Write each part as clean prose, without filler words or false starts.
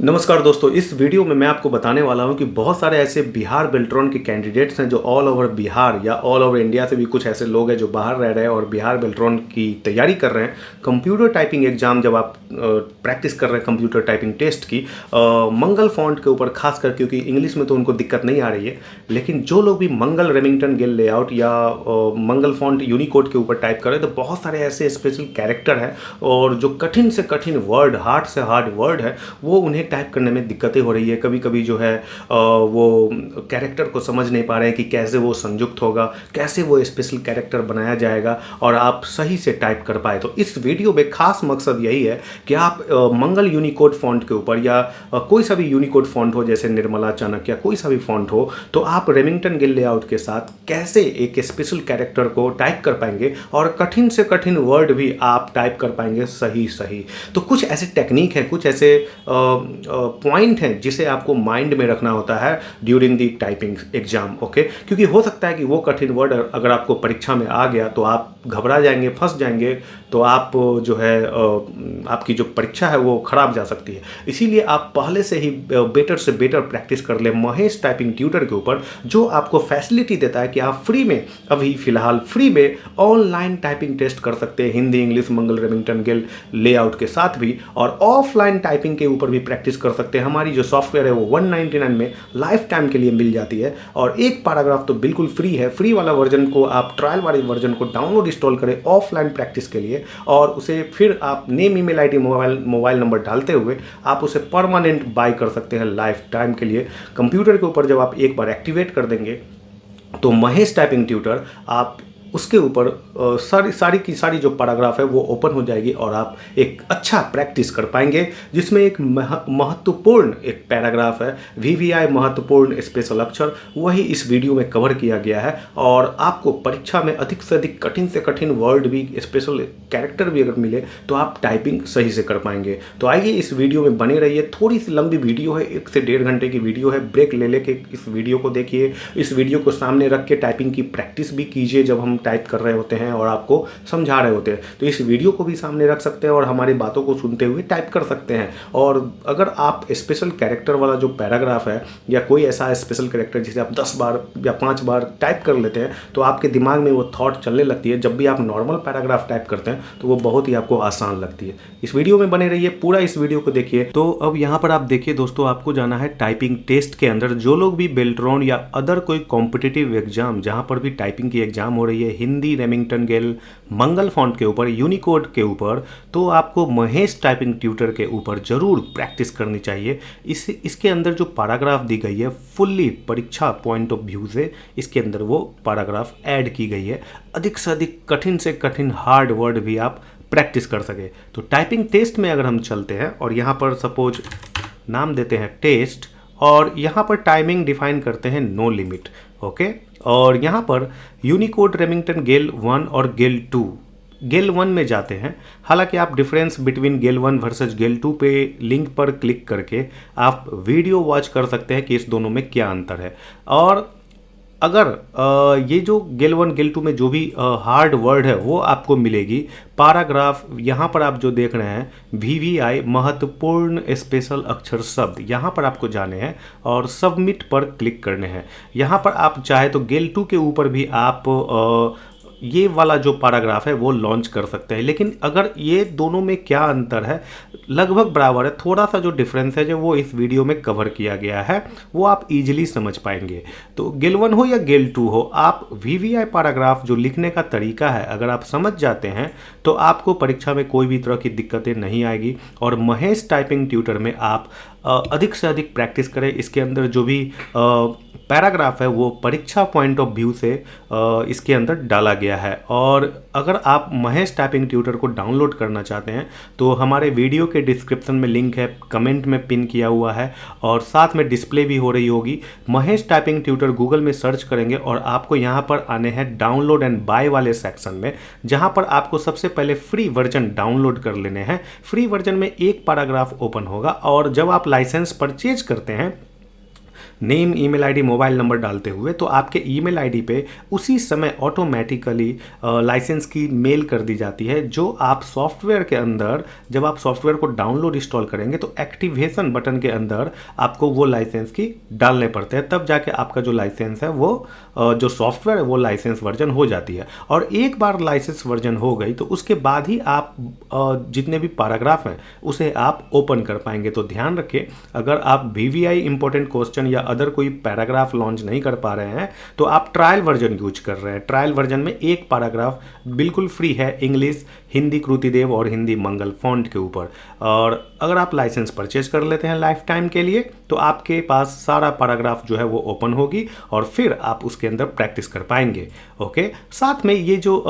नमस्कार दोस्तों, इस वीडियो में मैं आपको बताने वाला हूं कि बहुत सारे ऐसे बिहार बेल्ट्रॉन के कैंडिडेट्स हैं जो ऑल ओवर बिहार या ऑल ओवर इंडिया से भी कुछ ऐसे लोग हैं जो बाहर रह रहे हैं और बिहार बेल्ट्रॉन की तैयारी कर रहे हैं। कंप्यूटर टाइपिंग एग्जाम जब आप प्रैक्टिस कर रहे हैं कंप्यूटर टाइपिंग टेस्ट की मंगल फॉन्ट के ऊपर खासकर, क्योंकि इंग्लिश में तो उनको दिक्कत नहीं आ रही है, लेकिन जो लोग भी मंगल रेमिंगटन गिल लेआउट या मंगल फॉन्ट यूनिकोड के ऊपर टाइप कर रहे हैं तो बहुत सारे ऐसे स्पेशल कैरेक्टर हैं और जो कठिन से कठिन वर्ड, हार्ड से हार्ड वर्ड है, वो उन्हें टाइप करने में दिक्कतें हो रही है। कभी कभी जो है वो कैरेक्टर को समझ नहीं पा रहे हैं कि कैसे वो संयुक्त होगा, कैसे वो स्पेशल कैरेक्टर बनाया जाएगा और आप सही से टाइप कर पाए। तो इस वीडियो में खास मकसद यही है कि आप मंगल यूनिकोड फॉन्ट के ऊपर या कोई सा भी यूनिकोड फॉन्ट हो, जैसे निर्मला, चाणक्य या कोई सा भी फॉन्ट हो, तो आप रेमिंगटन गिल लेआउट के साथ कैसे एक स्पेशल कैरेक्टर को टाइप कर पाएंगे और कठिन से कठिन वर्ड भी आप टाइप कर पाएंगे सही सही। तो कुछ ऐसे टेक्निक है, कुछ ऐसे पॉइंट हैं जिसे आपको माइंड में रखना होता है during the typing exam. Okay, क्योंकि हो सकता है कि वो कठिन वर्ड अगर आपको परीक्षा में आ गया तो आप घबरा जाएंगे, फंस जाएंगे, तो आप जो है आपकी जो परीक्षा है वो खराब जा सकती है। इसीलिए आप पहले से ही बेटर से बेटर प्रैक्टिस कर ले महेश टाइपिंग ट्यूटर के ऊपर, जो आपको फैसिलिटी देता है कि आप फ्री में, अभी फिलहाल फ्री में ऑनलाइन टाइपिंग टेस्ट कर सकते हैं हिंदी, इंग्लिश, मंगल रेमिंगटन गिल लेआउट के साथ भी, और ऑफलाइन टाइपिंग के ऊपर भी प्रैक्टिस कर सकते हैं। हमारी जो सॉफ्टवेयर है वो 199 में लाइफ टाइम के लिए मिल जाती है और एक पैराग्राफ तो बिल्कुल फ्री है। फ्री वाला वर्जन को आप, ट्रायल वाले वर्जन को डाउनलोड इंस्टॉल करें ऑफलाइन प्रैक्टिस के लिए, और उसे फिर आप name, email ID, mobile number डालते हुए आप उसे परमानेंट बाय कर सकते हैं लाइफ टाइम के लिए। कंप्यूटर के ऊपर जब आप एक बार एक्टिवेट कर देंगे तो महेश टाइपिंग ट्यूटर, आप उसके ऊपर सारी की सारी जो पैराग्राफ है वो ओपन हो जाएगी और आप एक अच्छा प्रैक्टिस कर पाएंगे, जिसमें एक महत्वपूर्ण एक पैराग्राफ है, VVI महत्वपूर्ण स्पेशल अक्षर, वही इस वीडियो में कवर किया गया है। और आपको परीक्षा में अधिक से अधिक कठिन से कठिन वर्ड भी, स्पेशल कैरेक्टर भी अगर मिले तो आप टाइपिंग सही से कर पाएंगे। तो आइए इस वीडियो में बने रहिए। थोड़ी सी लंबी वीडियो है, 1 से 1.5 घंटे की वीडियो है। ब्रेक ले लेके इस वीडियो को देखिए, इस वीडियो को सामने रख के टाइपिंग की प्रैक्टिस भी कीजिए जब हम टाइप कर रहे होते हैं और आपको समझा रहे होते हैं। तो इस वीडियो को भी सामने रख सकते हैं और हमारी बातों को सुनते हुए टाइप कर सकते हैं। और अगर आप स्पेशल कैरेक्टर वाला जो पैराग्राफ है या कोई ऐसा स्पेशल कैरेक्टर जिसे आप 10 बार या 5 बार टाइप कर लेते हैं तो आपके दिमाग में वो थॉट चलने लगती है। जब भी आप नॉर्मल पैराग्राफ टाइप करते हैं तो वो बहुत ही आपको आसान लगती है। इस वीडियो में बने रहिए, पूरा इस वीडियो को देखिए। तो अब यहाँ पर आप देखिए दोस्तों, आपको जाना है टाइपिंग टेस्ट के अंदर। जो लोग भी बेल्ट्रॉन या अदर कोई कॉम्पिटिटिव एग्जाम, जहाँ पर भी टाइपिंग की एग्जाम हो रही है, हिंदी, रेमिंगटन गिल, मंगल फॉन्ट के ऊपर, यूनिकोड के ऊपर, तो आपको महेश टाइपिंग ट्यूटर के ऊपर जरूर प्रैक्टिस करनी चाहिए। इसके अंदर जो पैराग्राफ दी गई है फुल्ली परीक्षा पॉइंट ऑफ व्यू से इसके अंदर वो पैराग्राफ ऐड की गई है, अधिक से अधिक कठिन से कठिन हार्ड वर्ड भी आप प्रैक्टिस कर सके। तो टाइपिंग टेस्ट में अगर हम चलते हैं और यहाँ पर सपोज नाम देते हैं टेस्ट, और यहाँ पर टाइमिंग डिफाइन करते हैं नो लिमिट। ओके, और यहाँ पर यूनिकोड रेमिंगटन गिल 1 और गिल 2, गिल 1 में जाते हैं। हालांकि आप difference between Gill 1 versus Gill 2 पे लिंक पर क्लिक करके आप वीडियो वॉच कर सकते हैं कि इस दोनों में क्या अंतर है। और अगर ये जो गिल 1 गिल 2 में जो भी हार्ड वर्ड है वो आपको मिलेगी, पैराग्राफ यहाँ पर आप जो देख रहे हैं VVI महत्वपूर्ण स्पेशल अक्षर शब्द, यहाँ पर आपको जाने हैं और सबमिट पर क्लिक करने हैं। यहाँ पर आप चाहे तो गिल 2 के ऊपर भी आप ये वाला जो पैराग्राफ है वो लॉन्च कर सकते हैं। लेकिन अगर ये दोनों में क्या अंतर है, लगभग बराबर है, थोड़ा सा जो डिफरेंस है जो वो इस वीडियो में कवर किया गया है वो आप इजीली समझ पाएंगे। तो गिल 1 हो या गिल 2 हो, आप VVI पैराग्राफ जो लिखने का तरीका है अगर आप समझ जाते हैं तो आपको परीक्षा में कोई भी तरह की दिक्कतें नहीं आएगी। और महेश टाइपिंग ट्यूटर में आप अधिक से अधिक प्रैक्टिस करें। इसके अंदर जो भी पैराग्राफ है वो परीक्षा पॉइंट ऑफ व्यू से इसके अंदर डाला गया है। और अगर आप महेश टाइपिंग ट्यूटर को डाउनलोड करना चाहते हैं तो हमारे वीडियो के डिस्क्रिप्शन में लिंक है, कमेंट में पिन किया हुआ है और साथ में डिस्प्ले भी हो रही होगी। महेश टाइपिंग ट्यूटर गूगल में सर्च करेंगे और आपको यहाँ पर आने हैं डाउनलोड एंड बाय वाले सेक्शन में, जहाँ पर आपको सबसे पहले फ्री वर्जन डाउनलोड कर लेने हैं। फ्री वर्जन में एक पैराग्राफ ओपन होगा और जब आप लाइसेंस परचेज करते हैं name, email ID, mobile number डालते हुए, तो आपके ईमेल आईडी पे उसी समय ऑटोमेटिकली लाइसेंस की मेल कर दी जाती है, जो आप सॉफ्टवेयर के अंदर जब आप सॉफ्टवेयर को डाउनलोड इंस्टॉल करेंगे तो एक्टिवेशन बटन के अंदर आपको वो लाइसेंस की डालने पड़ते हैं, तब जाके आपका जो लाइसेंस है वो जो सॉफ्टवेयर है वो लाइसेंस वर्जन हो जाती है। और एक बार लाइसेंस वर्जन हो गई तो उसके बाद ही आप जितने भी पैराग्राफ हैं उसे आप ओपन कर पाएंगे। तो ध्यान रखें, अगर आप VVI इंपॉर्टेंट क्वेश्चन या अदर कोई पैराग्राफ लॉन्च नहीं कर पा रहे हैं तो आप ट्रायल वर्जन यूज कर रहे हैं। ट्रायल वर्जन में एक पैराग्राफ बिल्कुल फ्री है, इंग्लिश, हिंदी कृतिदेव और हिंदी मंगल फॉन्ट के ऊपर। और अगर आप लाइसेंस परचेज कर लेते हैं लाइफ टाइम के लिए तो आपके पास सारा पैराग्राफ जो है वो ओपन होगी और फिर आप उसके अंदर प्रैक्टिस कर पाएंगे। ओके, साथ में ये जो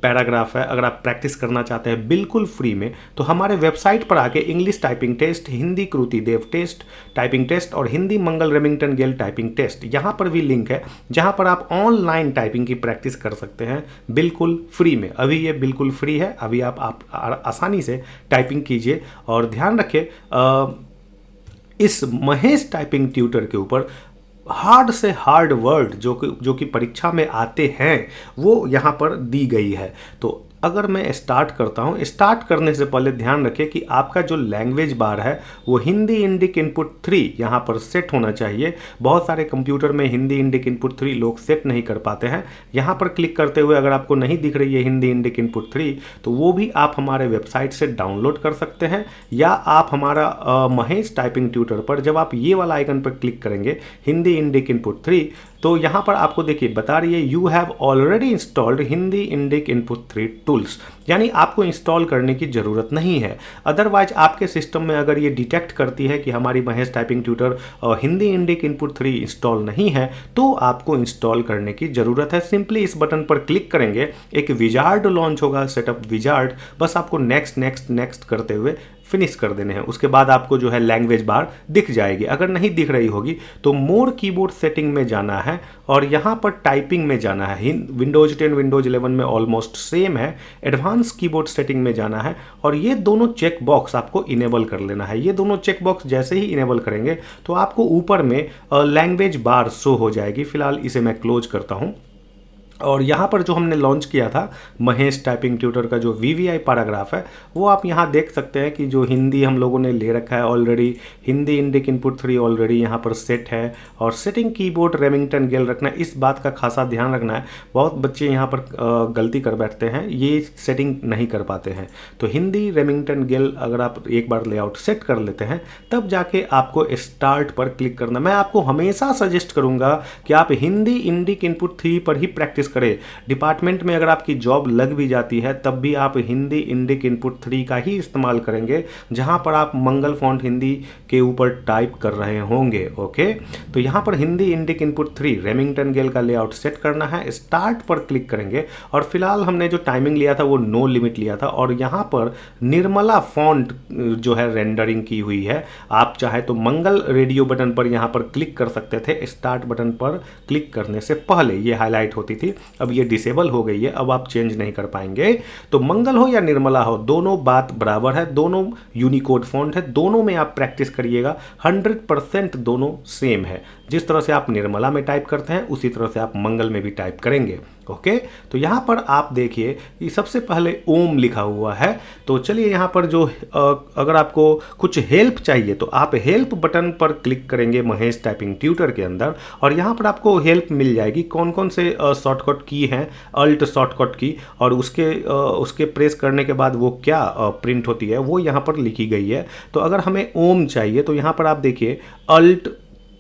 पैराग्राफ है, अगर आप प्रैक्टिस करना चाहते हैं बिल्कुल फ्री में, तो हमारे वेबसाइट पर आके English typing test, Hindi Kruti Dev test typing test और Hindi Mangal Remington Gail typing test, यहाँ पर भी लिंक है जहाँ पर आप ऑनलाइन टाइपिंग की प्रैक्टिस कर सकते हैं बिल्कुल फ्री में। अभी ये बिल्कुल फ्री है, अभी आप आसानी से टाइपिंग कीजिए। और ध्यान रखें, इस महेश टाइपिंग ट्यूटर के ऊपर हार्ड से हार्ड वर्ड जो कि परीक्षा में आते हैं वो यहाँ पर दी गई है। तो अगर मैं स्टार्ट करता हूँ, स्टार्ट करने से पहले ध्यान रखें कि आपका जो लैंग्वेज बार है वो हिंदी इंडिक इनपुट 3 यहाँ पर सेट होना चाहिए। बहुत सारे कंप्यूटर में हिंदी इंडिक इनपुट 3 लोग सेट नहीं कर पाते हैं। यहाँ पर क्लिक करते हुए अगर आपको नहीं दिख रही है हिंदी इंडिक इनपुट 3 तो वो भी आप हमारे वेबसाइट से डाउनलोड कर सकते हैं, या आप हमारा महेश टाइपिंग ट्यूटर पर जब आप ये वाला आइकन पर क्लिक करेंगे हिंदी इंडिक इनपुट 3 तो यहाँ पर आपको देखिए बता रही है you have already installed Hindi Indic input 3 tools, यानी आपको इंस्टॉल करने की ज़रूरत नहीं है। अदरवाइज आपके सिस्टम में अगर ये डिटेक्ट करती है कि हमारी Mahesh typing tutor Hindi Indic input 3 install नहीं है तो आपको इंस्टॉल करने की ज़रूरत है। सिंपली इस बटन पर क्लिक करेंगे, एक विजार्ड लॉन्च होगा, सेटअप विजार्ड, बस आपको नेक्स्ट नेक्स्ट नेक्स्ट करते हुए फिनिश कर देने हैं। उसके बाद आपको जो है लैंग्वेज बार दिख जाएगी। अगर नहीं दिख रही होगी तो मोर कीबोर्ड सेटिंग में जाना है और यहाँ पर टाइपिंग में जाना है। विंडोज 10 विंडोज 11 में ऑलमोस्ट सेम है। एडवांस कीबोर्ड सेटिंग में जाना है और ये दोनों चेक बॉक्स आपको इनेबल कर लेना है। ये दोनों चेक बॉक्स जैसे ही इनेबल करेंगे तो आपको ऊपर में लैंग्वेज बार शो हो जाएगी। फिलहाल इसे मैं क्लोज करता हूँ। और यहाँ पर जो हमने लॉन्च किया था महेश टाइपिंग ट्यूटर का जो VVI पैराग्राफ है वो आप यहाँ देख सकते हैं कि जो हिंदी हम लोगों ने ले रखा है already, Hindi Indic input 3 already यहाँ पर सेट है। और सेटिंग कीबोर्ड रेमिंगटन गेल रखना है, इस बात का खासा ध्यान रखना है। बहुत बच्चे यहाँ पर गलती कर बैठते हैं, ये सेटिंग नहीं कर पाते हैं। तो हिंदी रेमिंगटन गेल अगर आप एक बार लेआउट सेट कर लेते हैं तब जाके आपको स्टार्ट पर क्लिक करना। मैं आपको हमेशा सजेस्ट करूँगा कि आप हिंदी इंडिक इनपुट 3 पर ही प्रैक्टिस करें। डिपार्टमेंट में अगर आपकी जॉब लग भी जाती है तब भी आप हिंदी इंडिक इनपुट 3 का ही इस्तेमाल करेंगे जहां पर आप मंगल फॉन्ट हिंदी के ऊपर टाइप कर रहे होंगे। ओके, तो यहां पर हिंदी इंडिक इनपुट 3 रेमिंगटन गेल का लेआउट सेट करना है। स्टार्ट पर क्लिक करेंगे और फिलहाल हमने जो टाइमिंग लिया था वो नो लिमिट लिया था और यहां पर निर्मला फॉन्ट जो है रेंडरिंग की हुई है। आप चाहे तो मंगल रेडियो बटन पर यहां पर क्लिक कर सकते थे। स्टार्ट बटन पर क्लिक करने से पहले ये हाईलाइट होती थी, अब ये डिसेबल हो गई है, अब आप चेंज नहीं कर पाएंगे। तो मंगल हो या निर्मला हो दोनों बात बराबर है, दोनों यूनिकोड फॉन्ट है, दोनों में आप प्रैक्टिस करिएगा। 100% दोनों सेम है। जिस तरह से आप निर्मला में टाइप करते हैं उसी तरह से आप मंगल में भी टाइप करेंगे। ओके, तो यहाँ पर आप देखिए कि सबसे पहले ओम लिखा हुआ है। तो चलिए यहाँ पर जो अगर आपको कुछ हेल्प चाहिए तो आप हेल्प बटन पर क्लिक करेंगे महेश टाइपिंग ट्यूटर के अंदर और यहाँ पर आपको हेल्प मिल जाएगी। कौन कौन से शॉर्टकट की हैं, अल्ट शॉर्टकट की, और उसके प्रेस करने के बाद वो क्या प्रिंट होती है वो यहाँ पर लिखी गई है। तो अगर हमें ओम चाहिए तो यहाँ पर आप देखिए अल्ट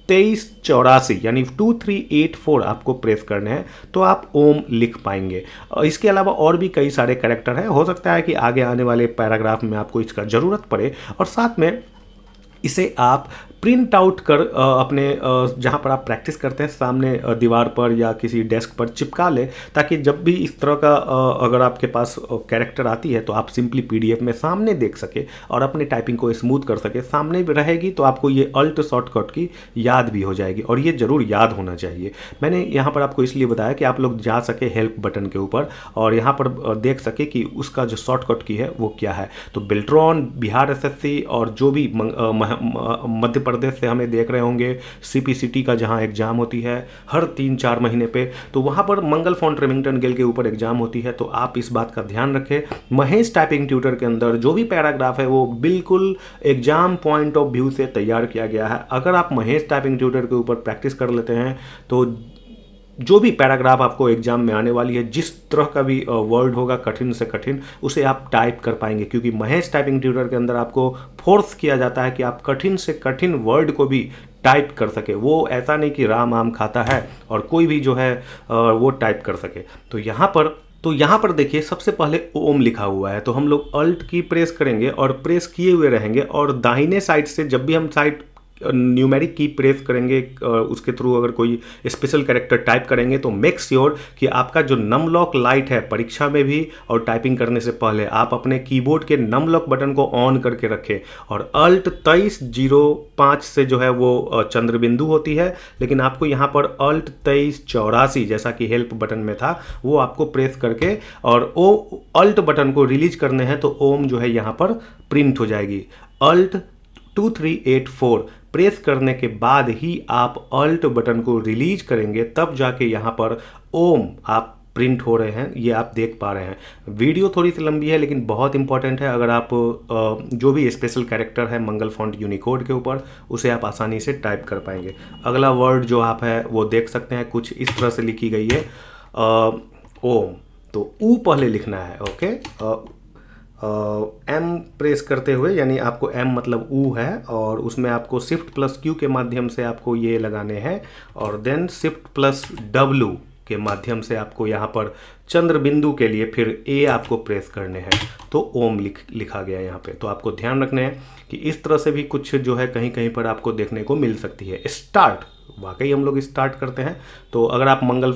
2384 यानी 2384 आपको प्रेस करने हैं तो आप ओम लिख पाएंगे। इसके अलावा और भी कई सारे कैरेक्टर हैं, हो सकता है कि आगे आने वाले पैराग्राफ में आपको इसका ज़रूरत पड़े। और साथ में इसे आप प्रिंट आउट कर अपने जहाँ पर आप प्रैक्टिस करते हैं सामने दीवार पर या किसी डेस्क पर चिपका ले, ताकि जब भी इस तरह का अगर आपके पास कैरेक्टर आती है तो आप सिंपली PDF में सामने देख सके और अपने टाइपिंग को स्मूथ कर सके। सामने भी रहेगी तो आपको ये अल्ट शॉर्टकट की याद भी हो जाएगी और ये ज़रूर याद होना चाहिए। मैंने यहाँ पर आपको इसलिए बताया कि आप लोग जा सके हेल्प बटन के ऊपर और यहाँ पर देख सके कि उसका जो शॉर्टकट की है वो क्या है। तो बेल्ट्रॉन, बिहार SSC और जो भी मध्य प्रदेश से हमें देख रहे होंगे CPCT का जहाँ एग्ज़ाम होती है हर 3-4 महीने पे, तो वहाँ पर मंगल फॉन्ट रेमिंगटन गिल के ऊपर एग्ज़ाम होती है। तो आप इस बात का ध्यान रखें, महेश टाइपिंग ट्यूटर के अंदर जो भी पैराग्राफ है वो बिल्कुल एग्जाम पॉइंट ऑफ व्यू से तैयार किया गया है। अगर आप महेश टाइपिंग ट्यूटर के ऊपर प्रैक्टिस कर लेते हैं तो जो भी पैराग्राफ आपको एग्जाम में आने वाली है, जिस तरह का भी वर्ड होगा कठिन से कठिन, उसे आप टाइप कर पाएंगे, क्योंकि महेश टाइपिंग ट्यूटर के अंदर आपको फोर्स किया जाता है कि आप कठिन से कठिन वर्ड को भी टाइप कर सके। वो ऐसा नहीं कि राम आम खाता है और कोई भी जो है वो टाइप कर सके। तो यहाँ पर देखिए सबसे पहले ओम लिखा हुआ है, तो हम लोग अल्ट की प्रेस करेंगे और प्रेस किए हुए रहेंगे, और दाहिने साइड से जब भी हम साइड न्यूमेरिक की प्रेस करेंगे उसके थ्रू अगर कोई स्पेशल कैरेक्टर टाइप करेंगे तो मेक श्योर कि आपका जो नम लॉक लाइट है परीक्षा में भी और टाइपिंग करने से पहले आप अपने कीबोर्ड के नम लॉक बटन को ऑन करके रखें। और अल्ट 2305 से जो है वो चंद्र बिंदु होती है, लेकिन आपको यहाँ पर अल्ट 2384 जैसा कि हेल्प बटन में था वो आपको प्रेस करके और ओ अल्ट बटन को रिलीज करने हैं, तो ओम जो है यहाँ पर प्रिंट हो जाएगी। अल्ट 2384 प्रेस करने के बाद ही आप अल्ट बटन को रिलीज करेंगे, तब जाके यहाँ पर ओम आप प्रिंट हो रहे हैं, ये आप देख पा रहे हैं। वीडियो थोड़ी सी लंबी है लेकिन बहुत इंपॉर्टेंट है। अगर आप जो भी स्पेशल कैरेक्टर है मंगल फॉन्ट यूनिकोड के ऊपर, उसे आप आसानी से टाइप कर पाएंगे। अगला वर्ड जो आप है वो देख सकते हैं, कुछ इस तरह से लिखी गई है ओम, तो ऊ पहले लिखना है। ओके, एम प्रेस करते हुए, यानी आपको एम मतलब ऊ है, और उसमें आपको शिफ्ट प्लस क्यू के माध्यम से आपको ये लगाने हैं, और देन शिफ्ट प्लस डब्लू के माध्यम से आपको यहाँ पर चंद्र बिंदु के लिए फिर ए आपको प्रेस करने हैं, तो ओम लिखा गया यहाँ पे। तो आपको ध्यान रखना है कि इस तरह से भी कुछ जो है कहीं कहीं पर आपको देखने को मिल सकती है। स्टार्ट, वाकई हम लोग स्टार्ट करते हैं। तो अगर आप मंगल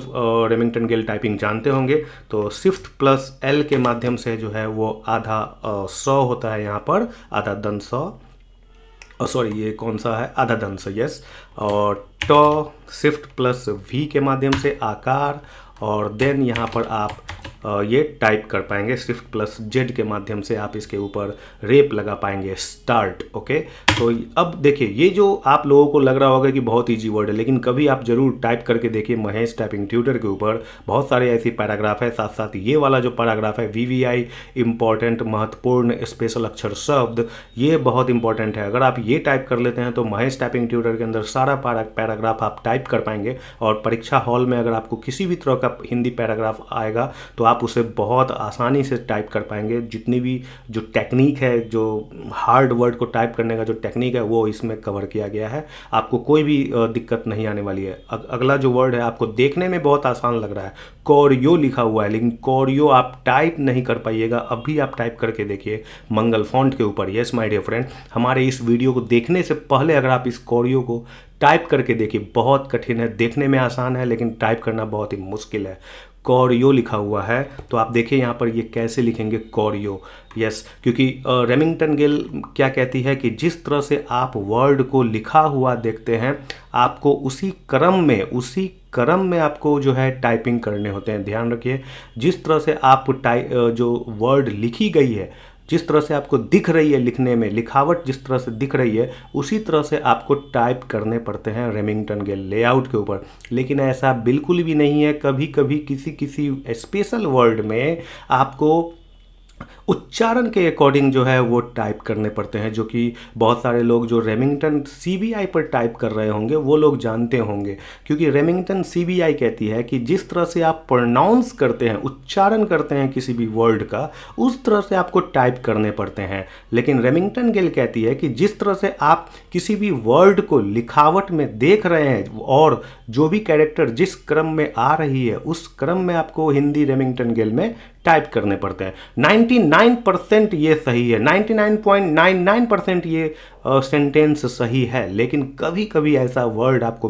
रेमिंगटन गिल टाइपिंग जानते होंगे तो शिफ्ट प्लस एल के माध्यम से जो है वो आधा 100 होता है, यहाँ पर आधा दन 100, सॉरी ये कौन सा है, आधा दन 100, यस। और टॉ शिफ्ट प्लस वी के माध्यम से आकार, और देन यहाँ पर आप ये टाइप कर पाएंगे शिफ्ट प्लस जेड के माध्यम से आप इसके ऊपर रेप लगा पाएंगे, स्टार्ट। ओके, तो अब देखिए ये जो आप लोगों को लग रहा होगा कि बहुत इजी वर्ड है, लेकिन कभी आप जरूर टाइप करके देखिए महेश टाइपिंग ट्यूटर के ऊपर बहुत सारे ऐसी पैराग्राफ है। साथ साथ ये वाला जो पैराग्राफ है VVI इंपॉर्टेंट महत्वपूर्ण स्पेशल अक्षर शब्द, ये बहुत इंपॉर्टेंट है। अगर आप ये टाइप कर लेते हैं तो महेश टाइपिंग ट्यूटर के अंदर सारा पैराग्राफ आप टाइप कर पाएंगे, और परीक्षा हॉल में अगर आपको किसी भी तरह का हिंदी पैराग्राफ आएगा तो आप उसे बहुत आसानी से टाइप कर पाएंगे। जितनी भी जो टेक्निक है, जो हार्ड वर्ड को टाइप करने का जो टेक्निक है वो इसमें कवर किया गया है, आपको कोई भी दिक्कत नहीं आने वाली है। अगला जो वर्ड है आपको देखने में बहुत आसान लग रहा है, कोरियो लिखा हुआ है, लेकिन कोरियो आप टाइप नहीं कर पाइएगा। अभी आप टाइप करके देखिए मंगल फॉन्ट के ऊपर। यस माय डियर फ्रेंड, हमारे इस वीडियो को देखने से पहले अगर आप इस कोरियो को टाइप करके देखिए, बहुत कठिन है, देखने में आसान है लेकिन टाइप करना बहुत ही मुश्किल है। कोरियो लिखा हुआ है, तो आप देखिए यहाँ पर ये कैसे लिखेंगे कोरियो। यस, क्योंकि रेमिंगटन गिल क्या कहती है कि जिस तरह से आप वर्ड को लिखा हुआ देखते हैं, आपको उसी क्रम में आपको जो है टाइपिंग करने होते हैं। ध्यान रखिए, जिस तरह से आप जो वर्ड लिखी गई है, जिस तरह से आपको दिख रही है लिखने में, लिखावट जिस तरह से दिख रही है, उसी तरह से आपको टाइप करने पड़ते हैं रेमिंगटन गिल लेआउट के ऊपर। लेकिन ऐसा बिल्कुल भी नहीं है, कभी कभी किसी स्पेशल वर्ड में आपको उच्चारण के अकॉर्डिंग जो है वो टाइप करने पड़ते हैं, जो कि बहुत सारे लोग जो रेमिंगटन CBI पर टाइप कर रहे होंगे वो लोग जानते होंगे। क्योंकि रेमिंगटन CBI कहती है कि जिस तरह से आप प्रोनाउंस करते हैं, उच्चारण करते हैं किसी भी वर्ड का, उस तरह से आपको टाइप करने पड़ते हैं। लेकिन रेमिंगटन गिल कहती है कि जिस तरह से आप किसी भी वर्ड को लिखावट में देख रहे हैं और जो भी कैरेक्टर जिस क्रम में आ रही है उस क्रम में आपको हिंदी रेमिंगटन गिल में टाइप करने पड़ते हैं। 99% ये सही है, 99.99% ये सेंटेंस सही है। लेकिन कभी कभी ऐसा वर्ड आपको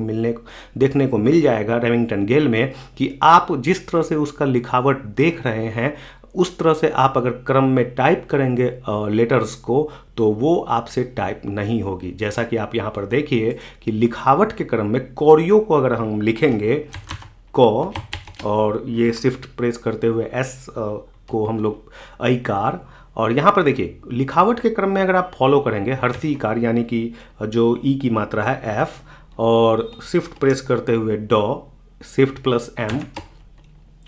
देखने को मिल जाएगा रेमिंगटन गिल में कि आप जिस तरह से उसका लिखावट देख रहे हैं उस तरह से आप अगर क्रम में टाइप करेंगे लेटर्स को, तो वो आपसे टाइप नहीं होगी। जैसा कि आप यहाँ पर देखिए कि लिखावट के क्रम में कोरियो को अगर हम लिखेंगे को, और ये शिफ्ट प्रेस करते हुए एस को हम लोग ऐकार, और यहाँ पर देखिए लिखावट के क्रम में अगर आप फॉलो करेंगे हर्षी कार यानी कि जो ई की मात्रा है एफ, और शिफ्ट प्रेस करते हुए डॉ, शिफ्ट प्लस एम,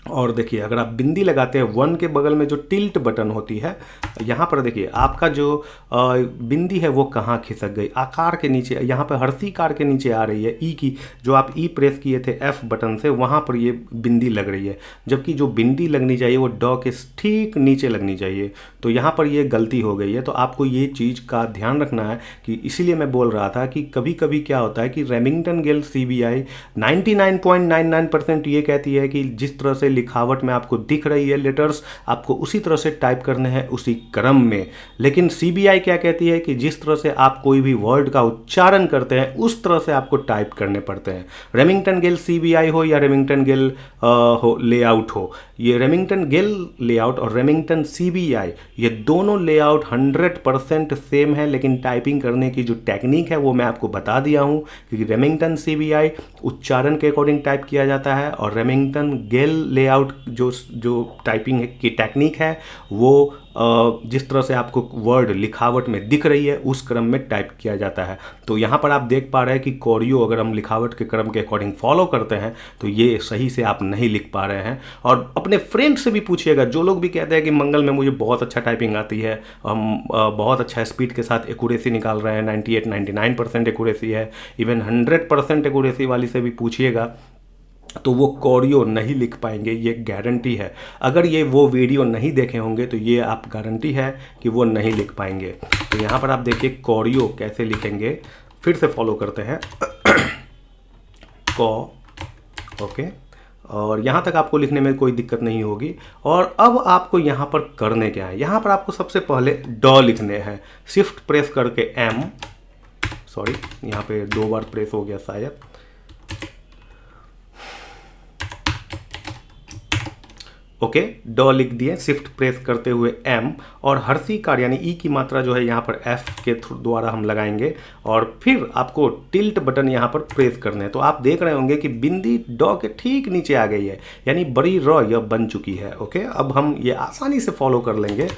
और देखिए अगर आप बिंदी लगाते हैं वन के बगल में जो टिल्ट बटन होती है, यहाँ पर देखिए आपका जो बिंदी है वो कहाँ खिसक गई, आकार के नीचे, यहाँ पर हर्षी कार के नीचे आ रही है ई की, जो आप ई प्रेस किए थे एफ बटन से, वहाँ पर ये बिंदी लग रही है, जबकि जो बिंदी लगनी चाहिए वो डॉ के ठीक नीचे लगनी चाहिए। तो यहाँ पर ये गलती हो गई है। तो आपको ये चीज़ का ध्यान रखना है कि इसीलिए मैं बोल रहा था कि कभी कभी क्या होता है कि रेमिंगटन गिल्ड CBI 99.99% ये कहती है कि जिस तरह से लिखावट में आपको दिख रही है लेटर्स, आपको उसी तरह से टाइप करने हैं उसी क्रम में। लेकिन CBI क्या कहती है कि जिस तरह से आप कोई भी वर्ड का उच्चारण करते हैं उस तरह से आपको टाइप करने पड़ते हैं। रेमिंगटन गिल्ड CBI हो या रेमिंगटन गिल्ड हो लेआउट हो, ये रेमिंगटन गिल्ड लेआउट और रेमिंगटन CBI ये दोनों लेआउट 100% सेम है, लेकिन टाइपिंग करने की जो टेक्निक है वो मैं आपको बता दिया हूँ। क्योंकि रेमिंगटन CBI उच्चारण के अकॉर्डिंग टाइप किया जाता है और रेमिंगटन गिल्ड लेआउट जो टाइपिंग की टेक्निक है वो जिस तरह से आपको वर्ड लिखावट में दिख रही है उस क्रम में टाइप किया जाता है। तो यहाँ पर आप देख पा रहे हैं कि कोरियो अगर हम लिखावट के क्रम के अकॉर्डिंग फॉलो करते हैं तो ये सही से आप नहीं लिख पा रहे हैं। और अपने फ्रेंड से भी पूछिएगा, जो लोग भी कहते हैं कि मंगल में मुझे बहुत अच्छा टाइपिंग आती है, हम बहुत अच्छा स्पीड के साथ एक्यूरेसी निकाल रहे हैं, 98-99% एक्यूरेसी है, इवन 100% एक्यूरेसी वाली से भी पूछिएगा तो वो कोरियो नहीं लिख पाएंगे, ये गारंटी है। अगर ये वो वीडियो नहीं देखे होंगे तो ये आप गारंटी है कि वो नहीं लिख पाएंगे। तो यहाँ पर आप देखिए कोरियो कैसे लिखेंगे, फिर से फॉलो करते हैं को, ओके, और यहाँ तक आपको लिखने में कोई दिक्कत नहीं होगी। और अब आपको यहाँ पर करने क्या है, यहाँ पर आपको सबसे पहले डॉ लिखने हैं, शिफ्ट प्रेस करके एम, सॉरी यहाँ पे 2 बार प्रेस हो गया शायद, ओके, डॉ लिख दिए, शिफ्ट प्रेस करते हुए एम, और हर्षी कार यानी ई की मात्रा जो है यहाँ पर एफ के द्वारा हम लगाएंगे, और फिर आपको टिल्ट बटन यहाँ पर प्रेस करने हैं। तो आप देख रहे होंगे कि बिंदी डॉ के ठीक नीचे आ गई है, यानी बड़ी र यह बन चुकी है। ओके, अब हम ये आसानी से फॉलो कर लेंगे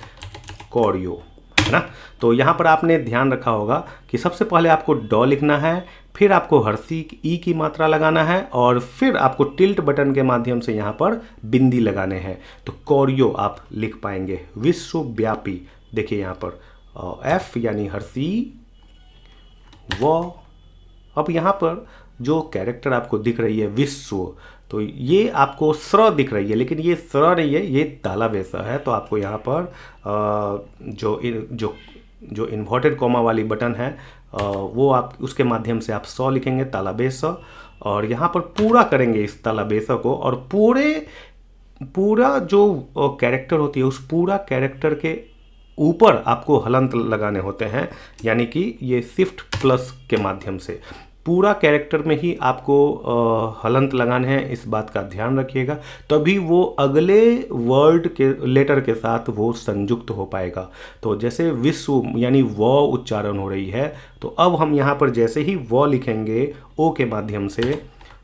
कोरियो, है ना। तो यहाँ पर आपने ध्यान रखा होगा कि सबसे पहले आपको डॉ लिखना है, फिर आपको हर्षी ई की मात्रा लगाना है, और फिर आपको टिल्ट बटन के माध्यम से यहाँ पर बिंदी लगाने हैं। तो कोरियो आप लिख पाएंगे, विश्वव्यापी। देखिए यहाँ पर एफ यानी हर्षी वो, अब यहाँ पर जो कैरेक्टर आपको दिख रही है विश्व, तो ये आपको स्र दिख रही है, लेकिन ये स्र नहीं है, ये तालाबेसा है। तो आपको यहाँ पर जो इन्वर्टेड कॉमा वाली बटन है वो आप उसके माध्यम से आप सौ लिखेंगे, तालाबेसा, और यहाँ पर पूरा करेंगे इस तालाबेसा को, और पूरा जो कैरेक्टर होती है उस पूरा कैरेक्टर के ऊपर आपको हलंत लगाने होते हैं, यानी कि ये शिफ्ट प्लस के माध्यम से पूरा कैरेक्टर में ही आपको हलंत लगाने हैं। इस बात का ध्यान रखिएगा, तभी वो अगले वर्ड के लेटर के साथ वो संयुक्त हो पाएगा। तो जैसे विश्व यानी वो उच्चारण हो रही है, तो अब हम यहाँ पर जैसे ही वो लिखेंगे ओ के माध्यम से,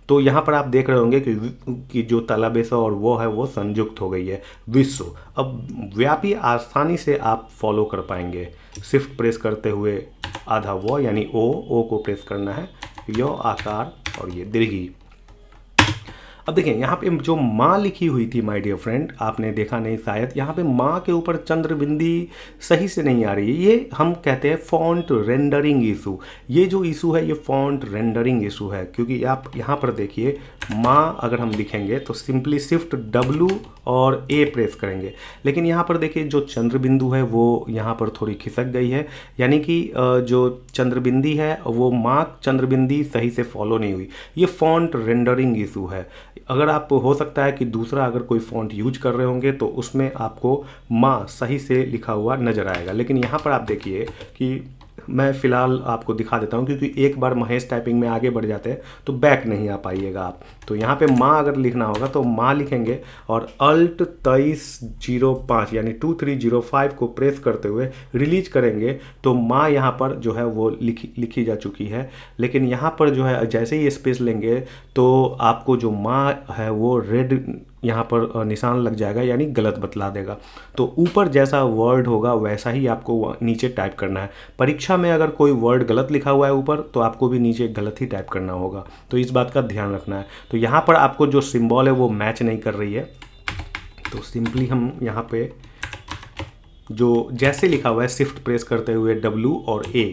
तो यहाँ पर आप देख रहे होंगे कि जो तालाबेसा और वो है वो संयुक्त हो गई है, विश्व। अब व्यापी आसानी से आप फॉलो कर पाएंगे, शिफ्ट प्रेस करते हुए आधा वो यानी ओ को प्रेस करना है, यो आकार और ये दीर्घी। अब देखिए यहाँ पे जो माँ लिखी हुई थी माय डियर फ्रेंड, आपने देखा नहीं शायद, यहाँ पे माँ के ऊपर चंद्र बिंदी सही से नहीं आ रही है। ये हम कहते हैं फॉन्ट रेंडरिंग इशू। ये जो इशू है ये फॉन्ट रेंडरिंग इशू है, क्योंकि आप यहाँ पर देखिए माँ अगर हम लिखेंगे तो सिंपली शिफ्ट W और A प्रेस करेंगे, लेकिन यहाँ पर देखिए जो चंद्र बिंदु है वो यहाँ पर थोड़ी खिसक गई है, यानी कि जो चंद्रबिंदी है वो माँ चंद्रबिंदी सही से फॉलो नहीं हुई। ये फॉन्ट रेंडरिंग इशू है। अगर आप हो सकता है कि दूसरा अगर कोई फॉन्ट यूज कर रहे होंगे तो उसमें आपको माँ सही से लिखा हुआ नज़र आएगा, लेकिन यहाँ पर आप देखिए कि मैं फ़िलहाल आपको दिखा देता हूँ, क्योंकि एक बार महेश टाइपिंग में आगे बढ़ जाते हैं तो बैक नहीं आ पाइएगा आप। तो यहाँ पे माँ अगर लिखना होगा तो माँ लिखेंगे और अल्ट 2305 यानी 2305 को प्रेस करते हुए रिलीज करेंगे तो माँ यहाँ पर जो है वो लिखी जा चुकी है। लेकिन यहाँ पर जो है जैसे ही स्पेस लेंगे तो आपको जो माँ है वो रेड यहाँ पर निशान लग जाएगा, यानी गलत बतला देगा। तो ऊपर जैसा वर्ड होगा वैसा ही आपको नीचे टाइप करना है। परीक्षा में अगर कोई वर्ड गलत लिखा हुआ है ऊपर, तो आपको भी नीचे गलत ही टाइप करना होगा, तो इस बात का ध्यान रखना है। तो यहाँ पर आपको जो सिंबल है वो मैच नहीं कर रही है, तो सिंपली हम यहाँ पे जो जैसे लिखा हुआ है शिफ्ट प्रेस करते हुए W और A,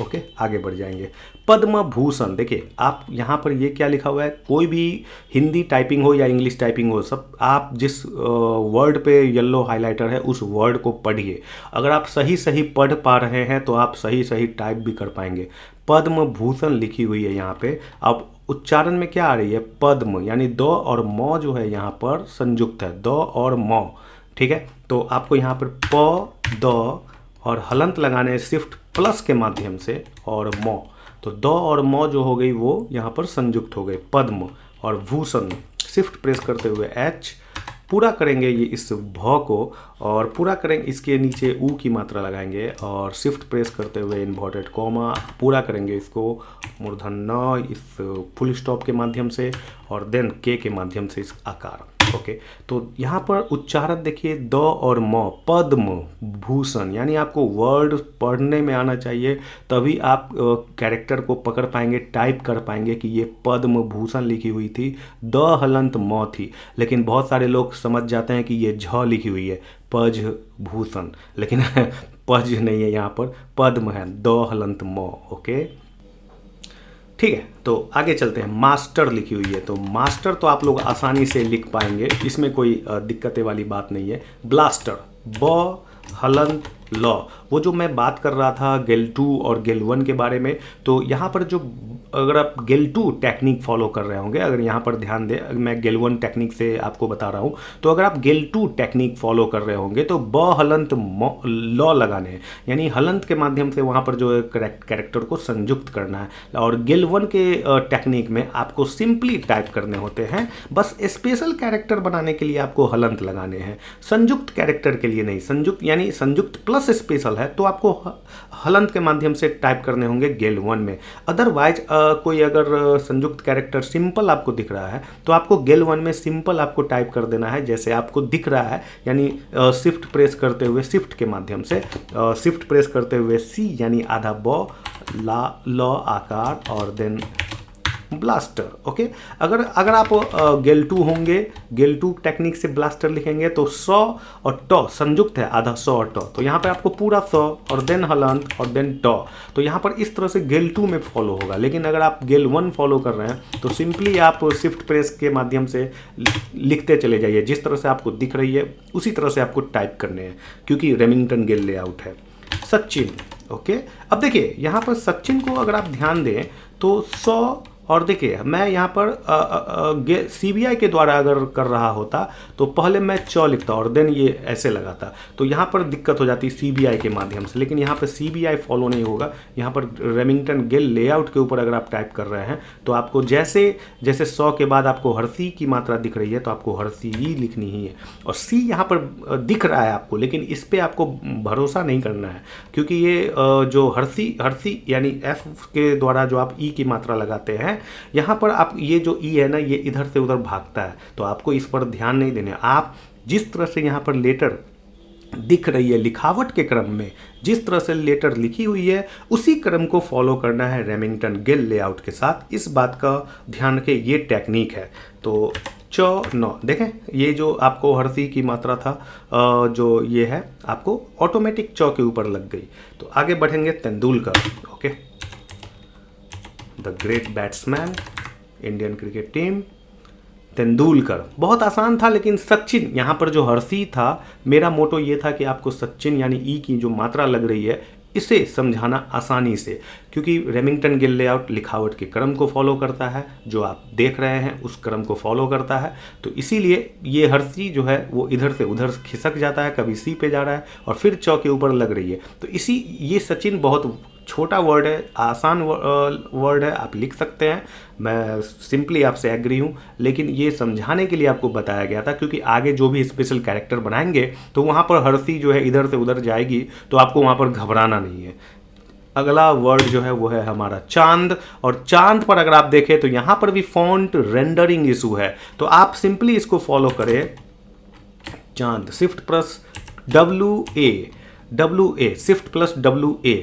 ओके, आगे बढ़ जाएंगे। पद्म भूषण, देखिए आप यहाँ पर ये क्या लिखा हुआ है, कोई भी हिंदी टाइपिंग हो या इंग्लिश टाइपिंग हो, सब आप जिस वर्ड पे येलो हाइलाइटर है उस वर्ड को पढ़िए। अगर आप सही सही पढ़ पा रहे हैं तो आप सही सही टाइप भी कर पाएंगे। पद्म भूषण लिखी हुई है यहाँ पे। अब उच्चारण में क्या आ रही है, पद्म, यानी द और म जो है यहाँ पर संयुक्त है, द और म, ठीक है। तो आपको यहाँ पर प, द और हलंत लगाने शिफ्ट प्लस के माध्यम से, और म, तो द और म जो हो गई वो यहाँ पर संयुक्त हो गए, पद्म। और भूषण शिफ्ट प्रेस करते हुए H, पूरा करेंगे ये इस भ को, और पूरा करेंगे इसके नीचे ऊ की मात्रा लगाएंगे, और शिफ्ट प्रेस करते हुए इन्वर्टेड कॉमा, पूरा करेंगे इसको मूर्धन न इस फुल स्टॉप के माध्यम से, और देन के माध्यम से इस आकार, ओके। तो यहाँ पर उच्चारण देखिए, द और म, पद्म भूषण, यानी आपको वर्ड पढ़ने में आना चाहिए, तभी आप कैरेक्टर को पकड़ पाएंगे, टाइप कर पाएंगे कि ये पद्म भूषण लिखी हुई थी, द हलंत म थी। लेकिन बहुत सारे लोग समझ जाते हैं कि ये झ लिखी हुई है, पज भूषण, लेकिन पज नहीं है, यहाँ पर पद्म है, द हलंत म, ओके, ठीक है। तो आगे चलते हैं। मास्टर लिखी हुई है, तो मास्टर तो आप लोग आसानी से लिख पाएंगे, इसमें कोई दिक्कतें वाली बात नहीं है। ब्लास्टर, ब हलंत ल, वो जो मैं बात कर रहा था गेल 2 और गेल 1 के बारे में, तो यहाँ पर जो अगर आप गेल 2 टेक्निक फॉलो कर रहे होंगे, अगर यहाँ पर ध्यान दें, मैं गेल 1 टेक्निक से आपको बता रहा हूँ, तो अगर आप गेल 2 टेक्निक फॉलो कर रहे होंगे तो ब हलंत ल लगाने हैं, यानी हलंत के माध्यम से वहाँ पर जो है कैरेक्टर को संयुक्त करना है। और गेल 1 के टेक्निक में आपको सिंपली टाइप करने होते हैं, बस स्पेशल कैरेक्टर बनाने के लिए आपको हलंत लगाने हैं, संयुक्त कैरेक्टर के लिए नहीं। संयुक्त यानी संयुक्त प्लस स्पेशल है तो आपको हलंत के माध्यम से टाइप करने होंगे गेल 1 में। अदरवाइज कोई अगर संयुक्त कैरेक्टर सिंपल आपको दिख रहा है तो आपको गेल 1 में सिंपल आपको टाइप कर देना है जैसे आपको दिख रहा है, यानी शिफ्ट प्रेस करते हुए, शिफ्ट के माध्यम से शिफ्ट प्रेस करते हुए सी, यानी आधा ब, ला ल आकार, और देन ब्लास्टर, ओके। अगर आप गेल 2 होंगे, गेल 2 टेक्निक से ब्लास्टर लिखेंगे तो स और ट संयुक्त है, आधा स और ट, तो यहाँ पे आपको पूरा स और देन हलंत और देन ट, तो यहाँ पर इस तरह से गेल 2 में फॉलो होगा। लेकिन अगर आप गेल 1 फॉलो कर रहे हैं तो सिंपली आप शिफ्ट प्रेस के माध्यम से लिखते चले जाइए, जिस तरह से आपको दिख रही है उसी तरह से आपको टाइप करने हैं, क्योंकि रेमिंगटन गेल लेआउट है। सचिन, ओके। अब देखिए यहाँ पर सचिन को अगर आप ध्यान दें तो 100, और देखिए मैं यहाँ पर CBI के द्वारा अगर कर रहा होता तो पहले मैं च लिखता और देन ये ऐसे लगाता, तो यहाँ पर दिक्कत हो जाती CBI के माध्यम से। लेकिन यहाँ पर CBI फॉलो नहीं होगा, यहाँ पर रेमिंगटन गेल लेआउट के ऊपर अगर आप टाइप कर रहे हैं तो आपको जैसे जैसे 100 के बाद आपको हर्षी की मात्रा दिख रही है तो आपको हर्षी ही लिखनी ही है। और C यहाँ पर दिख रहा है आपको, लेकिन इस पर आपको भरोसा नहीं करना है, क्योंकि ये जो हर्षी यानी F के द्वारा जो आप E की मात्रा लगाते हैं, यहाँ पर आप ये जो ई है ना, ये इधर से उधर भागता है, तो आपको इस पर ध्यान नहीं देना। आप जिस तरह से यहाँ पर लेटर दिख रही है लिखावट के क्रम में, जिस तरह से लेटर लिखी हुई है उसी क्रम को फॉलो करना है रेमिंगटन गेल लेआउट के साथ। इस बात का ध्यान रखें, ये टेक्निक है। तो च न, देखें ये जो आपको हर्षी की मात्रा था जो ये है आपको ऑटोमेटिक च के ऊपर लग गई। तो आगे बढ़ेंगे। Tendulkar, okay, the great batsman, Indian cricket team. Tendulkar बहुत आसान था, लेकिन सचिन यहाँ पर जो हर्षी था, मेरा मोटो ये था कि आपको सचिन यानी ई की जो मात्रा लग रही है इसे समझाना आसानी से, क्योंकि रेमिंगटन गेल लेआउट लिखावट के क्रम को फॉलो करता है, जो आप देख रहे हैं उस क्रम को फॉलो करता है। तो इसीलिए ये हर्षी जो है वो इधर से उधर खिसक जाता है, कभी सी पे जा रहा है और फिर च के ऊपर लग रही है। तो ये सचिन बहुत छोटा वर्ड है, आसान वर्ड है, आप लिख सकते हैं, मैं सिंपली आपसे एग्री हूँ, लेकिन ये समझाने के लिए आपको बताया गया था, क्योंकि आगे जो भी स्पेशल कैरेक्टर बनाएंगे तो वहाँ पर हर्षी जो है इधर से उधर जाएगी, तो आपको वहाँ पर घबराना नहीं है। अगला वर्ड जो है वो है हमारा चांद। और चांद पर अगर आप देखें तो यहाँ पर भी फॉन्ट रेंडरिंग इशू है, तो आप सिंपली इसको फॉलो करें। चांद shift plus WA shift plus WA।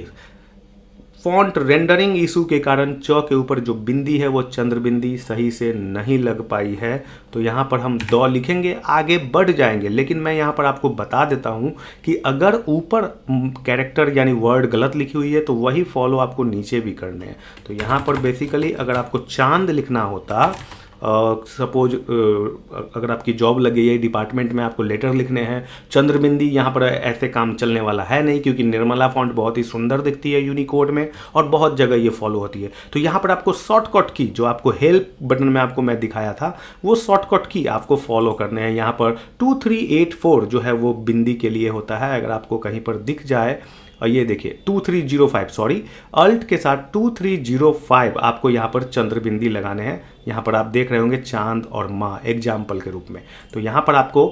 Font rendering issue के कारण च के ऊपर जो बिंदी है वो चंद्र बिंदी सही से नहीं लग पाई है, तो यहाँ पर हम द लिखेंगे, आगे बढ़ जाएंगे। लेकिन मैं यहाँ पर आपको बता देता हूँ कि अगर ऊपर कैरेक्टर यानी वर्ड गलत लिखी हुई है तो वही फॉलो आपको नीचे भी करने हैं। तो यहाँ पर बेसिकली अगर आपको चांद लिखना होता, सपोज अगर आपकी जॉब लगी है डिपार्टमेंट में, आपको लेटर लिखने हैं, चंद्रबिंदी यहाँ पर ऐसे काम चलने वाला है नहीं, क्योंकि निर्मला फॉन्ट बहुत ही सुंदर दिखती है यूनिकोड में और बहुत जगह ये फॉलो होती है। तो यहाँ पर आपको शॉर्टकट की, जो आपको हेल्प बटन में आपको मैं दिखाया था, वो शॉर्टकट की आपको फॉलो करने हैं। यहाँ पर 2384 जो है वो बिंदी के लिए होता है। अगर आपको कहीं पर दिख जाए, और ये देखिए 2305, सॉरी, अल्ट के साथ 2305 आपको यहाँ पर चंद्रबिंदी लगाने हैं। यहाँ पर आप देख रहे होंगे चांद और माँ एग्जाम्पल के रूप में। तो यहाँ पर आपको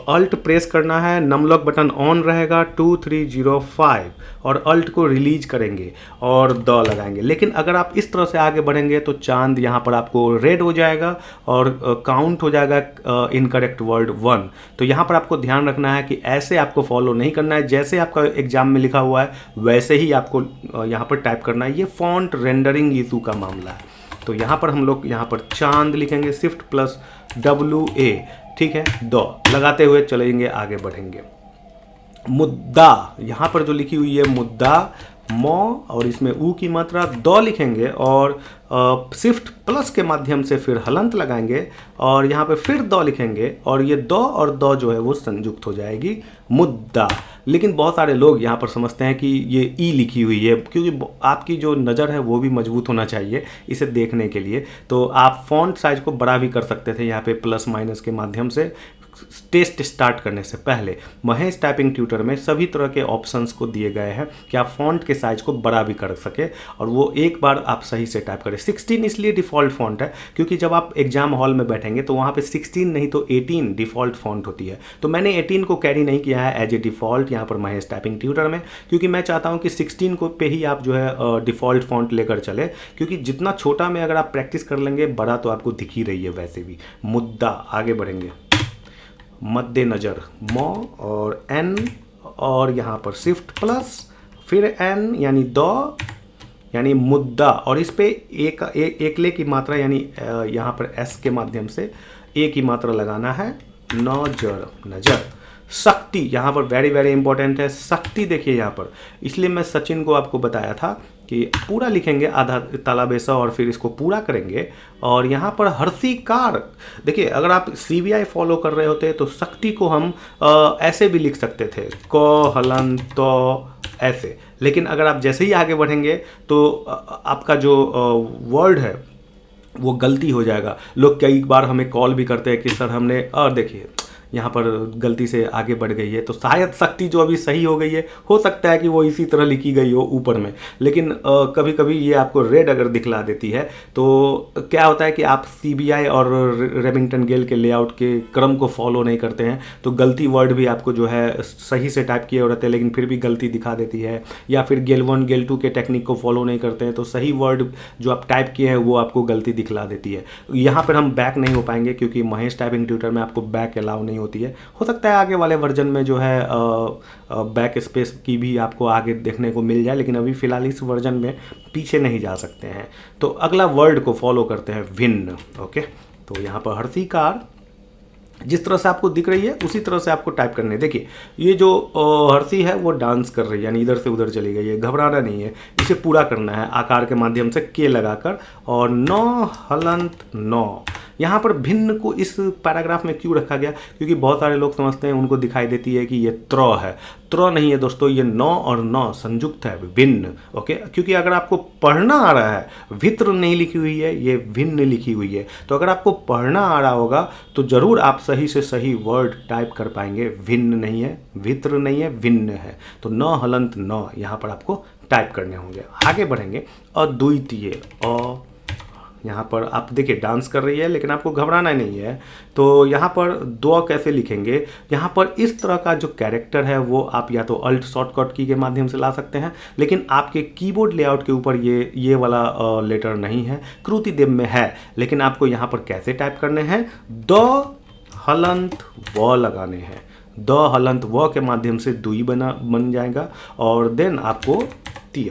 अल्ट प्रेस करना है, नमलॉक बटन ऑन रहेगा, 2305 और अल्ट को रिलीज करेंगे और द लगाएंगे। लेकिन अगर आप इस तरह से आगे बढ़ेंगे तो चांद यहाँ पर आपको रेड हो जाएगा और काउंट हो जाएगा इनकरेक्ट वर्ड 1। तो यहाँ पर आपको ध्यान रखना है कि ऐसे आपको फॉलो नहीं करना है, जैसे आपका एग्जाम में लिखा हुआ है वैसे ही आपको यहाँ पर टाइप करना है। ये फॉन्ट रेंडरिंग इशू का मामला है। तो यहाँ पर हम लोग यहाँ पर चांद लिखेंगे, शिफ्ट प्लस WA, ठीक है, द लगाते हुए चलेंगे, आगे बढ़ेंगे। मुद्दा, यहाँ पर जो लिखी हुई है मुद्दा, मौ और इसमें ऊ की मात्रा, द लिखेंगे और शिफ्ट प्लस के माध्यम से फिर हलंत लगाएंगे और यहाँ पे फिर द लिखेंगे और ये द और द जो है वो संयुक्त हो जाएगी मुद्दा। लेकिन बहुत सारे लोग यहाँ पर समझते हैं कि ये ई लिखी हुई है, क्योंकि आपकी जो नज़र है वो भी मजबूत होना चाहिए इसे देखने के लिए। तो आप फॉन्ट साइज को बड़ा भी कर सकते थे यहाँ पे प्लस माइनस के माध्यम से। टेस्ट स्टार्ट करने से पहले महेश टाइपिंग ट्यूटर में सभी तरह के ऑप्शंस को दिए गए हैं कि आप फॉन्ट के साइज को बड़ा भी कर सके और वो एक बार आप सही से टाइप करें। 16 इसलिए डिफ़ॉल्ट फॉन्ट है क्योंकि जब आप एग्जाम हॉल में बैठेंगे तो वहाँ पे 16 नहीं तो 18 डिफ़ॉल्ट फॉन्ट होती है। तो मैंने 18 को कैरी नहीं किया है एज ए डिफ़ॉल्ट यहाँ पर महेश टाइपिंग ट्यूटर में, क्योंकि मैं चाहता हूँ कि 16 को पे ही आप जो है डिफ़ॉल्ट फॉन्ट लेकर चले, क्योंकि जितना छोटा में अगर आप प्रैक्टिस कर लेंगे बड़ा तो आपको दिख ही रही है वैसे भी। मुद्दा, आगे बढ़ेंगे। मद्देनजर, मौ और एन और यहाँ पर शिफ्ट प्लस फिर एन यानी द यानी मुद्दा, और इस पे एकले की मात्रा यानी यहाँ पर एस के माध्यम से ए की मात्रा लगाना है। नजर, नजर। शक्ति, यहाँ पर वेरी वेरी इंपॉर्टेंट है। शक्ति देखिए यहाँ पर, इसलिए मैं सचिन को आपको बताया था कि पूरा लिखेंगे आधा तालाबेसा और फिर इसको पूरा करेंगे। और यहाँ पर हर्षिकार, देखिए अगर आप CBI फॉलो कर रहे होते तो शक्ति को हम ऐसे भी लिख सकते थे, क हलन तो ऐसे। लेकिन अगर आप जैसे ही आगे बढ़ेंगे तो आपका जो वर्ड है वो गलती हो जाएगा। लोग कई बार हमें कॉल भी करते हैं कि सर हमने, और देखिए यहाँ पर गलती से आगे बढ़ गई है, तो शायद शक्ति जो अभी सही हो गई है, हो सकता है कि वो इसी तरह लिखी गई हो ऊपर में, लेकिन कभी कभी ये आपको रेड अगर दिखला देती है तो क्या होता है कि आप CBI और रेमिंगटन गेल के लेआउट के क्रम को फॉलो नहीं करते हैं, तो गलती वर्ड भी आपको जो है सही से टाइप किए रहते हैं लेकिन फिर भी गलती दिखा देती है। या फिर गेल 1 गेल 2 के टेक्निक को फॉलो नहीं करते हैं तो सही वर्ड जो आप टाइप किए हैं वो आपको गलती दिखला देती है। यहाँ पर हम बैक नहीं हो पाएंगे क्योंकि महेश टाइपिंग ट्यूटर में आपको बैक अलाउ नहीं होती है। हो सकता है आगे वाले वर्जन में जो है बैक स्पेस की भी आपको आगे देखने को मिल जाए, लेकिन अभी फ़िलहाल इस वर्जन में पीछे नहीं जा सकते हैं। तो अगला वर्ड को फॉलो करते हैं, भिन्न। ओके, तो यहाँ पर हर्षिकार जिस तरह से आपको दिख रही है उसी तरह से आपको टाइप करने है। देखिए ये जो हर्षी है वो डांस कर रही है, यानी इधर से उधर चली गई है, घबराना नहीं है, इसे पूरा करना है आकार के माध्यम से के लगाकर। और नौ हलंत नौ, यहाँ पर भिन्न को इस पैराग्राफ में क्यों रखा गया, क्योंकि बहुत सारे लोग समझते हैं, उनको दिखाई देती है कि ये त्र है। त्र नहीं है दोस्तों, ये नौ और नौ संयुक्त है, भिन्न। ओके, क्योंकि अगर आपको पढ़ना आ रहा है, वित्र नहीं लिखी हुई है, ये भिन्न लिखी हुई है, तो अगर आपको पढ़ना आ रहा होगा तो जरूर आप सही से सही वर्ड टाइप कर पाएंगे। भिन्न नहीं है, वित्र नहीं है, भिन्न है। तो नौ हलंत नौ यहाँ पर आपको टाइप करने होंगे। आगे बढ़ेंगे, अद्वितीय, यहाँ पर आप देखिए डांस कर रही है, लेकिन आपको घबराना नहीं है। तो यहाँ पर द कैसे लिखेंगे, यहाँ पर इस तरह का जो कैरेक्टर है वो आप या तो अल्ट शॉर्टकट की के माध्यम से ला सकते हैं, लेकिन आपके कीबोर्ड लेआउट के ऊपर ये वाला लेटर नहीं है, कृतिदेव में है। लेकिन आपको यहाँ पर कैसे टाइप करने हैं, द हलंत व लगाने हैं। द हलंत व के माध्यम से दुई बन जाएगा और देन आपको तीय।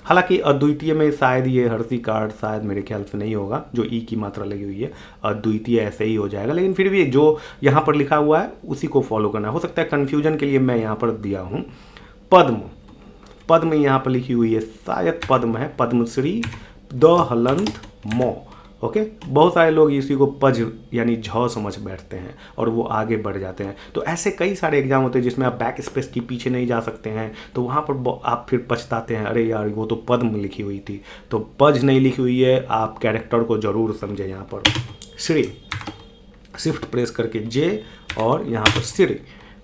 हालांकि अद्वितीय में शायद ये हर्षी कार्ड शायद मेरे ख्याल से नहीं होगा, जो ई की मात्रा लगी हुई है, अद्वितीय ऐसे ही हो जाएगा। लेकिन फिर भी जो यहाँ पर लिखा हुआ है उसी को फॉलो करना हो सकता है, कन्फ्यूजन के लिए मैं यहाँ पर दिया हूँ। पद्म, पद्म यहाँ पर लिखी हुई है, शायद पद्म है, पद्मश्री, द हलंत मो। ओके, बहुत सारे लोग इसी को पज यानी झ समझ बैठते हैं और वो आगे बढ़ जाते हैं। तो ऐसे कई सारे एग्जाम होते हैं जिसमें आप बैक स्पेस की पीछे नहीं जा सकते हैं, तो वहाँ पर आप फिर पछताते हैं, अरे यार वो तो पद्म लिखी हुई थी। तो पज नहीं लिखी हुई है, आप कैरेक्टर को ज़रूर समझें। यहाँ पर श्री, शिफ्ट प्रेस करके जे और यहाँ पर श्री।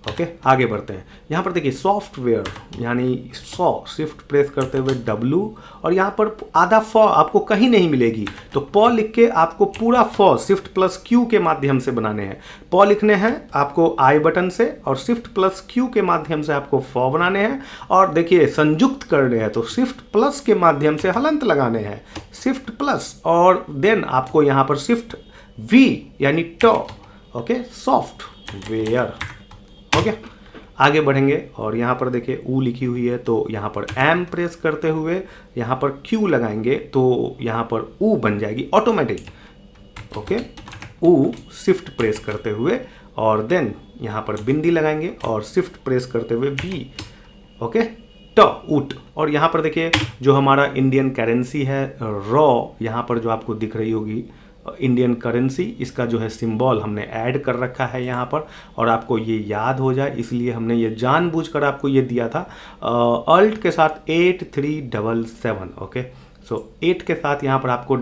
ओके, आगे बढ़ते हैं। यहाँ पर देखिए सॉफ्टवेयर यानी सॉ, शिफ्ट प्रेस करते हुए W, और यहाँ पर आधा फ आपको कहीं नहीं मिलेगी, तो प लिख के आपको पूरा फ शिफ्ट प्लस Q के माध्यम से बनाने हैं। प लिखने हैं आपको I बटन से और शिफ्ट प्लस Q के माध्यम से आपको फ बनाने हैं। और देखिए संयुक्त करने हैं तो शिफ्ट प्लस के माध्यम से हलंत लगाने हैं, शिफ्ट प्लस, और देन आपको यहाँ पर शिफ्ट V यानी ट। Okay, software. ओके, आगे बढ़ेंगे और यहाँ पर देखिए ऊ लिखी हुई है, तो यहाँ पर एम प्रेस करते हुए यहाँ पर क्यू लगाएंगे तो यहाँ पर ऊ बन जाएगी ऑटोमेटिक। ओके, ऊ शिफ्ट प्रेस करते हुए और देन यहाँ पर बिंदी लगाएंगे और शिफ्ट प्रेस करते हुए वी। ओके, ट उट। और यहाँ पर देखिए जो हमारा इंडियन करेंसी है रॉ, यहाँ पर जो आपको दिख रही होगी इंडियन करेंसी, इसका जो है सिंबल हमने ऐड कर रखा है यहाँ पर, और आपको ये याद हो जाए इसलिए हमने ये जानबूझकर आपको ये दिया था। अल्ट के साथ 8377। ओके, सो 8 के साथ यहाँ पर आपको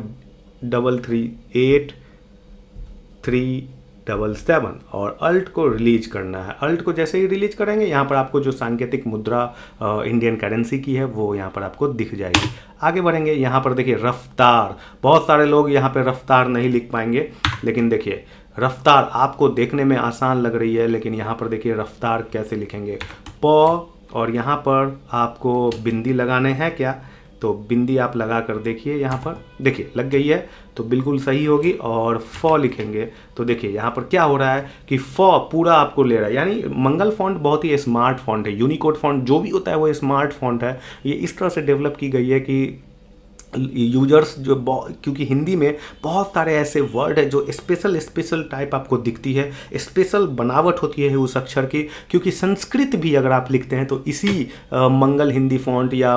8387 और अल्ट को रिलीज करना है। अल्ट को जैसे ही रिलीज करेंगे यहाँ पर आपको जो सांकेतिक मुद्रा इंडियन करेंसी की है वो यहाँ पर आपको दिख जाएगी। आगे बढ़ेंगे, यहाँ पर देखिए रफ्तार। बहुत सारे लोग यहाँ पे रफ्तार नहीं लिख पाएंगे, लेकिन देखिए रफ्तार आपको देखने में आसान लग रही है, लेकिन यहाँ पर देखिए रफ्तार कैसे लिखेंगे, प, और यहाँ पर आपको बिंदी लगाने हैं क्या, तो बिंदी आप लगा कर देखिए, यहाँ पर देखिए लग गई है तो बिल्कुल सही होगी। और फ लिखेंगे तो देखिए यहाँ पर क्या हो रहा है कि फ पूरा आपको ले रहा है, यानी मंगल फॉन्ट बहुत ही स्मार्ट फॉन्ट है। यूनिकोड फॉन्ट जो भी होता है वो स्मार्ट फॉन्ट है। ये इस तरह से डेवलप की गई है कि यूजर्स जो, क्योंकि हिंदी में बहुत सारे ऐसे वर्ड है जो स्पेशल टाइप आपको दिखती है, स्पेशल बनावट होती है उस अक्षर की। क्योंकि संस्कृत भी अगर आप लिखते हैं तो इसी मंगल हिंदी फॉन्ट या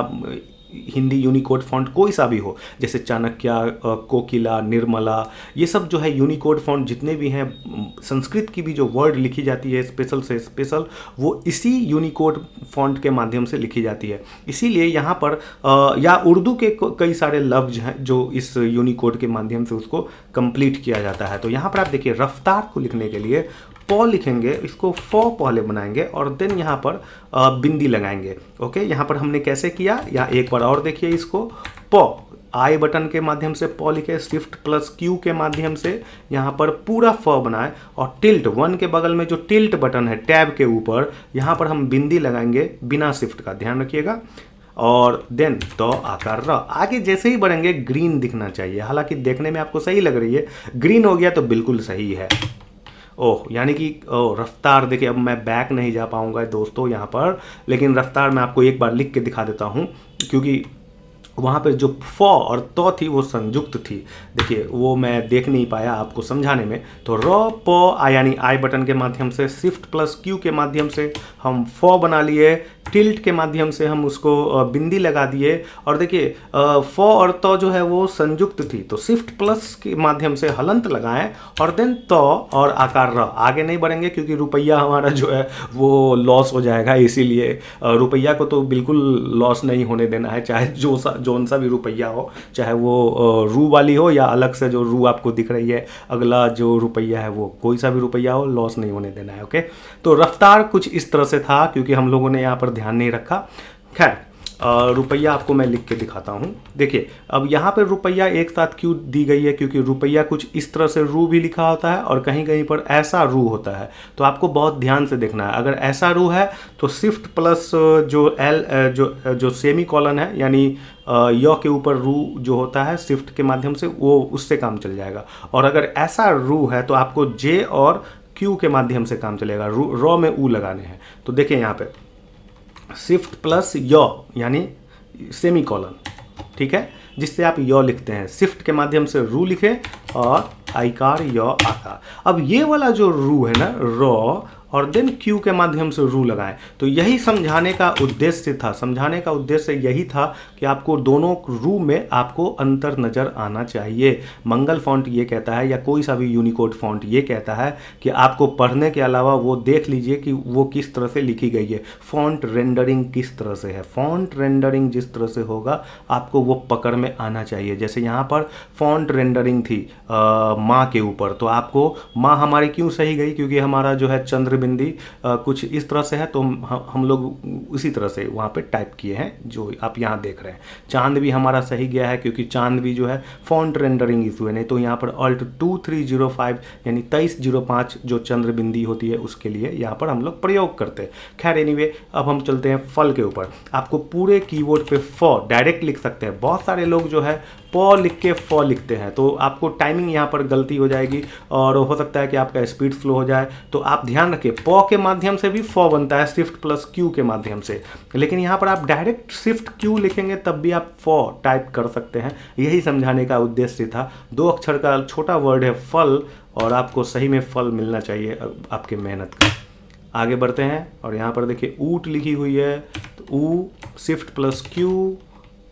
हिंदी यूनिकोड फॉन्ट कोई सा भी हो, जैसे चाणक्य, कोकिला, निर्मला, ये सब जो है यूनिकोड फॉन्ट जितने भी हैं, संस्कृत की भी जो वर्ड लिखी जाती है स्पेशल से स्पेशल, वो इसी यूनिकोड फॉन्ट के माध्यम से लिखी जाती है। इसीलिए यहाँ पर या उर्दू के कई सारे लफ्ज हैं जो इस यूनिकोड के माध्यम से उसको कंप्लीट किया जाता है। तो यहाँ पर आप देखिए रफ्तार को लिखने के लिए प लिखेंगे, इसको फ पहले बनाएंगे और देन यहाँ पर बिंदी लगाएंगे। ओके, यहाँ पर हमने कैसे किया, या एक बार और देखिए इसको, प आई बटन के माध्यम से प लिखे, शिफ्ट प्लस क्यू के माध्यम से यहाँ पर पूरा फ बनाए, और टिल्ट 1 के बगल में जो टिल्ट बटन है टैब के ऊपर, यहाँ पर हम बिंदी लगाएंगे बिना शिफ्ट का, ध्यान रखिएगा। और देन तो आकार र। आगे जैसे ही बढ़ेंगे ग्रीन दिखना चाहिए, हालांकि देखने में आपको सही लग रही है, ग्रीन हो गया तो बिल्कुल सही है। ओह, यानी कि रफ्तार देखिए, अब मैं बैक नहीं जा पाऊंगा दोस्तों यहाँ पर, लेकिन रफ्तार मैं आपको एक बार लिख के दिखा देता हूँ, क्योंकि वहाँ पे जो फ और त थी वो संयुक्त थी। देखिए वो मैं देख नहीं पाया आपको समझाने में। तो र प यानी आई बटन के माध्यम से, शिफ्ट प्लस क्यू के माध्यम से हम फ बना लिए, टिल्ट के माध्यम से हम उसको बिंदी लगा दिए, और देखिए फ और त जो है वो संयुक्त थी, तो शिफ्ट प्लस के माध्यम से हलंत लगाएं और देन त और आकार र। आगे नहीं बढ़ेंगे क्योंकि रुपया हमारा जो है वो लॉस हो जाएगा, इसीलिए रुपया को तो बिल्कुल लॉस नहीं होने देना है, चाहे जोन सा भी रुपया हो, चाहे वो रू वाली हो या अलग से जो रू आपको दिख रही है अगला जो रुपया है वो कोई सा भी रुपया हो, लॉस नहीं होने देना है। ओके, तो रफ्तार कुछ इस तरह से था क्योंकि हम लोगों ने यहाँ पर ध्यान नहीं रखा। खैर रुपया आपको मैं लिख के दिखाता हूँ। देखिए अब यहाँ पे रुपया एक साथ क्यों दी गई है, क्योंकि रुपया कुछ इस तरह से रू भी लिखा होता है और कहीं कहीं पर ऐसा रू होता है, तो आपको बहुत ध्यान से देखना है। अगर ऐसा रू है तो शिफ्ट प्लस जो एल जो सेमी कॉलन है, यानी य के ऊपर रू जो होता है शिफ्ट के माध्यम से, वो उससे काम चल जाएगा। और अगर ऐसा रू है तो आपको जे और क्यू के माध्यम से काम चलेगा, रॉ में ऊ लगाने हैं। तो देखिए यहाँ पे शिफ्ट प्लस य यानी सेमी कॉलन, ठीक है, जिससे आप य लिखते हैं। शिफ्ट के माध्यम से रू लिखें और आइकार य आकार। अब ये वाला जो रू है ना, रॉ, और देन क्यू के माध्यम से रू लगाएं। तो यही समझाने का उद्देश्य था, समझाने का उद्देश्य यही था कि आपको दोनों रू में आपको अंतर नज़र आना चाहिए। मंगल फॉन्ट ये कहता है, या कोई सा भी यूनिकोड फॉन्ट ये कहता है कि आपको पढ़ने के अलावा वो देख लीजिए कि वो किस तरह से लिखी गई है, फॉन्ट रेंडरिंग किस तरह से है। फॉन्ट रेंडरिंग जिस तरह से होगा आपको वो पकड़ में आना चाहिए। जैसे यहाँ पर फॉन्ट रेंडरिंग थी माँ के ऊपर, तो आपको माँ हमारी क्यों सही गई, क्योंकि हमारा जो है चंद्र बिंदी कुछ इस तरह से है, तो हम लोग उसी तरह से वहाँ पे टाइप किए हैं जो आप यहाँ देख रहे हैं। चांद भी हमारा सही गया है, क्योंकि चांद भी जो है फॉन्ट रेंडरिंग इशू है, नहीं तो यहाँ पर Alt 2305 यानी 2305 जो चंद्र बिंदी होती है उसके लिए यहाँ पर हम लोग प्रयोग करते हैं। खैर एनीवे, अब हम चलते हैं फल के ऊपर। आपको पूरे कीबोर्ड पे फ डायरेक्ट लिख सकते हैं। बहुत सारे लोग जो है प लिख के फ लिखते हैं, तो आपको टाइमिंग यहाँ पर गलती हो जाएगी और हो सकता है कि आपका स्पीड स्लो हो जाए। तो आप ध्यान रखिए, प के माध्यम से भी फ बनता है शिफ्ट प्लस क्यू के माध्यम से, लेकिन यहाँ पर आप डायरेक्ट शिफ्ट क्यू लिखेंगे तब भी आप फ टाइप कर सकते हैं। यही समझाने का उद्देश्य था। 2 अक्षर का छोटा वर्ड है फल, और आपको सही में फल मिलना चाहिए आपके मेहनत का। आगे बढ़ते हैं और यहाँ पर देखिए ऊट लिखी हुई है, तो ऊ शिफ्ट प्लस क्यू,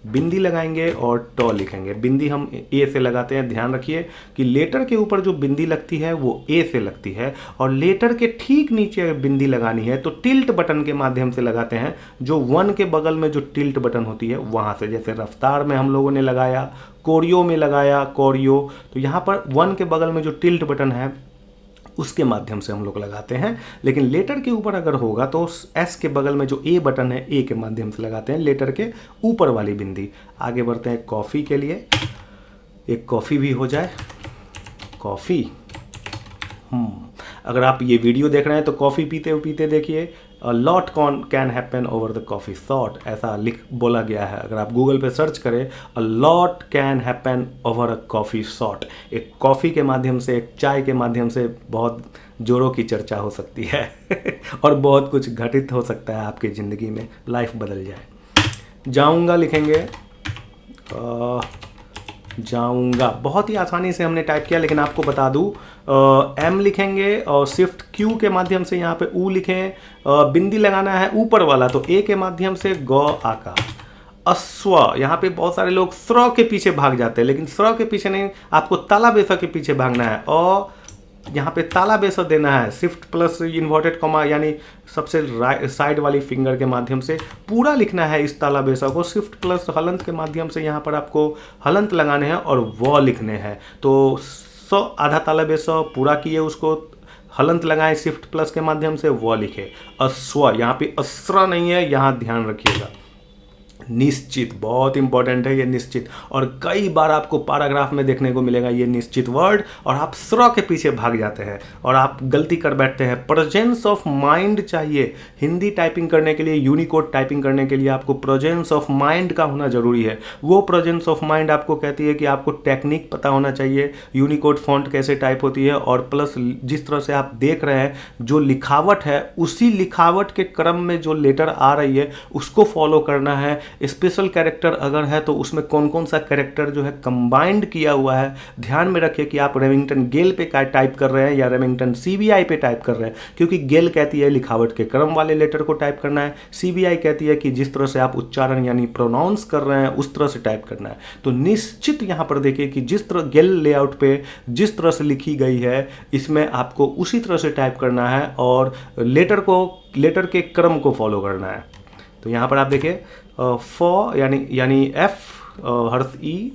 बिंदी लगाएंगे और ट लिखेंगे। बिंदी हम ए से लगाते हैं। ध्यान रखिए कि लेटर के ऊपर जो बिंदी लगती है वो ए से लगती है, और लेटर के ठीक नीचे अगर बिंदी लगानी है तो टिल्ट बटन के माध्यम से लगाते हैं, जो 1 के बगल में जो टिल्ट बटन होती है वहाँ से। जैसे रफ्तार में हम लोगों ने लगाया, कोरियो में लगाया कोरियो, तो यहाँ पर 1 के बगल में जो टिल्ट बटन है उसके माध्यम से हम लोग लगाते हैं। लेकिन लेटर के ऊपर अगर होगा तो एस के बगल में जो ए बटन है ए के माध्यम से लगाते हैं, लेटर के ऊपर वाली बिंदी। आगे बढ़ते हैं कॉफ़ी के लिए। एक कॉफ़ी भी हो जाए, कॉफ़ी। अगर आप ये वीडियो देख रहे हैं तो कॉफ़ी पीते पीते देखिए, a lot can happen over the coffee shot, ऐसा बोला गया है। अगर आप गूगल पे सर्च करें a lot can happen over a coffee shot, एक कॉफ़ी के माध्यम से, एक चाय के माध्यम से बहुत जोरों की चर्चा हो सकती है और बहुत कुछ घटित हो सकता है आपकी ज़िंदगी में, लाइफ बदल जाए। जाऊँगा लिखेंगे, जाऊँगा, बहुत ही आसानी से हमने टाइप किया। लेकिन आपको बता दूँ, एम लिखेंगे और शिफ्ट क्यू के माध्यम से यहाँ पे ऊ लिखें। बिंदी लगाना है ऊपर वाला, तो ए के माध्यम से ग आकार। अश्व, यहाँ पे बहुत सारे लोग स्र के पीछे भाग जाते हैं, लेकिन स्र के पीछे नहीं, आपको ताला बेसा के पीछे भागना है। और यहाँ पे ताला बेसा देना है, शिफ्ट प्लस इन्वर्टेड कॉमा यानी सबसे साइड वाली फिंगर के माध्यम से पूरा लिखना है इस ताला बेसा को। शिफ्ट प्लस हलंत के माध्यम से यहाँ पर आपको हलंत लगाने हैं और व लिखने हैं। तो आधा ताला बेसा पूरा किए, उसको हलंत लगाएं शिफ्ट प्लस के माध्यम से, व लिखे। अश्व, यहाँ पे अस्र नहीं है, यहाँ ध्यान रखिएगा। निश्चित, बहुत इंपॉर्टेंट है ये निश्चित, और कई बार आपको पैराग्राफ में देखने को मिलेगा ये निश्चित वर्ड, और आप स्र के पीछे भाग जाते हैं और आप गलती कर बैठते हैं। प्रेजेंस ऑफ माइंड चाहिए हिंदी टाइपिंग करने के लिए, यूनिकोड टाइपिंग करने के लिए आपको प्रेजेंस ऑफ माइंड का होना जरूरी है। वो प्रेजेंस ऑफ माइंड आपको कहती है कि आपको टेक्निक पता होना चाहिए, यूनिकोड फॉन्ट कैसे टाइप होती है, और प्लस जिस तरह से आप देख रहे हैं जो लिखावट है, उसी लिखावट के क्रम में जो लेटर आ रही है उसको फॉलो करना है। स्पेशल कैरेक्टर अगर है तो उसमें कौन कौन सा कैरेक्टर जो है कंबाइंड किया हुआ है, ध्यान में रखिए कि आप रेमिंगटन गेल पे टाइप कर रहे हैं या रेमिंगटन सीबीआई पे टाइप कर रहे हैं, क्योंकि गेल कहती है लिखावट के क्रम वाले लेटर को टाइप करना है, सीबीआई कहती है कि जिस तरह से आप उच्चारण यानी प्रोनाउंस कर रहे हैं उस तरह से टाइप करना है। तो निश्चित यहाँ पर देखिए कि जिस तरह गेल लेआउट पे जिस तरह से लिखी गई है, इसमें आपको उसी तरह से टाइप करना है और लेटर के क्रम को फॉलो करना है। तो यहाँ पर आप देखिए फ यानी एफ, हर्ष ई,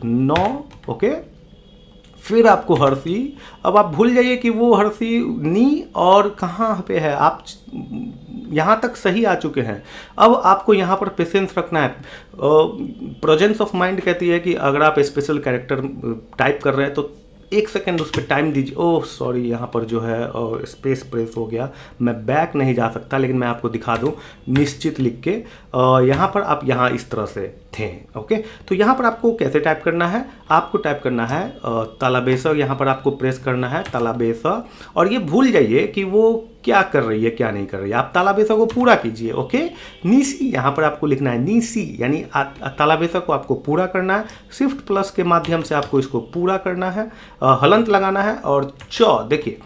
नौ, ओके, फिर आपको हर्षी। अब आप भूल जाइए कि वो हर्षी नी और कहाँ पे है, आप यहाँ तक सही आ चुके हैं। अब आपको यहाँ पर पेशेंस रखना है। प्रेजेंस ऑफ माइंड कहती है कि अगर आप स्पेशल कैरेक्टर टाइप कर रहे हैं तो 1 सेकेंड उस पर टाइम दीजिए। ओह सॉरी, यहाँ पर जो है स्पेस प्रेस हो गया, मैं बैक नहीं जा सकता, लेकिन मैं आपको दिखा दूँ निश्चित लिख के। यहाँ पर आप यहाँ इस तरह से थे। ओके, तो यहाँ पर आपको कैसे टाइप करना है, आपको टाइप करना है तालाबेसा, यहाँ पर आपको प्रेस करना है तालाबेसा। और ये भूल जाइए कि वो क्या कर रही है क्या नहीं कर रही है, आप तालाबेसा को पूरा कीजिए। ओके, नीसी यहाँ पर आपको लिखना है नीसी, यानी तालाबेसा को आपको पूरा करना है। शिफ्ट प्लस के माध्यम से आपको इसको पूरा करना है, हलंत लगाना है। और देखिए,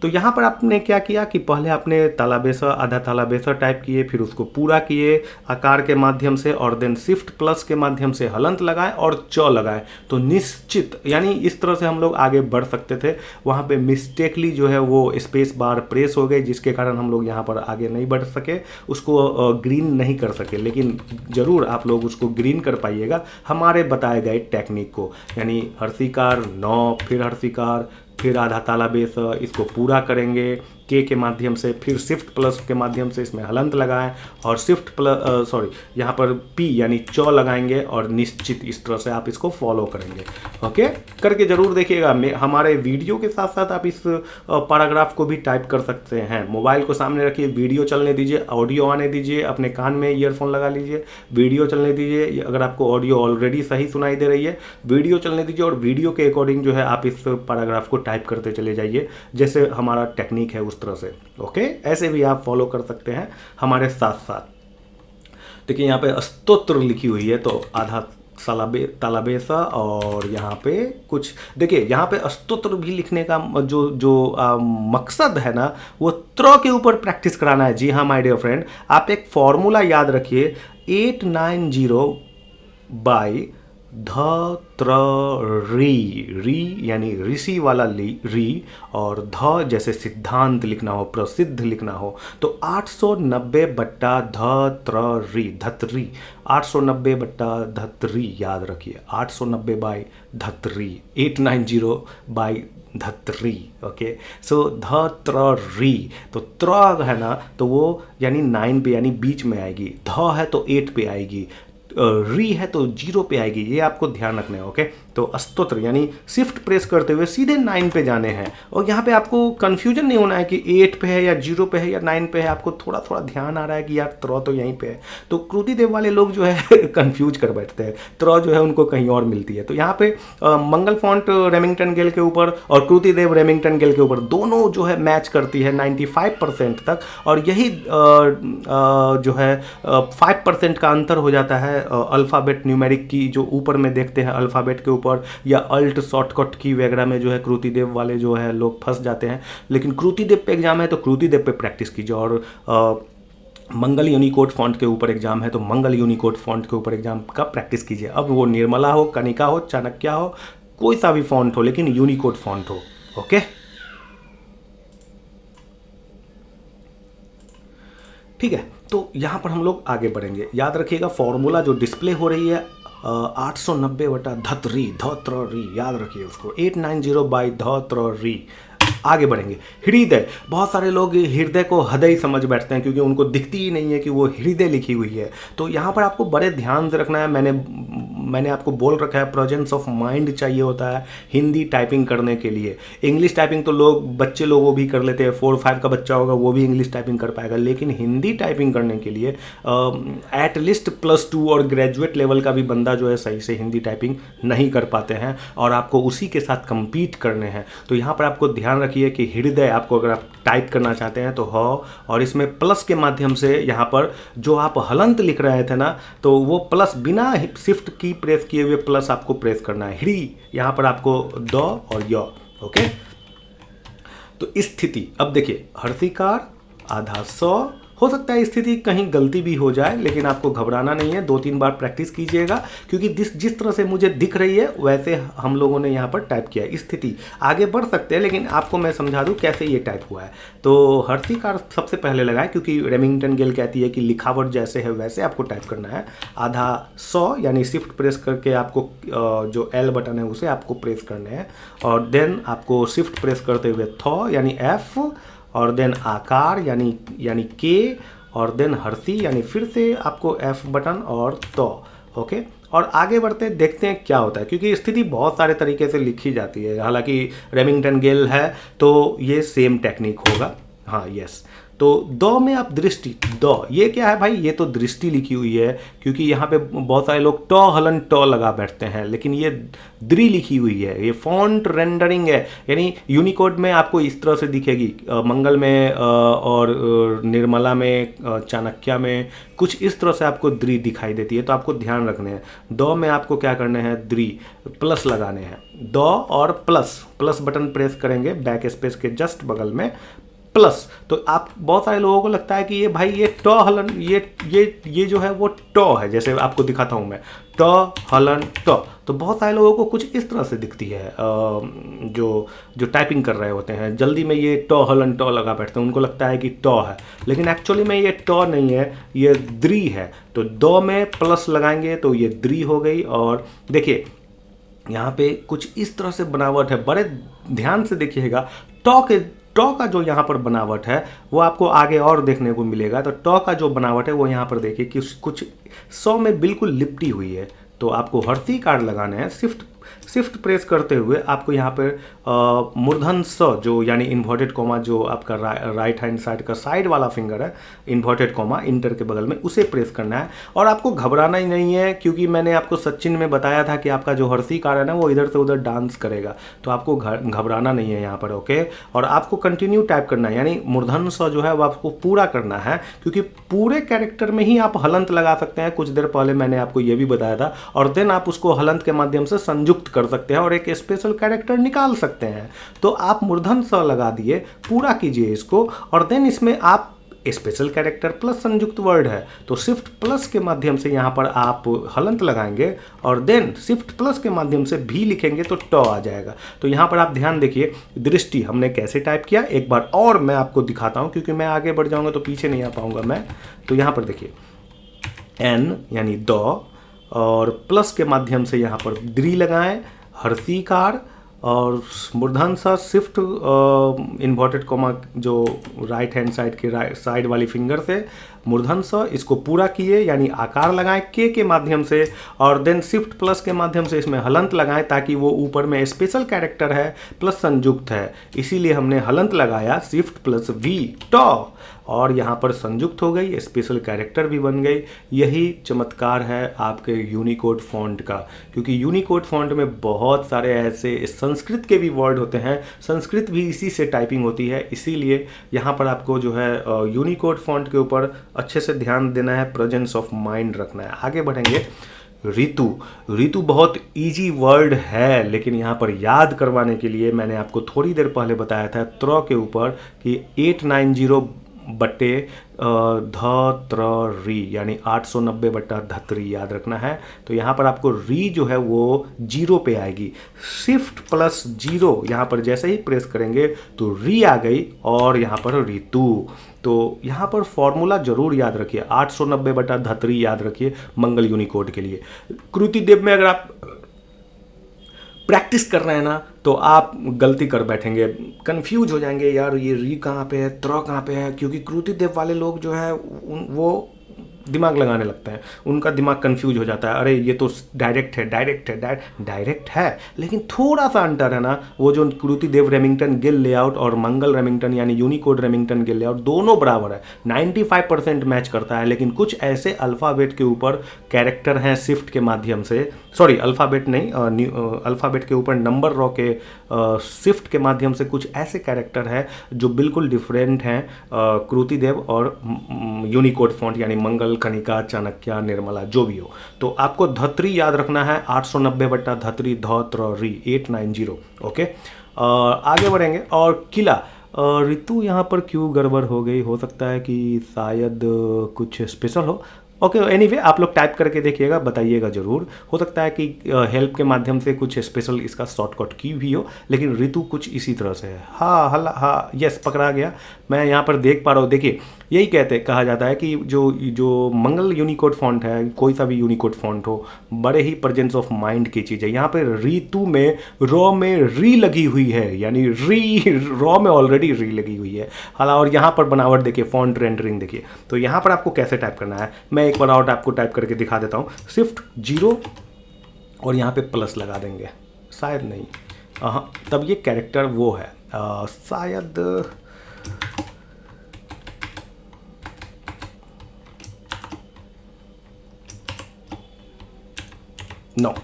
तो यहाँ पर आपने क्या किया कि पहले आपने तालाबेसा आधा तालाबेसा टाइप किए, फिर उसको पूरा किए आकार के माध्यम से, और देन शिफ्ट प्लस के माध्यम से हलंत लगाए और लगाए। तो निश्चित, यानी इस तरह से हम लोग आगे बढ़ सकते थे। वहाँ पे मिस्टेकली जो है वो स्पेस बार प्रेस हो गई, जिसके कारण हम लोग यहाँ पर आगे नहीं बढ़ सके, उसको ग्रीन नहीं कर सके। लेकिन ज़रूर आप लोग उसको ग्रीन कर पाइएगा हमारे बताए गए टेक्निक को, यानी हर्षिकार 9, फिर हर्षिकार, फिर आधा तालाबेसा, इसको पूरा करेंगे के माध्यम से, फिर शिफ्ट प्लस के माध्यम से इसमें हलंत लगाएं, और शिफ्ट प्लस यहाँ पर पी यानी लगाएंगे, और निश्चित इस तरह से आप इसको फॉलो करेंगे। ओके, करके ज़रूर देखिएगा। हमारे वीडियो के साथ साथ आप इस पैराग्राफ को भी टाइप कर सकते हैं। मोबाइल को सामने रखिए, वीडियो चलने दीजिए, ऑडियो आने दीजिए, अपने कान में ईयरफोन लगा लीजिए, वीडियो चलने दीजिए। अगर आपको ऑडियो ऑलरेडी सही सुनाई दे रही है, वीडियो चलने दीजिए, और वीडियो के अकॉर्डिंग जो है आप इस पैराग्राफ को टाइप करते चले जाइए, जैसे हमारा टेक्निक है उस तरह से। ओके, ऐसे भी आप फॉलो कर सकते हैं हमारे साथ साथ। देखिए यहाँ पे स्तोत्र लिखी हुई है, तो आधा तालाबेसा, और यहाँ पे कुछ देखिए, यहाँ पे स्तोत्र भी लिखने का जो मकसद है ना, वो के ऊपर प्रैक्टिस कराना है। जी हाँ माय डियर फ्रेंड, आप एक फॉर्मूला याद रखिए, 890 बाई री यानी ऋषि वाला री, और जैसे सिद्धांत लिखना हो, प्रसिद्ध लिखना हो, तो 890 बट्टा धतरी, 890 बट्टा धतरी याद रखिए, 890 बाई धतरी, 890 बाई धतरी। ओके, सो री, तो है ना, तो वो यानी 9 पे यानी बीच में आएगी, है तो 8 पे आएगी, री है तो 0 पे आएगी, ये आपको ध्यान रखना है। ओके, तो स्तोत्र यानी शिफ्ट प्रेस करते हुए सीधे 9 पे जाने हैं, और यहाँ पे आपको कंफ्यूजन नहीं होना है कि 8 पे है या 0 पे है या 9 पे है। आपको थोड़ा थोड़ा ध्यान आ रहा है कि यार तो यहीं पे है, तो कृतिदेव वाले लोग जो है कंफ्यूज कर बैठते हैं, जो है उनको कहीं और मिलती है। तो यहाँ पे मंगल फॉन्ट रेमिंगटन गेल के ऊपर और कृतिदेव रेमिंगटन गेल के ऊपर दोनों जो है मैच करती है 95% तक, और यही जो है 5% का अंतर हो जाता है अल्फ़ाबेट न्यूमेरिक की, जो ऊपर में देखते हैं अल्फ़ाबेट के ऊपर, या अल्ट शॉर्टकट की वगैरह में जो है कृतिदेव वाले जो है लोग फंस जाते हैं। लेकिन कृतिदेव पे एग्जाम है तो कृतिदेव पे प्रैक्टिस कीजिए, और मंगल यूनिकोड फॉन्ट के ऊपर एग्जाम है तो मंगल यूनिकोड फॉन्ट के ऊपर एग्जाम का प्रैक्टिस कीजिए। अब वो निर्मला हो, कनिका हो, चाणक्य हो, कोई सा भी फॉन्ट हो, लेकिन यूनिकोड फॉन्ट हो। ओके, ठीक है, तो यहाँ पर हम लोग आगे बढ़ेंगे। याद रखिएगा फॉर्मूला जो डिस्प्ले हो रही है 890 बटा धतरी, याद रखिए उसको, 890 बाई री। आगे बढ़ेंगे। हृदय, बहुत सारे लोग हृदय को हृदय समझ बैठते हैं, क्योंकि उनको दिखती ही नहीं है कि वो हृदय लिखी हुई है। तो यहाँ पर आपको बड़े ध्यान से रखना है। मैंने आपको बोल रखा है प्रेजेंस ऑफ माइंड चाहिए होता है हिंदी टाइपिंग करने के लिए। इंग्लिश टाइपिंग तो बच्चे लोग वो भी कर लेते हैं, 4-5 का बच्चा होगा वो भी इंग्लिश टाइपिंग कर पाएगा, लेकिन हिंदी टाइपिंग करने के लिए एटलीस्ट +2 और ग्रेजुएट लेवल का भी बंदा जो है सही से हिंदी टाइपिंग नहीं कर पाते हैं, और आपको उसी के साथ कम्पीट करने हैं। तो यहाँ पर आपको ध्यान रखिए कि हृदय आपको अगर आप टाइप करना चाहते हैं तो और इसमें प्लस के माध्यम से यहाँ पर जो आप हलंत लिख रहे थे ना, तो वो प्लस बिना शिफ्ट की प्रेस किए हुए प्लस आपको प्रेस करना है। हृ यहाँ पर आपको द और य। ओके, तो स्थिति, अब देखिए हर्षिकार आधा हो सकता है स्थिति कहीं गलती भी हो जाए, लेकिन आपको घबराना नहीं है, 2-3 बार प्रैक्टिस कीजिएगा, क्योंकि जिस तरह से मुझे दिख रही है वैसे हम लोगों ने यहाँ पर टाइप किया है। स्थिति आगे बढ़ सकते हैं, लेकिन आपको मैं समझा दूँ कैसे ये टाइप हुआ है। तो हर्षिकार सबसे पहले लगाएं, क्योंकि रेमिंगटन गेल कहती है कि लिखावट जैसे है वैसे आपको टाइप करना है। आधा यानी शिफ्ट प्रेस करके आपको जो L बटन है उसे आपको प्रेस करने हैं, और देन आपको शिफ्ट प्रेस करते हुए यानी F, और देन आकार यानी के, और देन हर्षी यानी फिर से आपको एफ बटन और तो। ओके, और आगे बढ़ते हैं, देखते हैं क्या होता है, क्योंकि स्थिति बहुत सारे तरीके से लिखी जाती है। हालांकि रेमिंगटन गेल है तो ये सेम टेक्निक होगा। हाँ यस, तो दो में आप दृष्टि, दो ये क्या है भाई, ये तो दृष्टि लिखी हुई है, क्योंकि यहाँ पे बहुत सारे लोग टॉ हलन टॉ लगा बैठते हैं, लेकिन ये द्री लिखी हुई है। ये फॉन्ट रेंडरिंग है, यानी यूनिकोड में आपको इस तरह से दिखेगी, मंगल में और निर्मला में, चाणक्य में कुछ इस तरह से आपको द्री दिखाई देती है। तो आपको ध्यान रखने हैं, दो में आपको क्या करने हैं, द्री प्लस लगाने हैं, दो और प्लस, प्लस बटन प्रेस करेंगे बैक स्पेस के जस्ट बगल में प्लस। तो आप बहुत सारे लोगों को लगता है कि ये भाई ये टॉ हलन, ये जो है वो टॉ है, जैसे आपको दिखाता हूँ मैं, टॉ हलन टॉ। तो बहुत सारे लोगों को कुछ इस तरह से दिखती है, जो टाइपिंग कर रहे होते हैं जल्दी में, ये टॉ हलन टॉ लगा बैठते हैं, उनको लगता है कि टॉ है, लेकिन एक्चुअली में ये टॉ नहीं है, ये द्री है। तो दो में प्लस लगाएंगे तो ये द्री हो गई। और देखिए यहाँ पे कुछ इस तरह से बनावट है, बड़े ध्यान से देखिएगा। टॉ का जो यहाँ पर बनावट है वो आपको आगे और देखने को मिलेगा। तो टॉ का जो बनावट है वो यहाँ पर देखिए कि कुछ 100 में बिल्कुल लिपटी हुई है। तो आपको हर्षी कार्ड लगाने हैं, शिफ्ट प्रेस करते हुए आपको यहाँ पर मूर्धन स जो यानी इन्वर्टेड कॉमा, जो आपका राइट हैंड साइड का साइड वाला फिंगर है, इन्वर्टेड कॉमा इंटर के बगल में, उसे प्रेस करना है। और आपको घबराना ही नहीं है, क्योंकि मैंने आपको सचिन में बताया था कि आपका जो हर्षी कार्ड है ना वो इधर से उधर डांस करेगा, तो आपको घबराना नहीं है यहाँ पर। ओके, और आपको कंटिन्यू टाइप करना है, यानी मूर्धन स जो है वो आपको पूरा करना है, क्योंकि पूरे कैरेक्टर में ही आप हलंत लगा सकते हैं। कुछ देर पहले मैंने आपको ये भी बताया था। और देन आप उसको हलंत के माध्यम से संयुक्त कर सकते हैं और एक स्पेशल कैरेक्टर निकाल सकते हैं। तो आप मूर्धन स लगा दिए, पूरा कीजिए इसको, और देन इसमें आप स्पेशल कैरेक्टर प्लस संयुक्त वर्ड है, तो शिफ्ट प्लस के माध्यम से यहाँ पर आप हलंत लगाएंगे और देन शिफ्ट प्लस के माध्यम से भी लिखेंगे तो टॉ आ जाएगा। तो यहाँ पर आप ध्यान देखिए, दृष्टि हमने कैसे टाइप किया, एक बार और मैं आपको दिखाता हूँ, क्योंकि मैं आगे बढ़ जाऊँगा तो पीछे नहीं आ पाऊँगा मैं। तो यहाँ पर देखिए एन यानी दो, और प्लस के माध्यम से यहाँ पर द्री लगाएं, हर्षीकार, और मूर्धन सा शिफ्ट इन्वर्टेड कॉमा जो राइट हैंड साइड के साइड वाली फिंगर से मूर्धन सा, इसको पूरा किए यानी आकार लगाएं के माध्यम से, और देन शिफ्ट प्लस के माध्यम से इसमें हलंत लगाएं, ताकि वो ऊपर में स्पेशल कैरेक्टर है प्लस संयुक्त है, इसीलिए हमने हलंत लगाया शिफ्ट प्लस वी टॉ, और यहाँ पर संयुक्त हो गई, स्पेशल कैरेक्टर भी बन गई। यही चमत्कार है आपके यूनिकोड फॉन्ट का, क्योंकि यूनिकोड फॉन्ट में बहुत सारे ऐसे संस्कृत के भी वर्ड होते हैं, संस्कृत भी इसी से टाइपिंग होती है, इसीलिए यहाँ पर आपको जो है यूनिकोड फॉन्ट के ऊपर अच्छे से ध्यान देना है, प्रेजेंस ऑफ माइंड रखना है। आगे बढ़ेंगे, ऋतु बहुत इजी वर्ड है, लेकिन यहाँ पर याद करवाने के लिए मैंने आपको थोड़ी देर पहले बताया था त्र के ऊपर कि 890 बट्टे ध त्र री यानी 890 बट्टा धत्री याद रखना है। तो यहाँ पर आपको री जो है वो 0 पे आएगी, शिफ्ट प्लस 0 यहाँ पर जैसे ही प्रेस करेंगे तो री आ गई, और यहाँ पर ऋतु। तो यहाँ पर फॉर्मूला जरूर याद रखिए, 890 बट्टा धत्री याद रखिए मंगल यूनिकोड के लिए। कृतिदेव में अगर आप प्रैक्टिस कर रहे हैं ना तो आप गलती कर बैठेंगे, कंफ्यूज हो जाएंगे, यार ये री कहाँ पे है, त्र कहाँ पे है, क्योंकि कृतिदेव वाले लोग जो है वो दिमाग लगाने लगते हैं, उनका दिमाग कंफ्यूज हो जाता है, अरे ये तो डायरेक्ट है, लेकिन थोड़ा सा अंतर है ना। वो जो कृतिदेव रेमिंगटन गिल लेआउट और मंगल रेमिंगटन यानी यूनिकोड रेमिंगटन गिल लेआउट दोनों बराबर है, 95% मैच करता है, लेकिन कुछ ऐसे अल्फ़ाबेट के ऊपर कैरेक्टर हैं शिफ्ट के माध्यम से, सॉरी अल्फ़ाबेट नहीं, अल्फ़ाबेट के ऊपर नंबर रॉ के शिफ्ट के माध्यम से कुछ ऐसे कैरेक्टर हैं जो बिल्कुल डिफरेंट हैं कृतिदेव और यूनिकोड फॉन्ट यानी मंगल, कनिका, चाणक्य, निर्मला जो भी हो। तो आपको धत्री याद रखना है, 890 बट्टा धत्री ध त्र री 890। ओके, आगे बढ़ेंगे। और किला, ऋतु यहाँ पर क्यों गड़बड़ हो गई, हो सकता है कि शायद कुछ स्पेशल हो। ओके, एनीवे आप लोग टाइप करके देखिएगा, बताइएगा ज़रूर, हो सकता है कि हेल्प के माध्यम से कुछ स्पेशल इसका शॉर्टकट की भी हो, लेकिन ऋतु कुछ इसी तरह से है। हाँ यस, पकड़ा गया। मैं यहाँ पर देख पा रहा हूँ, देखिए यही कहा जाता है कि जो जो मंगल यूनिकोड फॉन्ट है, कोई सा भी यूनिकोड फॉन्ट हो, बड़े ही प्रेजेंस ऑफ माइंड की चीज़ है। यहाँ पे रीतु में रॉ में री लगी हुई है, यानी री रॉ में ऑलरेडी री लगी हुई है। हालांकि और यहाँ पर बनावट देखिए, फॉन्ट रेंडरिंग देखिए। तो यहाँ पर आपको कैसे टाइप करना है, मैं एक बार और आपको टाइप करके दिखा देता हूँ। शिफ्ट 0 और यहाँ पे प्लस लगा देंगे, शायद नहीं, हाँ तब ये कैरेक्टर वो है, शायद नो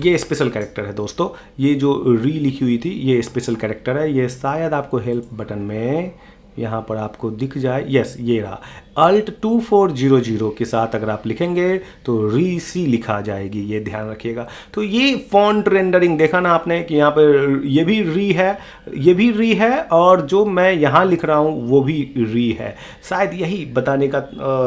ये स्पेशल कैरेक्टर है दोस्तों। ये जो री लिखी हुई थी ये स्पेशल कैरेक्टर है। ये शायद आपको हेल्प बटन में यहाँ पर आपको दिख जाए, यस ये रहा। Alt 2400 के साथ अगर आप लिखेंगे तो री सी लिखा जाएगी, ये ध्यान रखिएगा। तो ये फॉन्ट रेंडरिंग देखा ना आपने कि यहाँ पर ये भी री है, ये भी री है, और जो मैं यहाँ लिख रहा हूँ वो भी री है। शायद यही बताने का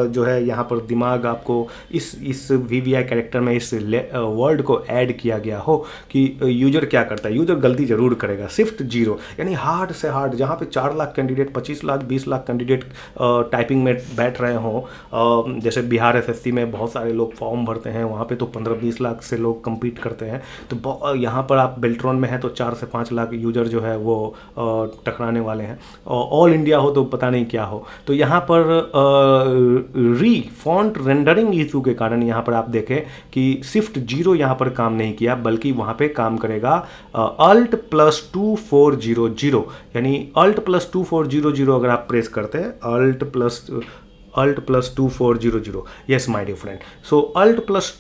जो है यहाँ पर दिमाग आपको इस VVI कैरेक्टर में इस वर्ड को ऐड किया गया हो कि यूजर क्या करता है। यूजर गलती जरूर करेगा। शिफ्ट 0 यानी हार्ड से हार्ड, जहाँ पे 4 lakh candidate, 25 lakh, 20 lakh candidate typing में बैठ रहे हों, जैसे बिहार SSC में बहुत सारे लोग फॉर्म भरते हैं, वहाँ पे तो 15-20 लाख से लोग compete करते हैं। तो यहाँ पर आप बेल्ट्रॉन में हैं तो 4 से 5 लाख यूजर जो है वो टकराने वाले हैं। ऑल इंडिया हो तो पता नहीं क्या हो। तो यहाँ पर री फॉन्ट रेंडरिंग इशू के कारण यहाँ पर आप देखें कि शिफ्ट 0 यहाँ पर काम नहीं किया, बल्कि वहाँ पे काम करेगा Alt + 2400, यानी Alt + 2400 अगर आप प्रेस करते हैं, Alt + 2400, yes my dear friend. So Alt +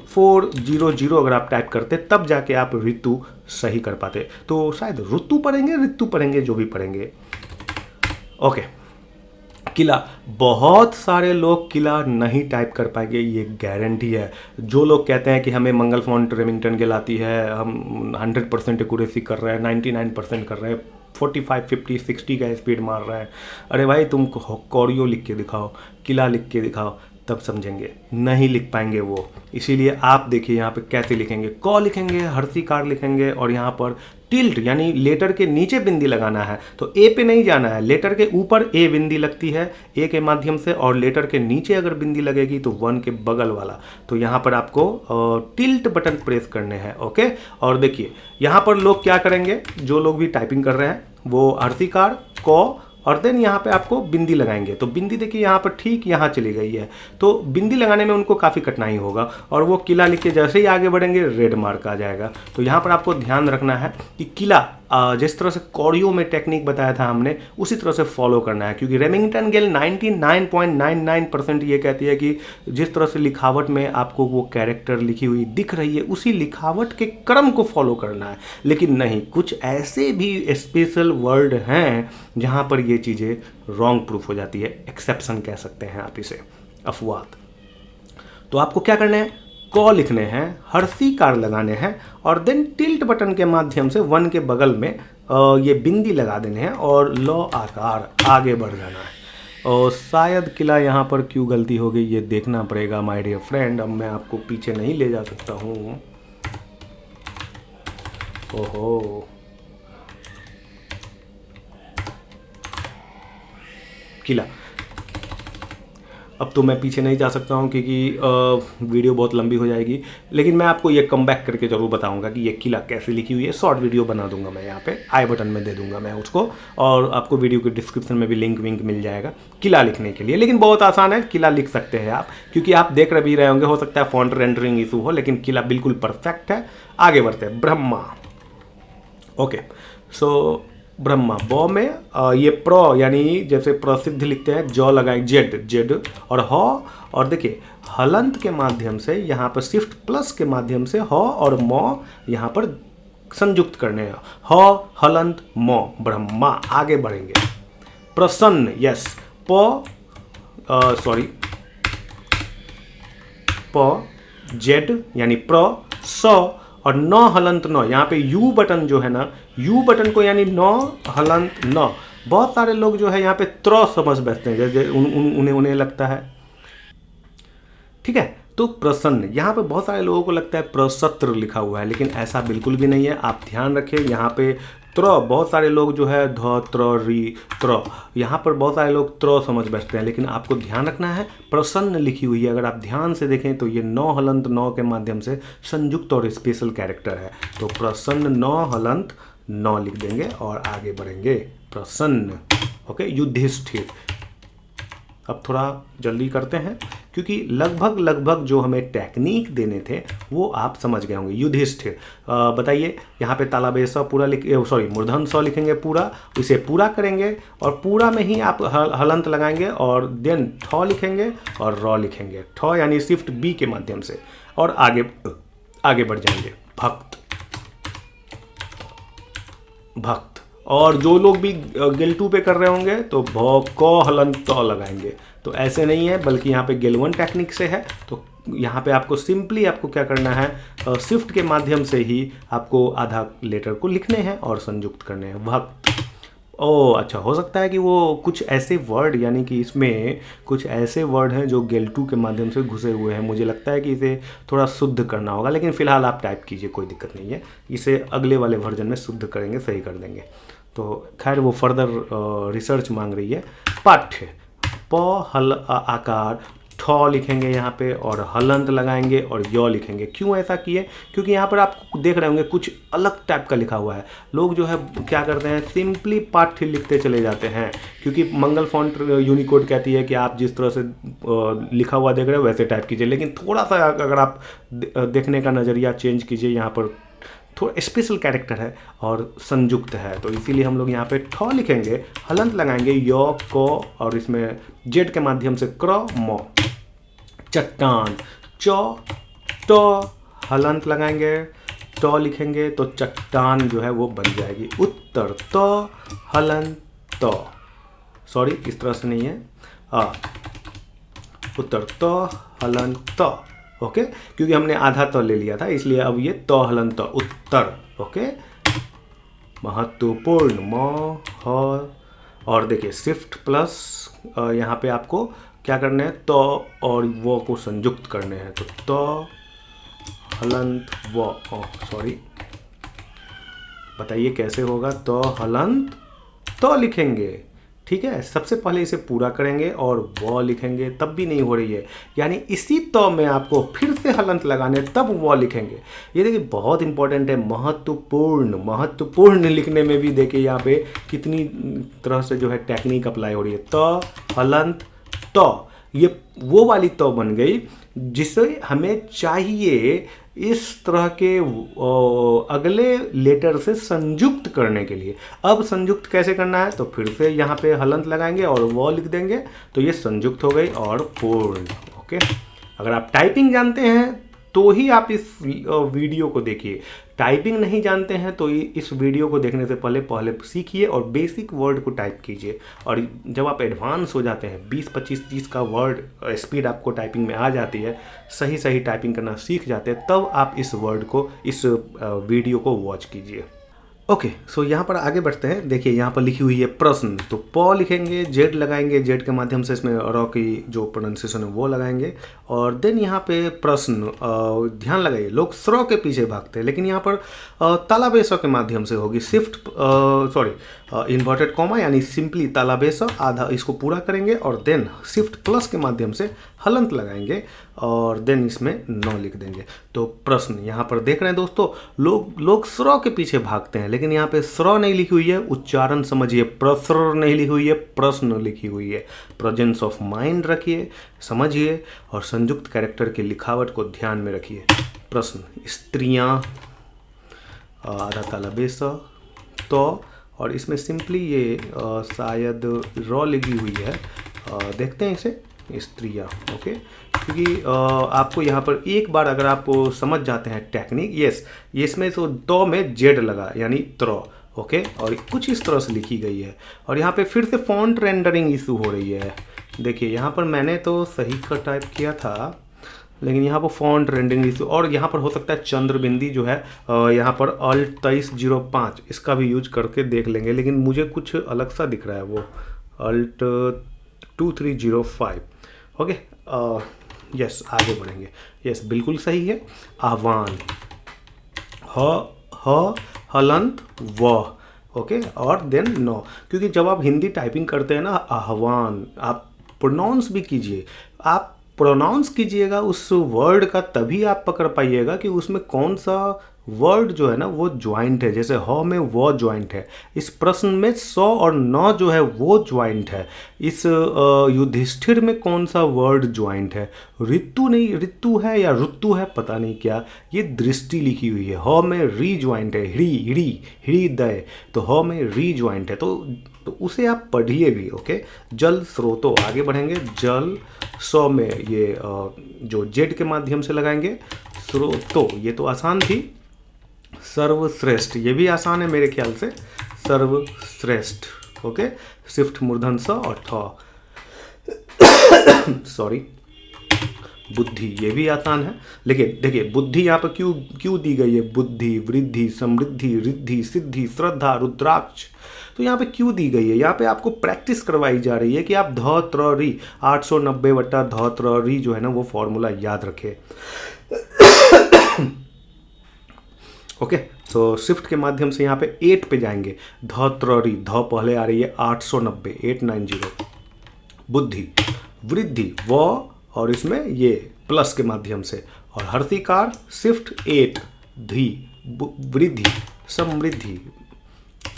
2400 अगर आप टाइप करते तब जाके आप ऋतु सही कर पाते। तो शायद ऋतु पढ़ेंगे, जो भी पढ़ेंगे। ओके, किला, बहुत सारे लोग किला नहीं टाइप कर पाएंगे, ये गारंटी है। जो लोग कहते हैं कि हमें मंगल फॉन्ट रेमिंगटन के लाती है, हम 100% एक्यूरेसी कर रहे हैं, 99% कर रहे हैं, 45, 50, 60 का स्पीड मार रहे हैं। अरे भाई तुम कौड़ियो लिख के दिखाओ, किला लिख के दिखाओ, तब समझेंगे। नहीं लिख पाएंगे वो। इसीलिए आप देखिए यहाँ पे कैसे लिखेंगे, क लिखेंगे, हर्षिकार लिखेंगे, और यहाँ पर टिल्ट यानी लेटर के नीचे बिंदी लगाना है। तो ए पे नहीं जाना है, लेटर के ऊपर ए बिंदी लगती है ए के माध्यम से, और लेटर के नीचे अगर बिंदी लगेगी तो 1 के बगल वाला। तो यहाँ पर आपको टिल्ट बटन प्रेस करने हैं। ओके, और देखिए यहाँ पर लोग क्या करेंगे, जो लोग भी टाइपिंग कर रहे हैं वो हर्षिकार क, और देन यहाँ पे आपको बिंदी लगाएंगे। तो बिंदी देखिए यहाँ पर ठीक यहाँ चली गई है, तो बिंदी लगाने में उनको काफ़ी कठिनाई होगा, और वो किला लिख के जैसे ही आगे बढ़ेंगे रेड मार्क आ जाएगा। तो यहाँ पर आपको ध्यान रखना है कि किला जिस तरह से कौड़ियों में टेक्निक बताया था हमने, उसी तरह से फॉलो करना है। क्योंकि रेमिंगटन गेल 99.99% ये कहती है कि जिस तरह से लिखावट में आपको वो कैरेक्टर लिखी हुई दिख रही है, उसी लिखावट के क्रम को फॉलो करना है। लेकिन नहीं, कुछ ऐसे भी स्पेशल वर्ड हैं जहाँ पर ये चीज़ें रॉन्ग प्रूफ हो जाती है, एक्सेप्शन कह सकते हैं आप इसे, अपवाद। तो आपको क्या करना है, क लिखने हैं, हर्षिकार लगाने हैं, और देन टिल्ट बटन के माध्यम से 1 के बगल में ये बिंदी लगा देने हैं, और लौ आकार आगे बढ़ जाना है। और शायद किला यहाँ पर क्यों गलती हो गई ये देखना पड़ेगा माय डियर फ्रेंड। अब मैं आपको पीछे नहीं ले जा सकता हूँ। ओहो, किला, अब तो मैं पीछे नहीं जा सकता हूँ क्योंकि वीडियो बहुत लंबी हो जाएगी। लेकिन मैं आपको ये कम बैक करके ज़रूर बताऊँगा कि ये किला कैसे लिखी हुई है। शॉर्ट वीडियो बना दूंगा मैं, यहाँ पे आई बटन में दे दूंगा मैं उसको, और आपको वीडियो के डिस्क्रिप्शन में भी लिंक विंक मिल जाएगा किला लिखने के लिए। लेकिन बहुत आसान है, किला लिख सकते हैं आप, क्योंकि आप देख भी रहे होंगे, हो सकता है फॉन्ट रेंडरिंग इशू हो, लेकिन किला बिल्कुल परफेक्ट है। आगे बढ़ते हैं, ब्रह्मा। ओके, सो ब्रह्मा, बॉ में ये प्रो यानी जैसे प्रसिद्ध लिखते हैं, जॉ लगाए जेड और ह, और देखिए हलंत के माध्यम से यहाँ पर शिफ्ट प्लस के माध्यम से ह और मौ यहाँ पर संयुक्त करने हैं, ह हलंत मौ, ब्रह्मा। आगे बढ़ेंगे, प्रसन्न, यस, प जेड यानी प्र, स और 9 हलंत 9, यहाँ पे यू बटन जो है ना, यू बटन को यानी 9 हलंत 9। बहुत सारे लोग जो है यहाँ पे त्र समझ बैठते हैं, जैसे उन्हें लगता है, ठीक है। तो प्रसन्न, यहाँ पे बहुत सारे लोगों को लगता है प्रसत्र लिखा हुआ है, लेकिन ऐसा बिल्कुल भी नहीं है। आप ध्यान रखें, यहाँ पे त्र, बहुत सारे लोग जो है ध त्र री त्र, यहाँ पर बहुत सारे लोग त्र समझ बैठते हैं, लेकिन आपको ध्यान रखना है प्रसन्न लिखी हुई है। अगर आप ध्यान से देखें तो ये नौ हलंत नौ के माध्यम से संयुक्त और स्पेशल कैरेक्टर है। तो प्रसन्न नौ हलंत नौ लिख देंगे और आगे बढ़ेंगे। प्रसन्न, ओके। युधिष्ठिर, अब थोड़ा जल्दी करते हैं क्योंकि लगभग जो हमें टेक्निक देने थे वो आप समझ गए होंगे। युधिष्ठिर, बताइए यहाँ पे तालाबे स पूरा मूर्धन स लिखेंगे पूरा, इसे पूरा करेंगे और पूरा में ही आप हलंत लगाएंगे और देन ठ लिखेंगे और र लिखेंगे। ठ यानी शिफ्ट बी के माध्यम से और आगे बढ़ जाएंगे। भक्त, भक्त। और जो लोग भी गेल 2 पे कर रहे होंगे तो भ क हलंत त लगाएंगे। तो ऐसे नहीं है, बल्कि यहाँ पे गेल 1 टेक्निक से है। तो यहाँ पे आपको सिंपली आपको क्या करना है, शिफ्ट के माध्यम से ही आपको आधा लेटर को लिखने हैं और संयुक्त करने हैं। भक्त। ओ अच्छा, हो सकता है कि वो कुछ ऐसे वर्ड, यानी कि इसमें कुछ ऐसे वर्ड हैं जो गेल 2 के माध्यम से घुसे हुए हैं। मुझे लगता है कि इसे थोड़ा शुद्ध करना होगा, लेकिन फिलहाल आप टाइप कीजिए, कोई दिक्कत नहीं है। इसे अगले वाले वर्जन में शुद्ध करेंगे, सही कर देंगे। तो खैर वो फर्दर रिसर्च मांग रही है। पाठ्य, प हल आकार, ठ लिखेंगे यहाँ पे और हलंत लगाएंगे और य लिखेंगे। क्यों ऐसा किए? क्योंकि यहाँ पर आप देख रहे होंगे कुछ अलग टाइप का लिखा हुआ है। लोग जो है क्या करते हैं, सिंपली पाठ्य लिखते चले जाते हैं, क्योंकि मंगल फॉन्ट यूनिकोड कहती है कि आप जिस तरह से लिखा हुआ देख रहे हो वैसे टाइप कीजिए। लेकिन थोड़ा सा अगर आप देखने का नज़रिया चेंज कीजिए, यहाँ पर थोड़ा स्पेशल कैरेक्टर है और संयुक्त है, तो इसीलिए हम लोग यहाँ पे ठ लिखेंगे, हलंत लगाएंगे य क और इसमें जेड के माध्यम से क्र म। चट्टान, च ट हलंत लगाएंगे, ट लिखेंगे तो चट्टान जो है वो बन जाएगी। उत्तर, त हलंत त, सॉरी इस तरह से नहीं है, उत्तर त हलंत त, ओके। क्योंकि हमने आधा त ले लिया था, इसलिए अब ये त हलंत त, उत्तर, ओके। महत्वपूर्ण, म ह, और देखिए शिफ्ट प्लस यहाँ पे आपको क्या करना है, त और वो को संयुक्त करने हैं। तो त हलंत व, सॉरी बताइए कैसे होगा। त हलंत त लिखेंगे, ठीक है। सबसे पहले इसे पूरा करेंगे और व लिखेंगे, तब भी नहीं हो रही है, यानी इसी त में आपको फिर से हलंत लगाने, तब व लिखेंगे। ये देखिए बहुत इंपॉर्टेंट है। महत्वपूर्ण, महत्वपूर्ण लिखने में भी देखिए यहाँ पे कितनी तरह से जो है टेक्निक अप्लाई हो रही है। त हलंत त, ये वो वाली त बन गई जिसे हमें चाहिए इस तरह के अगले लेटर से संयुक्त करने के लिए। अब संयुक्त कैसे करना है, तो फिर से यहाँ पे हलंत लगाएंगे और वो लिख देंगे, तो ये संयुक्त हो गई और पूर्ण, ओके। अगर आप टाइपिंग जानते हैं तो ही आप इस वीडियो को देखिए, टाइपिंग नहीं जानते हैं तो इस वीडियो को देखने से पहले सीखिए और बेसिक वर्ड को टाइप कीजिए। और जब आप एडवांस हो जाते हैं, 20, 25, 30 का वर्ड स्पीड आपको टाइपिंग में आ जाती है, सही टाइपिंग करना सीख जाते हैं, तब आप इस वर्ड को, इस वीडियो को वॉच कीजिए। ओके, सो यहाँ पर आगे बढ़ते हैं। देखिए यहाँ पर लिखी हुई है प्रश्न, तो प लिखेंगे, जेड लगाएंगे, जेड के माध्यम से इसमें र की जो प्रोनाउंसिएशन है वो लगाएंगे और देन यहाँ पे प्रश्न। ध्यान लगाइए, लोग स्र के पीछे भागते हैं, लेकिन यहाँ पर तालाबे स के माध्यम से होगी। शिफ्ट इन्वर्टेड कॉमा यानी सिंपली तालाबे स, आधा इसको पूरा करेंगे और देन शिफ्ट प्लस के माध्यम से हलंत लगाएंगे और देन इसमें न लिख देंगे। तो प्रश्न, यहाँ पर देख रहे हैं दोस्तों, लोग स्र के पीछे भागते हैं, लेकिन यहाँ पे स्र नहीं लिखी हुई है, उच्चारण समझिए। प्रसर नहीं लिखी हुई है, प्रश्न लिखी हुई है। प्रेजेंस ऑफ माइंड रखिए, समझिए और संयुक्त कैरेक्टर के लिखावट को ध्यान में रखिए। प्रश्न, स्त्रियाँ, आधा तालाबे स, तो और इसमें सिंपली ये शायद र लिखी हुई है, देखते हैं इसे, स्त्रियाँ, ओके। क्योंकि आपको यहाँ पर एक बार अगर आप समझ जाते हैं टेक्निक, यस, इसमें तो में जेड लगा यानी त्र, ओके, और कुछ इस तरह से लिखी गई है। और यहाँ पे फिर से फॉन्ट रेंडरिंग इशू हो रही है। देखिए यहाँ पर मैंने तो सही का टाइप किया था, लेकिन यहाँ पर फॉन्ट रेंडरिंग इशू, और यहाँ पर हो सकता है चंद्रबिंदी जो है यहाँ पर अल्ट 2305 इसका भी यूज करके देख लेंगे, लेकिन मुझे कुछ अलग सा दिख रहा है, वो अल्ट 2305, ओके। यस, आगे बढ़ेंगे। यस, बिल्कुल सही है। आह्वान, ह हलंत व, ओके, और देन नौ, क्योंकि जब आप हिंदी टाइपिंग करते हैं ना, आह्वान, आप प्रोनाउंस भी कीजिए, आप प्रोनाउंस कीजिएगा उस वर्ड का, तभी आप पकड़ पाइएगा कि उसमें कौन सा वर्ड जो है ना वो ज्वाइंट है। जैसे ह में वो ज्वाइंट है, इस प्रश्न में 100 और 9 जो है वो ज्वाइंट है। इस युधिष्ठिर में कौन सा वर्ड ज्वाइंट है? ऋतु नहीं, ऋतु है या ऋतु है पता नहीं क्या, ये दृष्टि लिखी हुई है। ह में री ज्वाइंट है, हृदय, तो ह में री ज्वाइंट है, तो उसे आप पढ़िए भी। ओके, जल स्रोतो, आगे बढ़ेंगे। जल, 100 में ये जो जेड के माध्यम से लगाएंगे, स्रोतो, ये तो आसान थी। सर्वश्रेष्ठ, ये भी आसान है मेरे ख्याल से, सर्वश्रेष्ठ। ओके, शिफ्ट मूर्धन स और ठ, सॉरी। बुद्धि, ये भी आसान है, लेकिन देखिए बुद्धि यहाँ पर क्यों दी गई है? बुद्धि, वृद्धि, समृद्धि, रिद्धि, सिद्धि, श्रद्धा, रुद्राक्ष, तो यहाँ पे क्यों दी गई है? यहाँ पे आपको प्रैक्टिस करवाई जा रही है कि आप ध त्र री, 890 बट्टा ध त्र री जो है ना वो फॉर्मूला याद रखें। ओके, तो शिफ्ट के माध्यम से यहाँ पे 8 पे जाएंगे, ध त्र री, ध पहले आ रही है 890, 890। बुद्धि, वृद्धि, व और इसमें ये प्लस के माध्यम से, और हर्षिकार शिफ्ट 8, धी, वृद्धि, समृद्धि,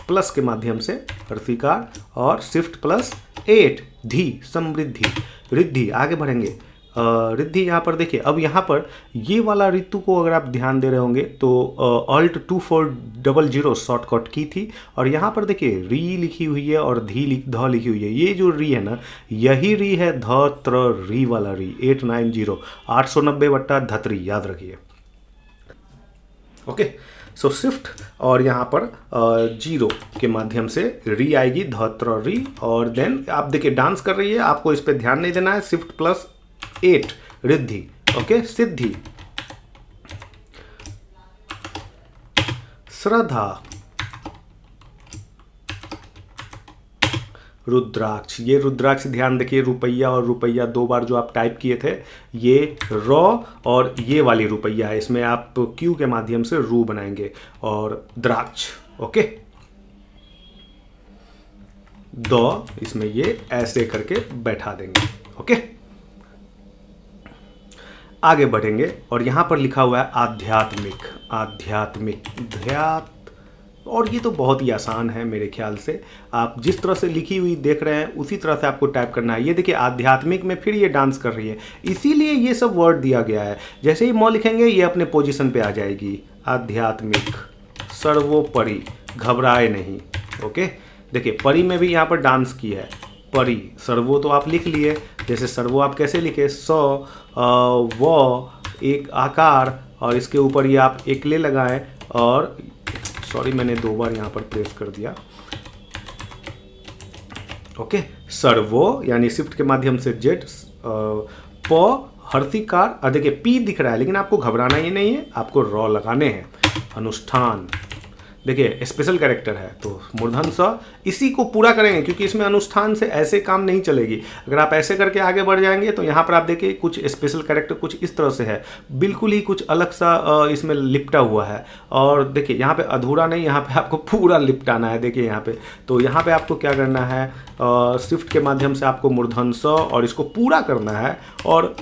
प्लस के माध्यम से हर्षिकार और शिफ्ट प्लस 8, धी, समृद्धि, रिद्धि। आगे बढ़ेंगे, रिद्धि यहाँ पर देखिए, अब यहाँ पर ये वाला ऋतु को अगर आप ध्यान दे रहे होंगे तो अल्ट 2400 शॉर्टकट की थी, और यहाँ पर देखिए री लिखी हुई है और ध लिखी हुई है। ये जो री है ना, यही री है ध त्र री वाला री, 890, 890 बट्टा धतरी, याद रखिए। ओके, सो शिफ्ट और यहाँ पर 0 के माध्यम से री आएगी, ध त्र री, और देन आप देखिए डांस कर रही है, आपको इस पर ध्यान नहीं देना है। Shift plus 8, Riddhi. ओके, सिद्धि, श्रद्धा, रुद्राक्ष। ये रुद्राक्ष ध्यान देखिए, रुपया और रुपया 2 बार जो आप टाइप किए थे, ये र और ये वाली रुपया है, इसमें आप क्यू के माध्यम से रू बनाएंगे, और द्राक्ष। ओके, द, इसमें ये ऐसे करके बैठा देंगे। ओके, आगे बढ़ेंगे, और यहां पर लिखा हुआ है आध्यात्मिक, ध्यात, और ये तो बहुत ही आसान है मेरे ख्याल से। आप जिस तरह से लिखी हुई देख रहे हैं उसी तरह से आपको टाइप करना है। ये देखिए आध्यात्मिक में फिर ये डांस कर रही है, इसीलिए ये सब वर्ड दिया गया है। जैसे ही म लिखेंगे ये अपने पोजीशन पे आ जाएगी। आध्यात्मिक, सर्वोपरि, घबराए नहीं। ओके, देखिए परि में भी यहाँ पर डांस की है, परि, सर्वो तो आप लिख लिए, जैसे सर्वो आप कैसे लिखे, स व, एक आकार, और इसके ऊपर ये आप एकले लगाएं, और सॉरी मैंने 2 बार यहाँ पर प्रेस कर दिया। ओके, सर्वो यानी शिफ्ट के माध्यम से जेड, प, हर्षिकार, और देखिए पी दिख रहा है लेकिन आपको घबराना ही नहीं है, आपको रॉ लगाने हैं। अनुष्ठान, देखिए स्पेशल कैरेक्टर है तो मूर्धन स, इसी को पूरा करेंगे क्योंकि इसमें अनुष्ठान से ऐसे काम नहीं चलेगी। अगर आप ऐसे करके आगे बढ़ जाएंगे तो यहाँ पर आप देखिए कुछ स्पेशल कैरेक्टर कुछ इस तरह से है, बिल्कुल ही कुछ अलग सा इसमें लिपटा हुआ है। और देखिए यहाँ पे अधूरा नहीं, यहाँ पे आपको पूरा लिपटाना है। देखिए यहाँ पे, तो यहाँ पे आपको क्या करना है, शिफ्ट के माध्यम से आपको मूर्धन स और इसको पूरा करना है और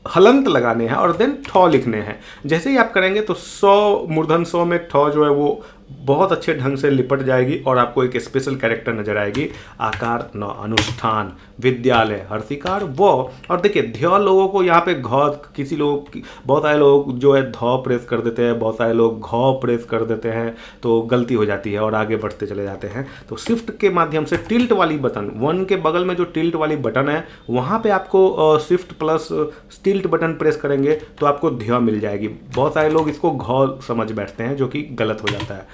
हलंत लगाने हैं और देन ठ लिखने हैं। जैसे ही आप करेंगे तो 100 मूर्धन 100 में ठ जो है वो बहुत अच्छे ढंग से लिपट जाएगी और आपको एक स्पेशल कैरेक्टर नजर आएगी। आकार न, अनुष्ठान, विद्यालय, हर्षिकार, वो, और देखिए ध्य लोगों को यहाँ पे घ, किसी लोग, बहुत सारे लोग जो है ध प्रेस कर देते हैं, बहुत सारे लोग घ प्रेस कर देते हैं, तो गलती हो जाती है और आगे बढ़ते चले जाते हैं। तो शिफ्ट के माध्यम से टिल्ट वाली बटन, 1 के बगल में जो टिल्ट वाली बटन है वहाँ पे आपको shift plus tilt button press करेंगे तो आपको ध्य मिल जाएगी। बहुत सारे लोग इसको घ समझ बैठते हैं जो कि गलत हो जाता है।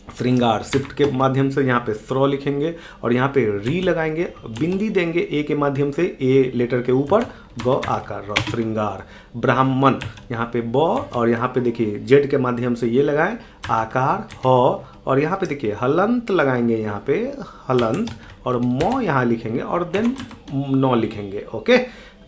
श्रृंगार, शिफ्ट के माध्यम से यहाँ पे स्रो लिखेंगे और यहाँ पे री लगाएंगे, बिंदी देंगे ए के माध्यम से, ए लेटर के ऊपर, ग आकार र, श्रृंगार। ब्राह्मण, यहाँ पे ब और यहाँ पे देखिए जेड के माध्यम से ये लगाएं, आकार ह, और यहाँ पे देखिए हलंत लगाएंगे, यहाँ पे हलंत, और म यहाँ लिखेंगे और देन न लिखेंगे। ओके,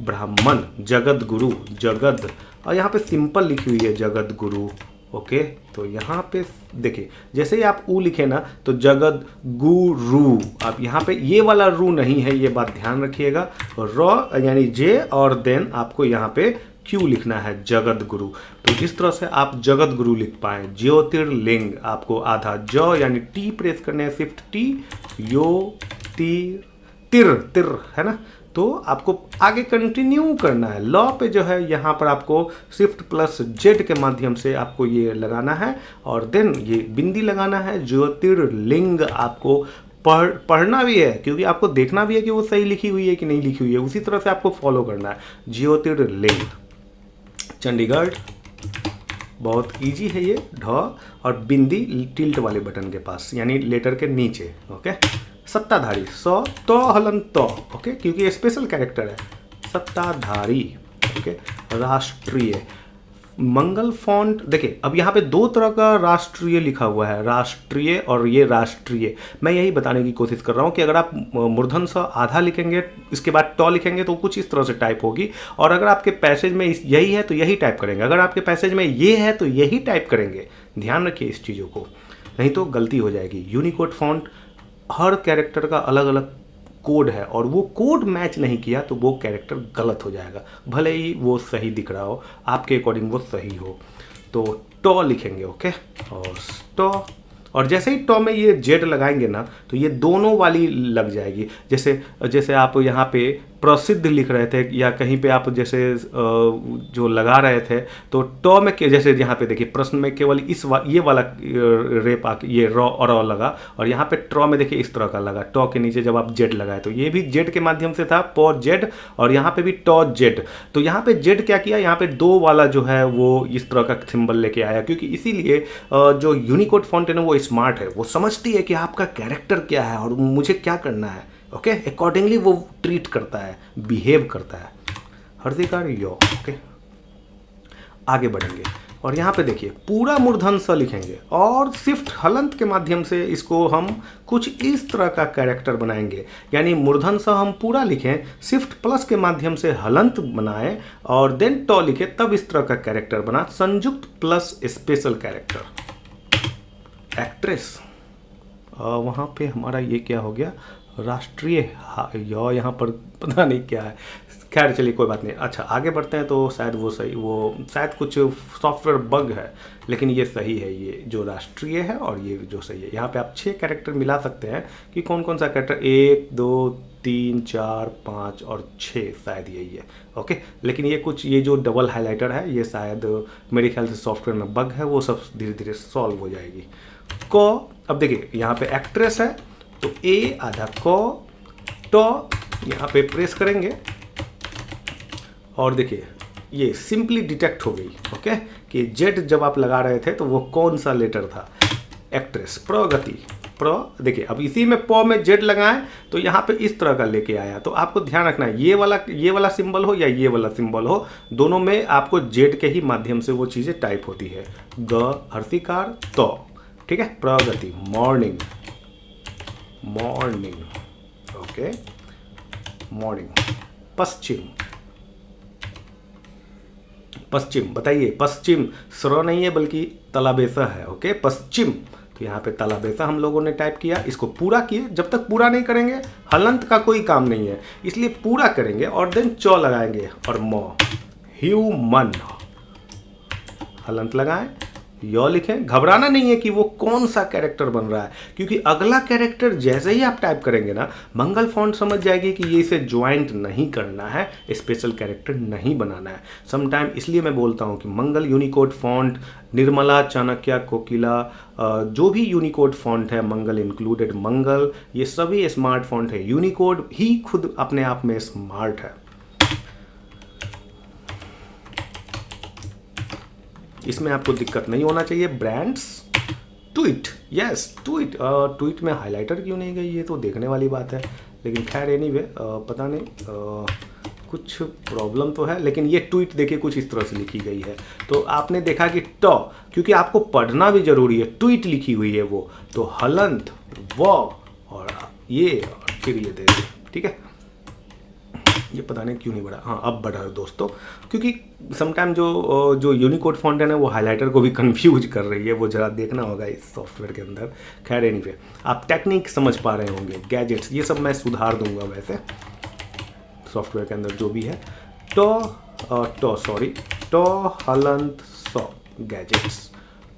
ब्राह्मण। जगत गुरु, जगद, और यहाँ पे सिंपल लिखी हुई है जगत गुरु। ओके, तो यहाँ पे देखिए जैसे ही आप ऊ लिखे ना तो जगत गुरु, आप यहाँ पे ये वाला रू नहीं है, ये बात ध्यान रखिएगा। र यानी जे और देन आपको यहाँ पे क्यू लिखना है, जगत गुरु। तो जिस तरह से आप जगत गुरु लिख पाए। ज्योतिर्लिंग आपको आधा ज यानी टी प्रेस करने हैं, शिफ्ट टी, यो तिर तिर तिर है ना, तो आपको आगे कंटिन्यू करना है। लॉ पे जो है यहाँ पर आपको शिफ्ट प्लस जेड के माध्यम से आपको ये लगाना है और देन ये बिंदी लगाना है। ज्योतिर्लिंग आपको पढ़ना भी है, क्योंकि आपको देखना भी है कि वो सही लिखी हुई है कि नहीं लिखी हुई है, उसी तरह से आपको फॉलो करना है। ज्योतिर्लिंग चंडीगढ़, बहुत इजी है ये। ढ और बिंदी टिल्ट वाले बटन के पास यानी लेटर के नीचे। ओके, सत्ताधारी, स तो हलन तो, ओके, क्योंकि ये स्पेशल कैरेक्टर है। सत्ताधारी, ओके। राष्ट्रीय, मंगल फॉन्ट, देखिए अब यहाँ पे दो तरह का राष्ट्रीय लिखा हुआ है, राष्ट्रीय और ये राष्ट्रीय। मैं यही बताने की कोशिश कर रहा हूँ कि अगर आप मूर्धन स आधा लिखेंगे, इसके बाद टॉ लिखेंगे तो कुछ इस तरह से टाइप होगी, और अगर आपके पैसेज में यही है तो यही टाइप करेंगे, अगर आपके पैसेज में ये है तो यही टाइप करेंगे। ध्यान रखिए इस चीज़ों को, नहीं तो गलती हो जाएगी। यूनिकोड फॉन्ट, हर कैरेक्टर का अलग अलग कोड है और वो कोड मैच नहीं किया तो वो कैरेक्टर गलत हो जाएगा, भले ही वो सही दिख रहा हो, आपके अकॉर्डिंग वो सही हो। तो टॉ लिखेंगे, ओके, और टॉ, और जैसे ही टॉ में ये जेड लगाएंगे ना तो ये दोनों वाली लग जाएगी। जैसे आप यहाँ पे प्रसिद्ध लिख रहे थे या कहीं पे आप जैसे जो लगा रहे थे तो टॉ में जैसे यहाँ पे देखिए प्रश्न में केवल ये वाला रेप ये रॉ और रॉ लगा, और यहाँ पे ट्रॉ में देखिए इस तरह का लगा। टॉ के नीचे जब आप जेड लगाए तो ये भी जेड के माध्यम से था, पॉ जेड, और यहाँ पे भी टॉ जेड। तो यहाँ पे जेड क्या किया, यहाँ पे दो वाला जो है वो इस तरह का सिंबल लेके आया, क्योंकि इसीलिए जो यूनिकोड फॉन्ट है ना वो स्मार्ट है, वो समझती है कि आपका कैरेक्टर क्या है और मुझे क्या करना है। ओके, अकॉर्डिंगली वो ट्रीट करता है, बिहेव करता है। हर्षिकार यो, ओके, आगे बढ़ेंगे और यहाँ पे देखिए पूरा मूर्धन स लिखेंगे और शिफ्ट हलंत के माध्यम से इसको हम कुछ इस तरह का कैरेक्टर बनाएंगे। यानी मूर्धन स हम पूरा लिखें, शिफ्ट प्लस के माध्यम से हलंत बनाएं और देन टॉ लिखे, तब इस तरह का कैरेक्टर बना। संयुक्त प्लस स्पेशल कैरेक्टर। एक्ट्रेस, वहाँ पे हमारा ये क्या हो गया, राष्ट्रीय, यहाँ पर पता नहीं क्या है, खैर चलिए कोई बात नहीं। अच्छा आगे बढ़ते हैं तो शायद वो सही, वो शायद कुछ सॉफ्टवेयर बग है, लेकिन ये सही है, ये जो राष्ट्रीय है और ये जो सही है। यहाँ पे आप 6 कैरेक्टर मिला सकते हैं कि कौन कौन सा कैरेक्टर, 1 2 3 4 5 और 6, शायद यही है। ओके, लेकिन ये कुछ ये जो डबल हाईलाइटर है ये शायद मेरे ख्याल से सॉफ्टवेयर में बग है, वो सब धीरे धीरे सॉल्व हो जाएगी। को, अब देखिए यहाँ पे एक्ट्रेस है तो ए आधा को, टॉ यहाँ पे प्रेस करेंगे और देखिए ये सिंपली डिटेक्ट हो गई, ओके, कि जेड जब आप लगा रहे थे तो वो कौन सा लेटर था। एक्ट्रेस, प्रगति, प्र, देखिए अब इसी में प में जेड लगाएं तो यहाँ पे इस तरह का लेके आया। तो आपको ध्यान रखना है ये वाला सिंबल हो या ये वाला सिंबल हो, दोनों में आपको जेड के ही माध्यम से वो चीज़ें टाइप होती है। ग हर्षिकार तो, ठीक है। प्रगति, मॉर्निंग, मॉर्निंग, ओके, मॉर्निंग। पश्चिम, पश्चिम, बताइए पश्चिम स्र नहीं है बल्कि तलाबेसा है, ओके, पश्चिम। तो यहाँ पे तलाबेसा हम लोगों ने टाइप किया, इसको पूरा किए। जब तक पूरा नहीं करेंगे हलंत का कोई काम नहीं है, इसलिए पूरा करेंगे और देन चौ लगाएंगे और मॉ। ह्यूमन, हलंत लगाएं, यो लिखें। घबराना नहीं है कि वो कौन सा कैरेक्टर बन रहा है, क्योंकि अगला कैरेक्टर जैसे ही आप टाइप करेंगे ना मंगल फॉन्ट समझ जाएगी कि ये इसे ज्वाइंट नहीं करना है, स्पेशल कैरेक्टर नहीं बनाना है। समटाइम इसलिए मैं बोलता हूँ कि मंगल यूनिकोड फॉन्ट, निर्मला, चाणक्य, कोकिला, जो भी यूनिकोड फॉन्ट है, मंगल इंक्लूडेड, मंगल, ये सभी स्मार्ट फॉन्ट है। यूनिकोड ही खुद अपने आप में स्मार्ट है, इसमें आपको दिक्कत नहीं होना चाहिए। Brands, tweet, yes tweet, tweet में हाइलाइटर क्यों नहीं गई ये तो देखने वाली बात है, लेकिन खैर एनीवे पता नहीं कुछ प्रॉब्लम तो है। लेकिन ये ट्वीट देखिए कुछ इस तरह से लिखी गई है, तो आपने देखा कि टॉ, क्योंकि आपको पढ़ना भी जरूरी है, ट्वीट लिखी हुई है वो, तो हलंत, वो और ये और फिर ये दे, ठीक है। ये पता नहीं क्यों नहीं बढ़ा, हाँ अब बढ़ा है दोस्तों, क्योंकि समटाइम जो यूनिकोड फॉन्ट है ना वो हाइलाइटर को भी कंफ्यूज कर रही है, वो जरा देखना होगा इस सॉफ्टवेयर के अंदर। खैर एनीवे, आप टेक्निक समझ पा रहे होंगे, गैजेट्स ये सब मैं सुधार दूंगा वैसे सॉफ्टवेयर के अंदर जो भी है। टो हलंत सॉ गैजेट्स।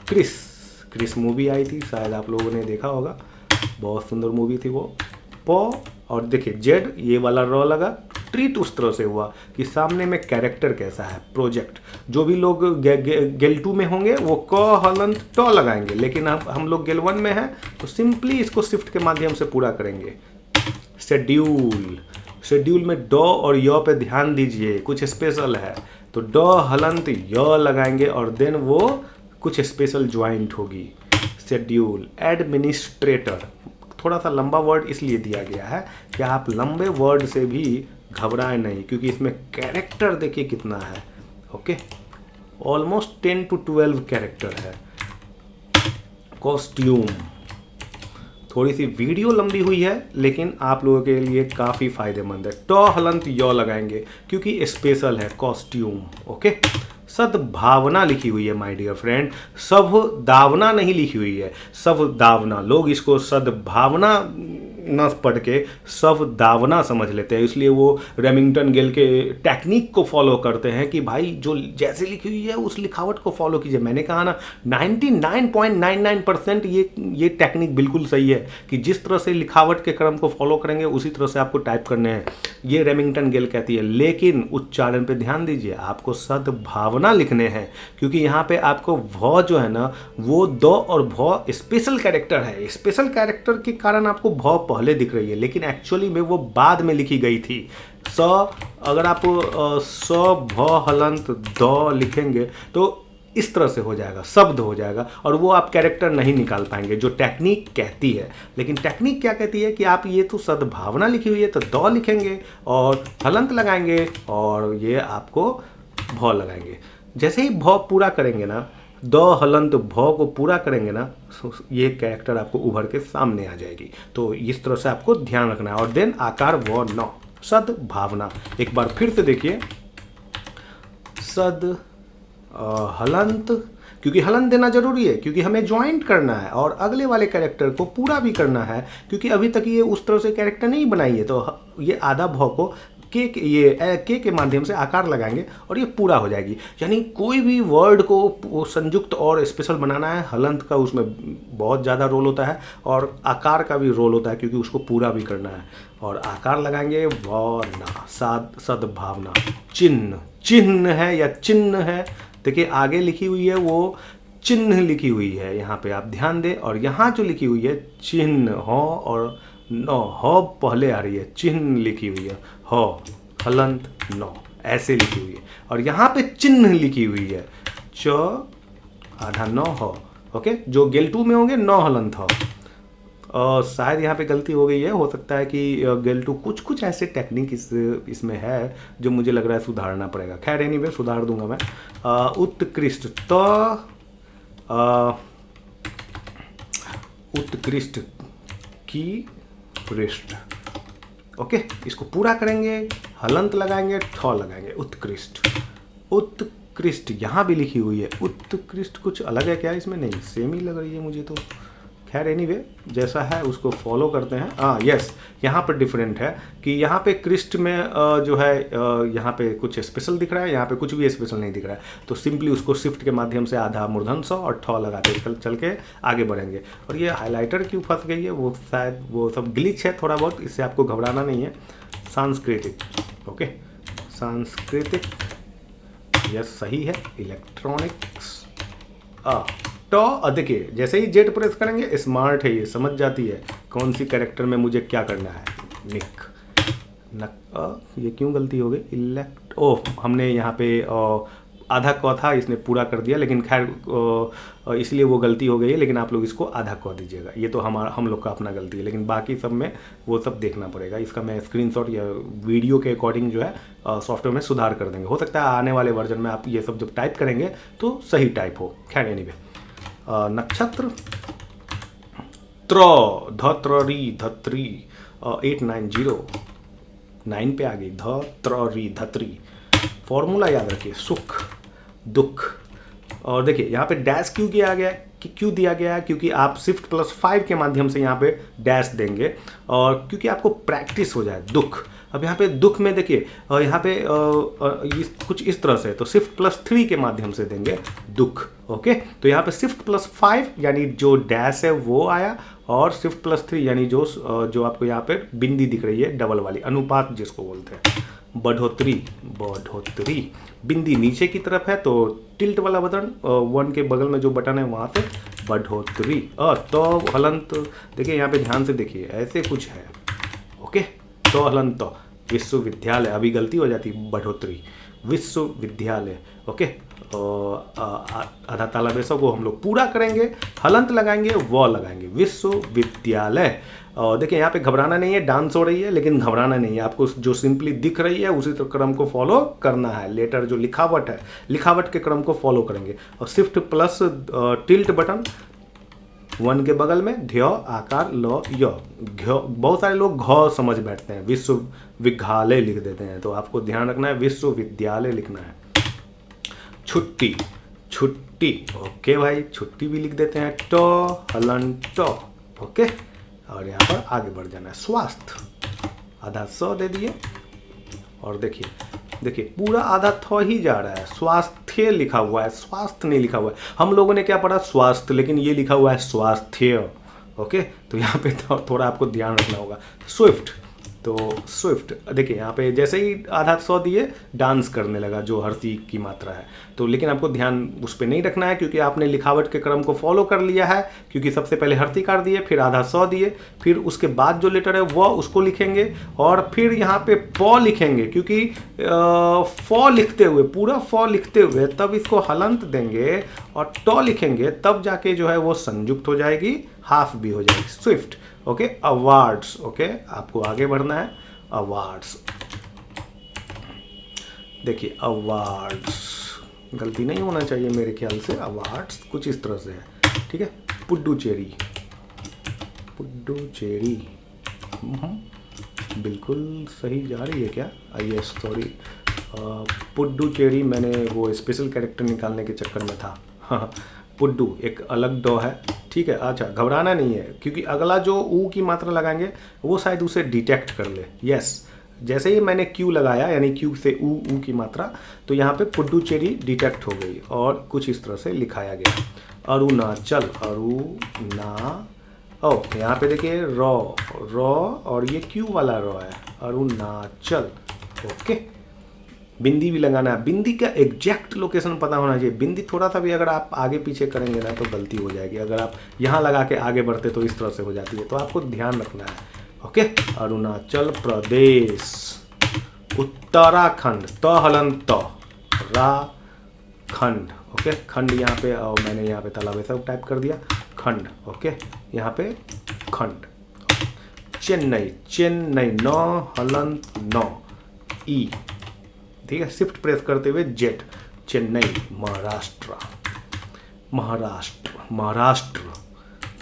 क्रिस मूवी आई थी, शायद आप लोगों ने देखा होगा, बहुत सुंदर मूवी थी वो। पो और देखिए जेड, ये वाला रॉ लगा, ट्रीट उस तरह से हुआ कि सामने में कैरेक्टर कैसा है, प्रोजेक्ट। जो भी लोग गेल 2 में होंगे वो क हलंत टो लगाएंगे, लेकिन अब हम लोग गेल 1 में हैं तो सिंपली इसको शिफ्ट के माध्यम से पूरा करेंगे। शेड्यूल में डॉ और य पे ध्यान दीजिए, कुछ स्पेशल है, तो डॉ हलंत य लगाएंगे और देन वो कुछ स्पेशल ज्वाइंट होगी। शेड्यूल। एडमिनिस्ट्रेटर, थोड़ा सा लंबा वर्ड इसलिए दिया गया है कि आप लंबे वर्ड से भी घबराएं नहीं, क्योंकि इसमें कैरेक्टर देखिए कितना है। ओके, ऑलमोस्ट 10 to 12 कैरेक्टर है। कॉस्ट्यूम, थोड़ी सी वीडियो लंबी हुई है लेकिन आप लोगों के लिए काफ़ी फायदेमंद है। टॉ हलंत यो लगाएंगे क्योंकि स्पेशल है कॉस्ट्यूम। ओके, सद्भावना लिखी हुई है माय डियर फ्रेंड, सद्भावना नहीं लिखी हुई है, सद्भावना। लोग इसको सद्भावना न पढ़ के सद्भावना समझ लेते हैं, इसलिए वो रेमिंगटन गेल के टेक्निक को फॉलो करते हैं कि भाई जो जैसे लिखी हुई है उस लिखावट को फॉलो कीजिए। मैंने कहा ना 99.99% ये टेक्निक बिल्कुल सही है कि जिस तरह से लिखावट के क्रम को फॉलो करेंगे उसी तरह से आपको टाइप करने हैं, ये रेमिंगटन गेल कहती है। लेकिन उच्चारण पे ध्यान दीजिए, आपको सद्भावना लिखने हैं, क्योंकि यहाँ पे आपको भ जो है ना वो द और भ स्पेशल कैरेक्टर है। स्पेशल कैरेक्टर के कारण आपको भ पहले दिख रही है, लेकिन एक्चुअली में वो बाद में लिखी गई थी। अगर आप स भ हलंत द लिखेंगे तो इस तरह से हो जाएगा, शब्द हो जाएगा, और वो आप कैरेक्टर नहीं निकाल पाएंगे जो टेक्निक कहती है। लेकिन टेक्निक क्या कहती है कि आप ये तो सद्भावना लिखी हुई है तो द लिखेंगे और हलंत लगाएंगे और ये आपको भ लगाएंगे। जैसे ही भ पूरा करेंगे ना, द हलंत भ को पूरा करेंगे ना, ये कैरेक्टर आपको उभर के सामने आ जाएगी। तो इस तरह से आपको ध्यान रखना है। और देन आकार व न, सद्भावना। एक बार फिर से देखिए, सद हलंत, क्योंकि हलंत देना जरूरी है क्योंकि हमें ज्वाइंट करना है और अगले वाले कैरेक्टर को पूरा भी करना है, क्योंकि अभी तक ये उस तरह से कैरेक्टर नहीं बनाई है। तो ये आधा भ को के माध्यम से आकार लगाएंगे और ये पूरा हो जाएगी। यानी कोई भी वर्ड को संयुक्त और स्पेशल बनाना है, हलंत का उसमें बहुत ज़्यादा रोल होता है और आकार का भी रोल होता है, क्योंकि उसको पूरा भी करना है। और आकार लगाएंगे वरना, सद्भावना। चिन्ह है या चिन्ह है, देखिए आगे लिखी हुई है वो चिन्ह लिखी हुई है, यहाँ पे आप ध्यान दें। और यहाँ जो लिखी हुई है चिन्ह, ह और न, ह पहले आ रही है, चिन्ह लिखी हुई है, ह हलंत न, ऐसे लिखी हुई है। और यहाँ पे चिन्ह लिखी हुई है, च आधा न ह। ओके, जो गेल 2 में होंगे न हलंत ह। शायद यहाँ पे गलती हो गई है, हो सकता है कि गेल 2 कुछ ऐसे टेक्निक इसमें है जो मुझे लग रहा है सुधारना पड़ेगा। खैर एनीवे सुधार दूंगा मैं। उत्कृष्ट, उत्कृष्ट की पृष्ठ। ओके, इसको पूरा करेंगे, हलंत लगाएंगे, ठ लगाएंगे, उत्कृष्ट। उत्कृष्ट यहाँ भी लिखी हुई है, उत्कृष्ट कुछ अलग है क्या इसमें? नहीं, सेम ही लग रही है मुझे तो। खैर एनीवे जैसा है उसको फॉलो करते हैं। यस, यहाँ पर डिफरेंट है कि यहाँ पे क्रिस्ट में जो है यहाँ पे कुछ स्पेशल दिख रहा है, यहाँ पे कुछ भी स्पेशल नहीं दिख रहा है। तो सिंपली उसको शिफ्ट के माध्यम से आधा मूर्धन स और ठ लगाते चल के आगे बढ़ेंगे। और ये हाइलाइटर क्यों फंस गई है, वो शायद वो सब ग्लिच है थोड़ा बहुत, इससे आपको घबराना नहीं है। सांस्कृतिक, ओके, सांस्कृतिक, यस सही है। इलेक्ट्रॉनिक्स, तो देखिए जैसे ही जेड प्रेस करेंगे, स्मार्ट है ये, समझ जाती है कौन सी कैरेक्टर में मुझे क्या करना है। ये क्यों गलती हो गई? हमने यहाँ पे आधा क था, इसने पूरा कर दिया, लेकिन खैर इसलिए वो गलती हो गई है। लेकिन आप लोग इसको आधा क दीजिएगा, ये तो हम लोग का अपना गलती है। लेकिन बाकी सब में वो सब देखना पड़ेगा। इसका मैं स्क्रीनशॉट या वीडियो के अकॉर्डिंग जो है सॉफ्टवेयर में सुधार कर देंगे। हो सकता है आने वाले वर्जन में आप ये सब जब टाइप करेंगे तो सही टाइप हो। खैर एनीवे, नक्षत्र, त्र, धत्री, धत्री, 890, 9 पे आ गई ध त्र री धत्री। फॉर्मूला याद रखिए, सुख दुख। और देखिए यहाँ पे डैश क्यों किया गया, क्यों दिया गया है, क्योंकि आप shift+5 के माध्यम से यहाँ पे डैश देंगे और क्योंकि आपको प्रैक्टिस हो जाए। दुख, अब यहाँ पे दुख में देखिए यहाँ पे कुछ इस तरह से, तो shift+3 के माध्यम से देंगे दुख। ओके, तो यहाँ पे shift+5 यानी जो डैश है वो आया, और shift+3 यानी जो आपको यहाँ पे बिंदी दिख रही है डबल वाली, अनुपात जिसको बोलते हैं। बढ़ोतरी, बढ़ोतरी, बिंदी नीचे की तरफ है तो टिल्ट वाला बटन 1 के बगल में जो बटन है वहाँ से बढ़ोतरी। तो हलंत, देखिए यहाँ पे ध्यान से देखिए, ऐसे कुछ है। ओके, तो हलंत विश्वविद्यालय, अभी गलती हो जाती, बढ़ोतरी विश्वविद्यालय। ओके, आधा ताला बेसों को हम लोग पूरा करेंगे, हलंत लगाएंगे, वो लगाएंगे, विश्वविद्यालय। और देखिए यहाँ पे घबराना नहीं है, डांस हो रही है लेकिन घबराना नहीं है, आपको जो सिंपली दिख रही है उसी क्रम को फॉलो करना है। लेटर जो लिखावट है, लिखावट के क्रम को फॉलो करेंगे। और shift+ टिल्ट बटन 1 के बगल में ध्य आकार ल य घ, बहुत सारे लोग घ समझ बैठते हैं, विश्वविद्यालय लिख देते हैं, तो आपको ध्यान रखना है विश्वविद्यालय लिखना है। छुट्टी, छुट्टी, ओके भाई, छुट्टी भी लिख देते हैं, ट हलंत। ओके, और यहाँ पर आगे बढ़ जाना है। स्वास्थ्य, आधा स दे दिए, और देखिए देखिए पूरा आधा थ ही जा रहा है, स्वास्थ्य लिखा हुआ है, स्वास्थ्य नहीं लिखा हुआ है। हम लोगों ने क्या पढ़ा, स्वास्थ्य, लेकिन ये लिखा हुआ है स्वास्थ्य। ओके, तो यहाँ पे थोड़ा आपको ध्यान रखना होगा। स्विफ्ट, तो स्विफ्ट, देखिए यहाँ पे जैसे ही आधा सौ दिए डांस करने लगा, जो हर्षी की मात्रा है। तो लेकिन आपको ध्यान उस पर नहीं रखना है, क्योंकि आपने लिखावट के क्रम को फॉलो कर लिया है, क्योंकि सबसे पहले हर्षिकार दिए, फिर आधा सौ दिए, फिर उसके बाद जो लेटर है वो उसको लिखेंगे, और फिर यहाँ पे प लिखेंगे, क्योंकि फ लिखते हुए, पूरा फ लिखते हुए तब इसको हलंत देंगे, और ट लिखेंगे तब जाके जो है वो संयुक्त हो जाएगी, हाफ भी हो जाएगी। स्विफ्ट। Okay, awards. ओके, आपको आगे बढ़ना है। अवार्ड्स, देखिए अवार्ड्स, गलती नहीं होना चाहिए मेरे ख्याल से, अवार्ड्स कुछ इस तरह से है, ठीक है। पुडुचेरी, पुडुचेरी, बिल्कुल सही जा रही है क्या? ये सॉरी, पुडुचेरी मैंने वो स्पेशल कैरेक्टर निकालने के चक्कर में था। हाँ, पुड्डू एक अलग डॉ है, ठीक है। अच्छा, घबराना नहीं है, क्योंकि अगला जो ऊ की मात्रा लगाएंगे वो शायद उसे डिटेक्ट कर ले। यस, जैसे ही मैंने क्यू लगाया, यानी क्यू से ऊ की मात्रा, तो यहाँ पे पुडुचेरी डिटेक्ट हो गई, और कुछ इस तरह से लिखाया गया। अरुणाचल, अरुणा, ओ यहाँ पे देखिए रॉ, और ये क्यू वाला रॉ है, अरुणाचल। ओके, बिंदी भी लगाना है, बिंदी का एग्जैक्ट लोकेशन पता होना चाहिए। बिंदी थोड़ा सा भी अगर आप आगे पीछे करेंगे ना तो गलती हो जाएगी, अगर आप यहाँ लगा के आगे बढ़ते तो इस तरह से हो जाती है, तो आपको ध्यान रखना है। ओके, अरुणाचल प्रदेश। उत्तराखंड, त हलंत रा खंड। ओके, खंड यहाँ पे, और मैंने यहाँ पे तालाब ऐसा टाइप कर दिया, खंड। ओके, यहाँ पे खंड। चेन्नई, चेन्नई, न हलंत न ई, ठीक है। शिफ्ट प्रेस करते हुए जेट, चेन्नई। महाराष्ट्र, महाराष्ट्र, महाराष्ट्र,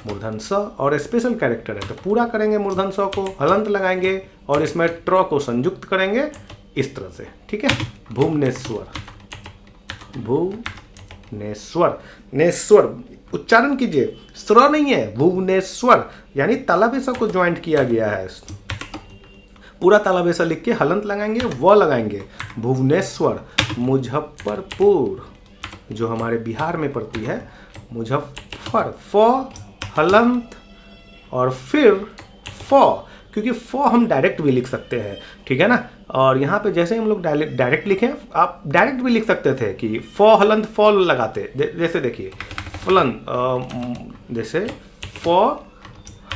मूर्धन स, और स्पेशल कैरेक्टर है तो पूरा करेंगे मूर्धन स को, हलंत लगाएंगे और इसमें ट्र को संयुक्त करेंगे इस तरह से, ठीक है। भुवनेश्वर, भुवनेश्वर, नेश्वर उच्चारण कीजिए, स्र नहीं है, भुवनेश्वर, यानी तालाबेसा को ज्वाइंट किया गया है। पूरा तालाबेसा लिख के हलंत लगाएंगे, वो लगाएंगे। भुवनेश्वर। मुजफ्फरपुर, जो हमारे बिहार में पड़ती है, मुजफ्फर, फ हलंत और फिर फ, क्योंकि फ हम डायरेक्ट भी लिख सकते हैं, ठीक है ना। और यहाँ पे जैसे हम लोग डायरेक्ट लिखें, आप डायरेक्ट भी लिख सकते थे कि फ हलंत फ लगाते, जैसे देखिए फलन, जैसे फ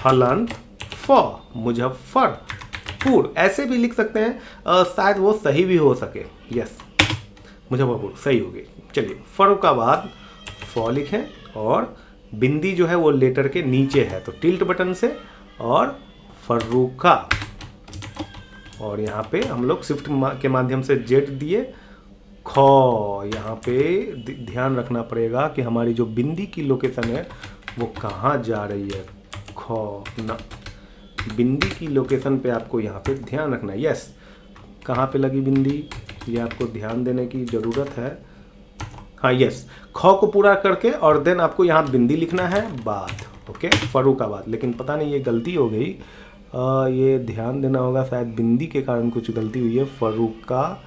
हलंत फ, मुजफ्फरपुर, ऐसे भी लिख सकते हैं, शायद वो सही भी हो सके। यस, मुजफ्फरपुर सही हो गई। चलिए, फर्रुखाबाद, फ लिखें, और बिंदी जो है वो लेटर के नीचे है तो टिल्ट बटन से, और फर्रुखा, और यहाँ पे हम लोग शिफ्ट के माध्यम से जेड दिए। ख, यहाँ पे ध्यान रखना पड़ेगा कि हमारी जो बिंदी की लोकेशन है वो कहाँ जा रही है। ख न, बिंदी की लोकेशन पे आपको यहाँ पे ध्यान रखना है। यस, कहाँ पे लगी बिंदी, ये आपको ध्यान देने की ज़रूरत है। हाँ यस, ख को पूरा करके और देन आपको यहाँ बिंदी लिखना है, बाद। ओके, फर्रुखाबाद। लेकिन पता नहीं ये गलती हो गई, ये ध्यान देना होगा, शायद बिंदी के कारण कुछ गलती हुई है। फर्रुखाबाद,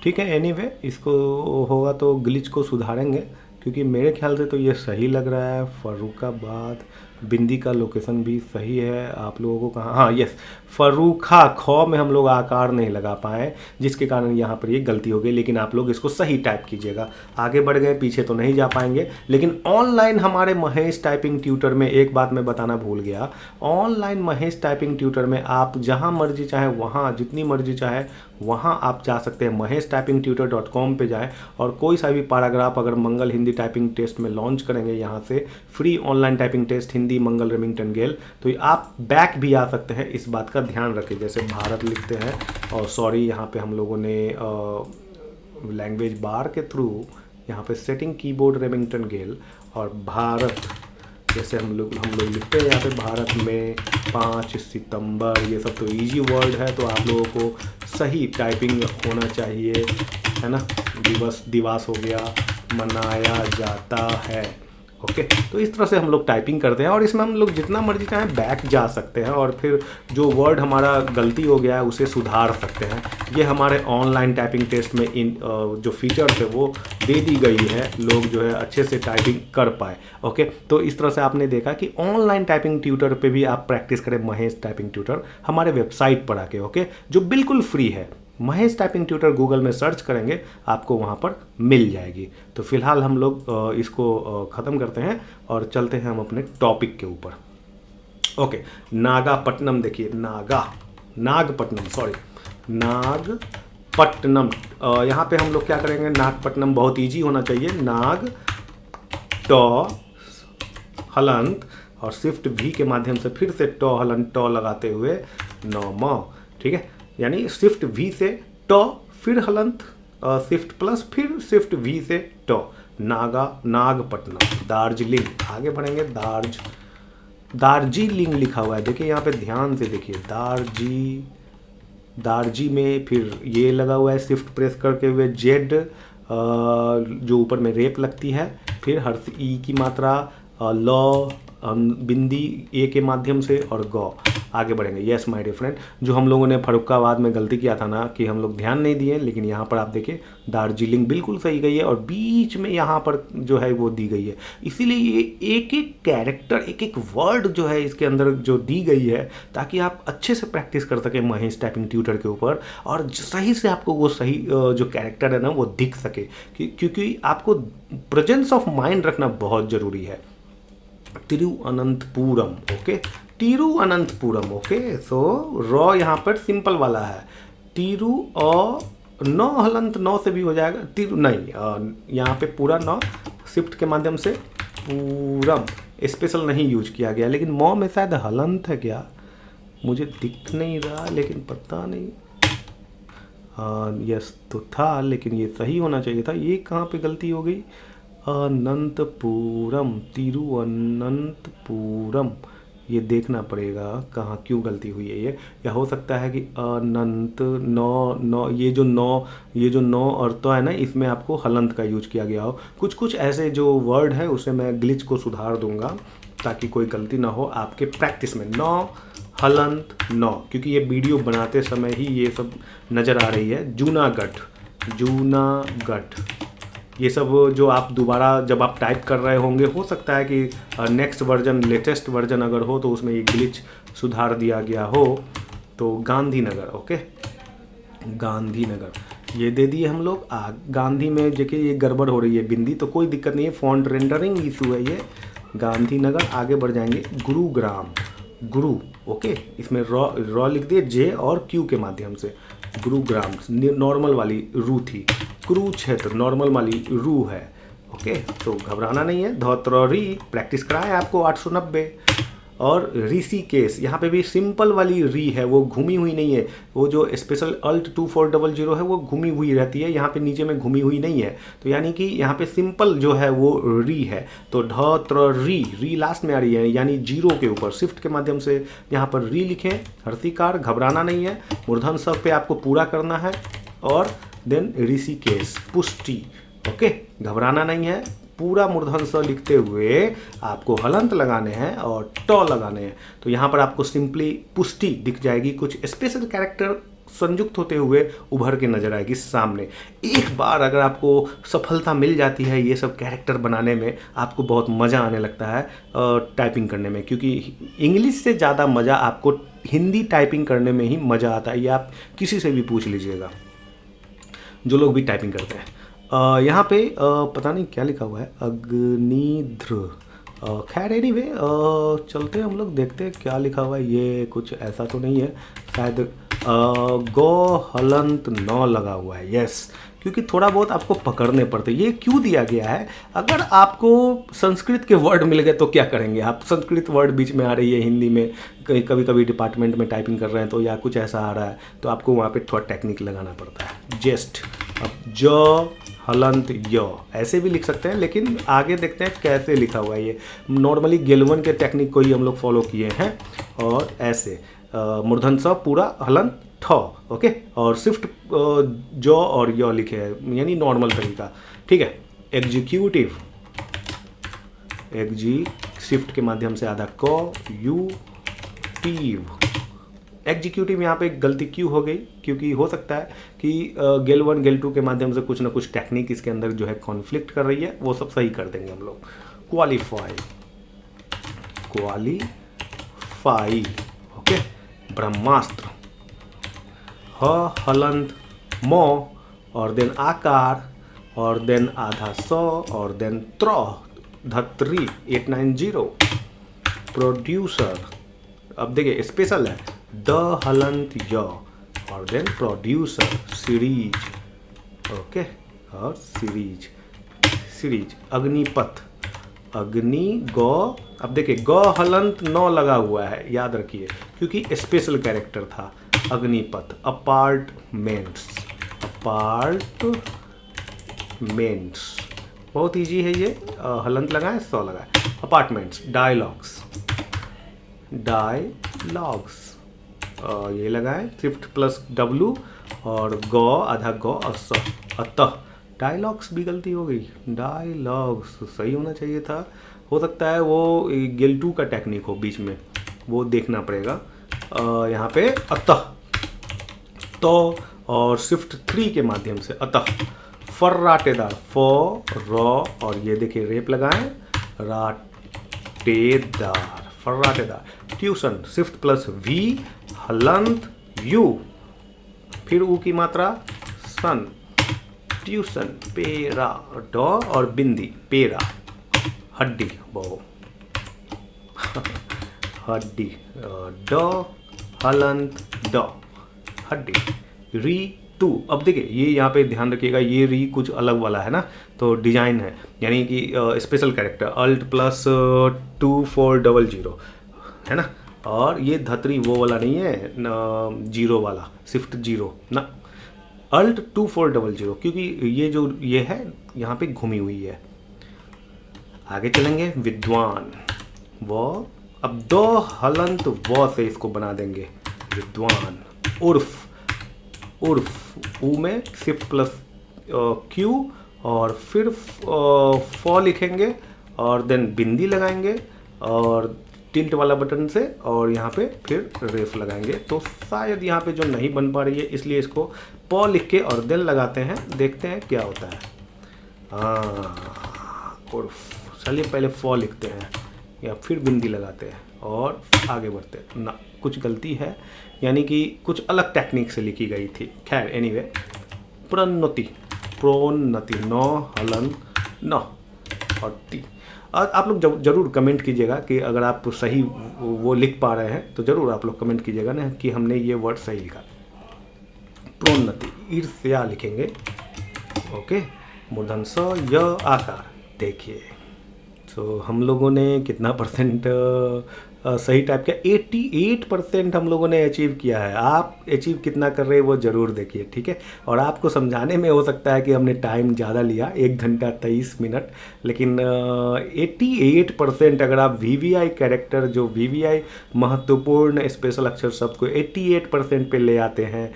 ठीक है। एनीवे इसको होगा तो ग्लिच को सुधारेंगे, क्योंकि मेरे ख्याल से तो ये सही लग रहा है। फर्रुखाबाद, बिंदी का लोकेशन भी सही है। आप लोगों को कहाँ, हाँ यस, फर्रुखा, ख में हम लोग आकार नहीं लगा पाए, जिसके कारण यहाँ पर ये गलती हो गई। लेकिन आप लोग इसको सही टाइप कीजिएगा। आगे बढ़ गए, पीछे तो नहीं जा पाएंगे। लेकिन ऑनलाइन हमारे महेश टाइपिंग ट्यूटर में एक बात मैं बताना भूल गया। ऑनलाइन महेश टाइपिंग ट्यूटर में आप जहाँ मर्जी चाहे वहाँ, जितनी मर्जी चाहे वहाँ आप जा सकते हैं। maheshtypingtutor.com पे जाएं और कोई सा भी पैराग्राफ अगर मंगल हिंदी टाइपिंग टेस्ट में लॉन्च करेंगे, यहाँ से free online typing test Hindi Mangal Remington Gail, तो आप बैक भी आ सकते हैं। इस बात का ध्यान रखें। जैसे भारत लिखते हैं, और सॉरी यहाँ पे हम लोगों ने लैंग्वेज बार के थ्रू यहाँ पे सेटिंग कीबोर्ड रेमिंगटन गेल और भारत, जैसे हम लोग लिखते हैं यहाँ पे भारत में 5 सितंबर, ये सब तो इजी वर्ड है, तो आप लोगों को सही टाइपिंग होना चाहिए, है ना। दिवस हो गया, मनाया जाता है। ओके, तो इस तरह से हम लोग टाइपिंग करते हैं और इसमें हम लोग जितना मर्जी चाहें बैक जा सकते हैं और फिर जो वर्ड हमारा गलती हो गया है उसे सुधार सकते हैं। ये हमारे ऑनलाइन टाइपिंग टेस्ट में इन जो फीचर्स है वो दे दी गई है, लोग जो है अच्छे से टाइपिंग कर पाए। ओके, तो इस तरह से आपने देखा कि ऑनलाइन टाइपिंग ट्यूटर पे भी आप प्रैक्टिस करें, महेश टाइपिंग ट्यूटर हमारे वेबसाइट पर आके। ओके, जो बिल्कुल फ्री है, महेश टाइपिंग ट्यूटर गूगल में सर्च करेंगे आपको वहाँ पर मिल जाएगी। तो फिलहाल हम लोग इसको ख़त्म करते हैं और चलते हैं हम अपने टॉपिक के ऊपर। ओके, नागपट्टनम देखिए, नागपट्टनम। यहाँ पे हम लोग क्या करेंगे, नागपट्टनम बहुत इजी होना चाहिए। नाग, टॉ, हलंत और शिफ्ट भी के माध्यम से फिर से टॉ हलंत टॉ लगाते हुए नौ, ठीक है। यानी शिफ्ट वी से टॉ, फिर हलंत, शिफ्ट प्लस, फिर शिफ्ट वी से टॉ, नागपट्टनम। दार्जिलिंग, आगे बढ़ेंगे, दार्जिलिंग लिखा हुआ है, देखिए यहाँ पे ध्यान से देखिए, दार्जी में फिर ये लगा हुआ है शिफ्ट प्रेस करके हुए, जेड जो ऊपर में रेप लगती है, फिर हर ई की मात्रा, लॉ, बिंदी ए के माध्यम से और गौ। आगे बढ़ेंगे। यस माय डियर फ्रेंड, जो हम लोगों ने फर्रुखाबाद में गलती किया था ना कि हम लोग ध्यान नहीं दिए, लेकिन यहाँ पर आप देखिए दार्जिलिंग बिल्कुल सही गई है और बीच में यहाँ पर जो है वो दी गई है। इसीलिए ये एक एक कैरेक्टर, एक एक वर्ड जो है इसके अंदर जो दी गई है, ताकि आप अच्छे से प्रैक्टिस कर सकें महेश टाइपिंग ट्यूटर के ऊपर और सही से आपको वो सही जो कैरेक्टर है ना वो दिख सके, क्योंकि आपको प्रेजेंस ऑफ माइंड रखना बहुत ज़रूरी है। तिरुअनंतपुरम, ओके, तिरुअनंतपुरम। ओके, सो रॉ यहाँ पर सिंपल वाला है, तिरु नौ हलंत, नौ से भी हो जाएगा, तिरु नहीं, यहाँ पे पूरा नौ शिफ्ट के माध्यम से पूरम, स्पेशल नहीं यूज किया गया। लेकिन मौ में शायद हलंत है क्या, मुझे दिख नहीं रहा, लेकिन पता नहीं। यस तो था, लेकिन ये सही होना चाहिए था। ये कहाँ पे गलती हो गई, अनंतपुरम, तिरुअनंतपुरम, ये देखना पड़ेगा कहाँ क्यों गलती हुई है ये। या हो सकता है कि अनंत नौ, ये जो नौ और तो है ना, इसमें आपको हलंत का यूज किया गया हो। कुछ ऐसे जो वर्ड है उसे मैं ग्लिच को सुधार दूंगा ताकि कोई गलती ना हो आपके प्रैक्टिस में। नौ हलंत नौ, क्योंकि ये वीडियो बनाते समय ही ये सब नज़र आ रही है। जूनागढ़, ये सब जो आप दोबारा जब आप टाइप कर रहे होंगे, हो सकता है कि नेक्स्ट वर्जन, लेटेस्ट वर्जन अगर हो तो उसमें ये ग्लिच सुधार दिया गया हो। तो गांधीनगर, ओके, गांधीनगर ये दे दिए हम लोग। गांधी में देखिए ये गड़बड़ हो रही है बिंदी, तो कोई दिक्कत नहीं है, फॉन्ट रेंडरिंग इशू है ये। गांधीनगर, आगे बढ़ जाएंगे, गुरुग्राम, गुरु, ओके, इसमें रॉ लिख दिए जे और क्यू के माध्यम से। गुरुग्राम नॉर्मल वाली रू थी, कुरुक्षेत्र नॉर्मल वाली रू है। ओके, तो घबराना नहीं है। धौतरौरी प्रैक्टिस कराएं आपको 890। और ऋषिकेश, यहाँ पे भी सिंपल वाली री है, वो घूमी हुई नहीं है। वो जो स्पेशल अल्ट 2400 है वो घूमी हुई रहती है, यहाँ पे नीचे में घूमी हुई नहीं है। तो यानी कि यहाँ पे सिंपल जो है वो री है। तो ढ त्र री लास्ट में आ रही है, यानी जीरो के ऊपर शिफ्ट के माध्यम से यहाँ पर री लिखें। हर्षिकार, घबराना नहीं है, मूर्धन स पे आपको पूरा करना है। और देन ऋषिकेश, पुष्टि। ओके, घबराना नहीं है, पूरा मूर्धन स लिखते हुए आपको हलंत लगाने हैं और ट लगाने हैं। तो यहाँ पर आपको सिंपली पुष्टि दिख जाएगी, कुछ स्पेशल कैरेक्टर संयुक्त होते हुए उभर के नजर आएगी सामने। एक बार अगर आपको सफलता मिल जाती है ये सब कैरेक्टर बनाने में, आपको बहुत मज़ा आने लगता है टाइपिंग करने में, क्योंकि इंग्लिश से ज़्यादा मज़ा आपको हिंदी टाइपिंग करने में ही मज़ा आता है। ये आप किसी से भी पूछ लीजिएगा जो लोग भी टाइपिंग करते हैं। यहाँ पे पता नहीं क्या लिखा हुआ है, अग्निध्र। खैर एनीवे चलते हैं हम लोग, देखते हैं क्या लिखा हुआ है। ये कुछ ऐसा तो नहीं है शायद, गो हलंत नौ लगा हुआ है। यस, क्योंकि थोड़ा बहुत आपको पकड़ने पड़ते। ये क्यों दिया गया है? अगर आपको संस्कृत के वर्ड मिल गए तो क्या करेंगे आप? संस्कृत वर्ड बीच में आ रही है हिंदी में, कभी कभी डिपार्टमेंट में टाइपिंग कर रहे हैं तो, या कुछ ऐसा आ रहा है तो आपको वहाँ पे थोड़ा टेक्निक लगाना पड़ता है। जेस्ट, अब ज हलंत य ऐसे भी लिख सकते हैं, लेकिन आगे देखते हैं कैसे लिखा हुआ है। ये नॉर्मली गेलवन के टेक्निक को ही हम लोग फॉलो किए हैं। और ऐसे मूर्धन स पूरा हलंत ठ। ओके, और शिफ्ट ज और य लिखे हैं, यानी नॉर्मल तरीका। ठीक है, एग्जीक्यूटिव, एग्जी शिफ्ट के माध्यम से आधा क, यू टीव। एग्जीक्यूटिव यहाँ पे गलती क्यों हो गई? क्योंकि हो सकता है कि गेल 1 गेल 2 के माध्यम से कुछ ना कुछ टेक्निक इसके अंदर जो है कॉन्फ्लिक्ट कर रही है, वो सब सही कर देंगे हम लोग। Qualify, qualify. ओके, ब्रह्मास्त्र, ह हलंत मो और देन आकार और देन आधा स और देन त्र, धत्री 890। प्रोड्यूसर, अब देखिए स्पेशल है, द हलंत य और देन प्रोड्यूसर। सीरीज, ओके, और सीरीज, सीरीज। अग्निपथ, अग्नि गौ, अब देखिए ग हलंत नौ लगा हुआ है, याद रखिए क्योंकि स्पेशल कैरेक्टर था। अग्निपथ। अपार्टमेंट्स, अपार्टमेंट्स बहुत इजी है ये, हलंत लगाएं 100 लगाएं। अपार्टमेंट्स। डायलॉग्स, डायलॉग्स ये लगाएं शिफ्ट प्लस W और गौ आधा गौ और स। अतः डायलॉग्स भी गलती हो गई, डायलॉग्स सही होना चाहिए था। हो सकता है वो गेल 2 का टेक्निक हो बीच में, वो देखना पड़ेगा। यहाँ पे अतः तो और शिफ्ट 3 के माध्यम से अतः। फर्राटेदार, फ र और ये देखिए रेप लगाएं, राटेदार, फर्राटेदार। ट्यूशन, शिफ्ट प्लस V हलंत यू, फिर ऊ की मात्रा सन। ट्यूशन। पेरा, ड और बिंदी, पेरा। हड्डी, वो हड्डी, ड हलंत ड, हड्डी। री टू, अब देखिए ये यहाँ पे ध्यान रखिएगा, ये री कुछ अलग वाला है ना, तो डिजाइन है, यानी कि स्पेशल कैरेक्टर अल्ट प्लस 2400 है ना। और ये धतरी वो वाला नहीं है जीरो वाला, शिफ्ट जीरो ना, अल्ट 2400, क्योंकि ये जो ये है यहाँ पे घूमी हुई है। आगे चलेंगे। विद्वान, वो अब दो हलंत वो से इसको बना देंगे विद्वान। उर्फ, उर्फ ऊ में शिफ्ट प्लस क्यू और फिर फॉ लिखेंगे और देन बिंदी लगाएंगे और टिल्ट वाला बटन से, और यहाँ पे फिर रेफ लगाएंगे। तो शायद यहाँ पे जो नहीं बन पा रही है, इसलिए इसको प लिख के और देन लगाते हैं, देखते हैं क्या होता है। उर्फ, चलिए पहले फॉ लिखते हैं या फिर बिंदी लगाते हैं और आगे बढ़ते हैं ना। कुछ गलती है, यानी कि कुछ अलग टेक्निक से लिखी गई थी। खैर एनीवे। प्रोन्नति, प्रोन्नति, नौ हलन न और ती। आप लोग जरूर कमेंट कीजिएगा कि अगर आप सही वो लिख पा रहे हैं तो ज़रूर आप लोग कमेंट कीजिएगा ना कि हमने ये वर्ड सही लिखा। प्रोन्नति, ईर्ष्या लिखेंगे। ओके, मूर्धन स य आकार। देखिए तो हम लोगों ने कितना % सही टाइप किया। 88% हम लोगों ने अचीव किया है। आप अचीव कितना कर रहे हैं वो ज़रूर देखिए, ठीक है। और आपको समझाने में हो सकता है कि हमने टाइम ज़्यादा लिया, 1 घंटा 23 मिनट, लेकिन 88% अगर आप VVI कैरेक्टर, जो VVI महत्वपूर्ण स्पेशल अक्षर शब्द को 88% पे ले आते हैं,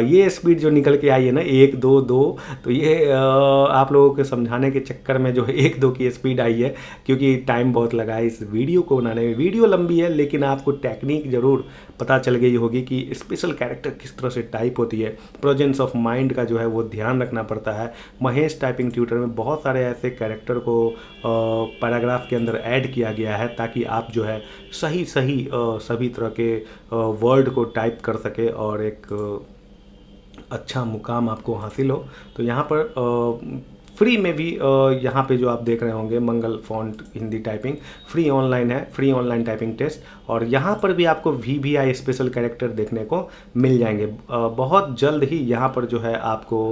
ये स्पीड जो निकल के आई है ना 1 2 2, तो ये आप लोगों के समझाने के चक्कर में जो है 1 2 की स्पीड आई है, क्योंकि टाइम बहुत लगा है इस वीडियो को बनाने में। वीडियो लंबी है लेकिन आपको टेक्निक ज़रूर पता चल गई होगी कि स्पेशल कैरेक्टर किस तरह से टाइप होती है। प्रेजेंस ऑफ माइंड का जो है वो ध्यान रखना पड़ता है। महेश टाइपिंग ट्यूटर में बहुत सारे ऐसे कैरेक्टर को पैराग्राफ के अंदर ऐड किया गया है ताकि आप जो है सही सही सभी तरह के वर्ड को टाइप कर सके और एक अच्छा मुकाम आपको हासिल हो। तो यहाँ पर फ्री में भी यहाँ पे जो आप देख रहे होंगे Mangal font Hindi typing free online है, फ्री ऑनलाइन टाइपिंग टेस्ट, और यहाँ पर भी आपको VVI स्पेशल कैरेक्टर देखने को मिल जाएंगे। बहुत जल्द ही यहाँ पर जो है आपको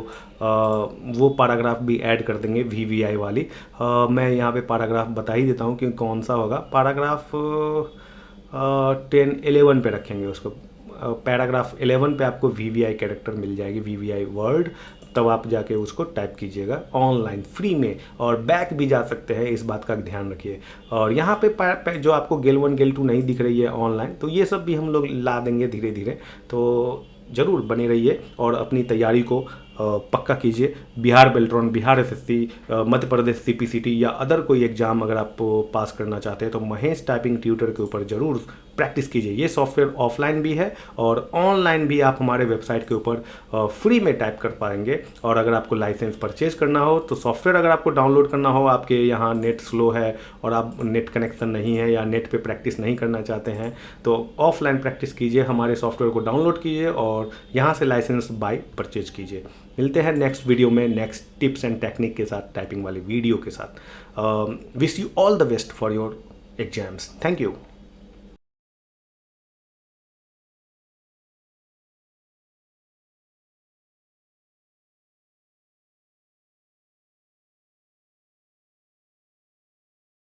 वो पैराग्राफ भी ऐड कर देंगे VVI वाली। मैं यहाँ पे पैराग्राफ बता ही देता हूँ कि कौन सा होगा। पैराग्राफ 10-11 पे रखेंगे उसको। पैराग्राफ 11 पे आपको VVI कैरेक्टर मिल जाएगी, VVI वर्ड, तब आप जाके उसको टाइप कीजिएगा ऑनलाइन फ्री में, और बैक भी जा सकते हैं, इस बात का ध्यान रखिए। और यहाँ पे जो आपको गेल 1 गेल 2 नहीं दिख रही है ऑनलाइन, तो ये सब भी हम लोग ला देंगे धीरे धीरे। तो ज़रूर बने रहिए और अपनी तैयारी को पक्का कीजिए। बिहार बेल्ट्रॉन, बिहार SSC, मध्य प्रदेश CPCT या अदर कोई एग्ज़ाम अगर आप पास करना चाहते हैं तो महेश टाइपिंग ट्यूटर के ऊपर ज़रूर प्रैक्टिस कीजिए। ये सॉफ्टवेयर ऑफलाइन भी है और ऑनलाइन भी आप हमारे वेबसाइट के ऊपर फ्री में टाइप कर पाएंगे। और अगर आपको लाइसेंस परचेज करना हो तो सॉफ्टवेयर अगर आपको डाउनलोड करना हो, आपके यहाँ नेट स्लो है और आप नेट कनेक्शन नहीं है या नेट पे प्रैक्टिस नहीं करना चाहते हैं, तो ऑफलाइन प्रैक्टिस कीजिए, हमारे सॉफ्टवेयर को डाउनलोड कीजिए और यहाँ से लाइसेंस बाय परचेज कीजिए। मिलते हैं नेक्स्ट वीडियो में नेक्स्ट टिप्स एंड टेक्निक के साथ, टाइपिंग वाली वीडियो के साथ। Wish you all the best for your exams. Thank you.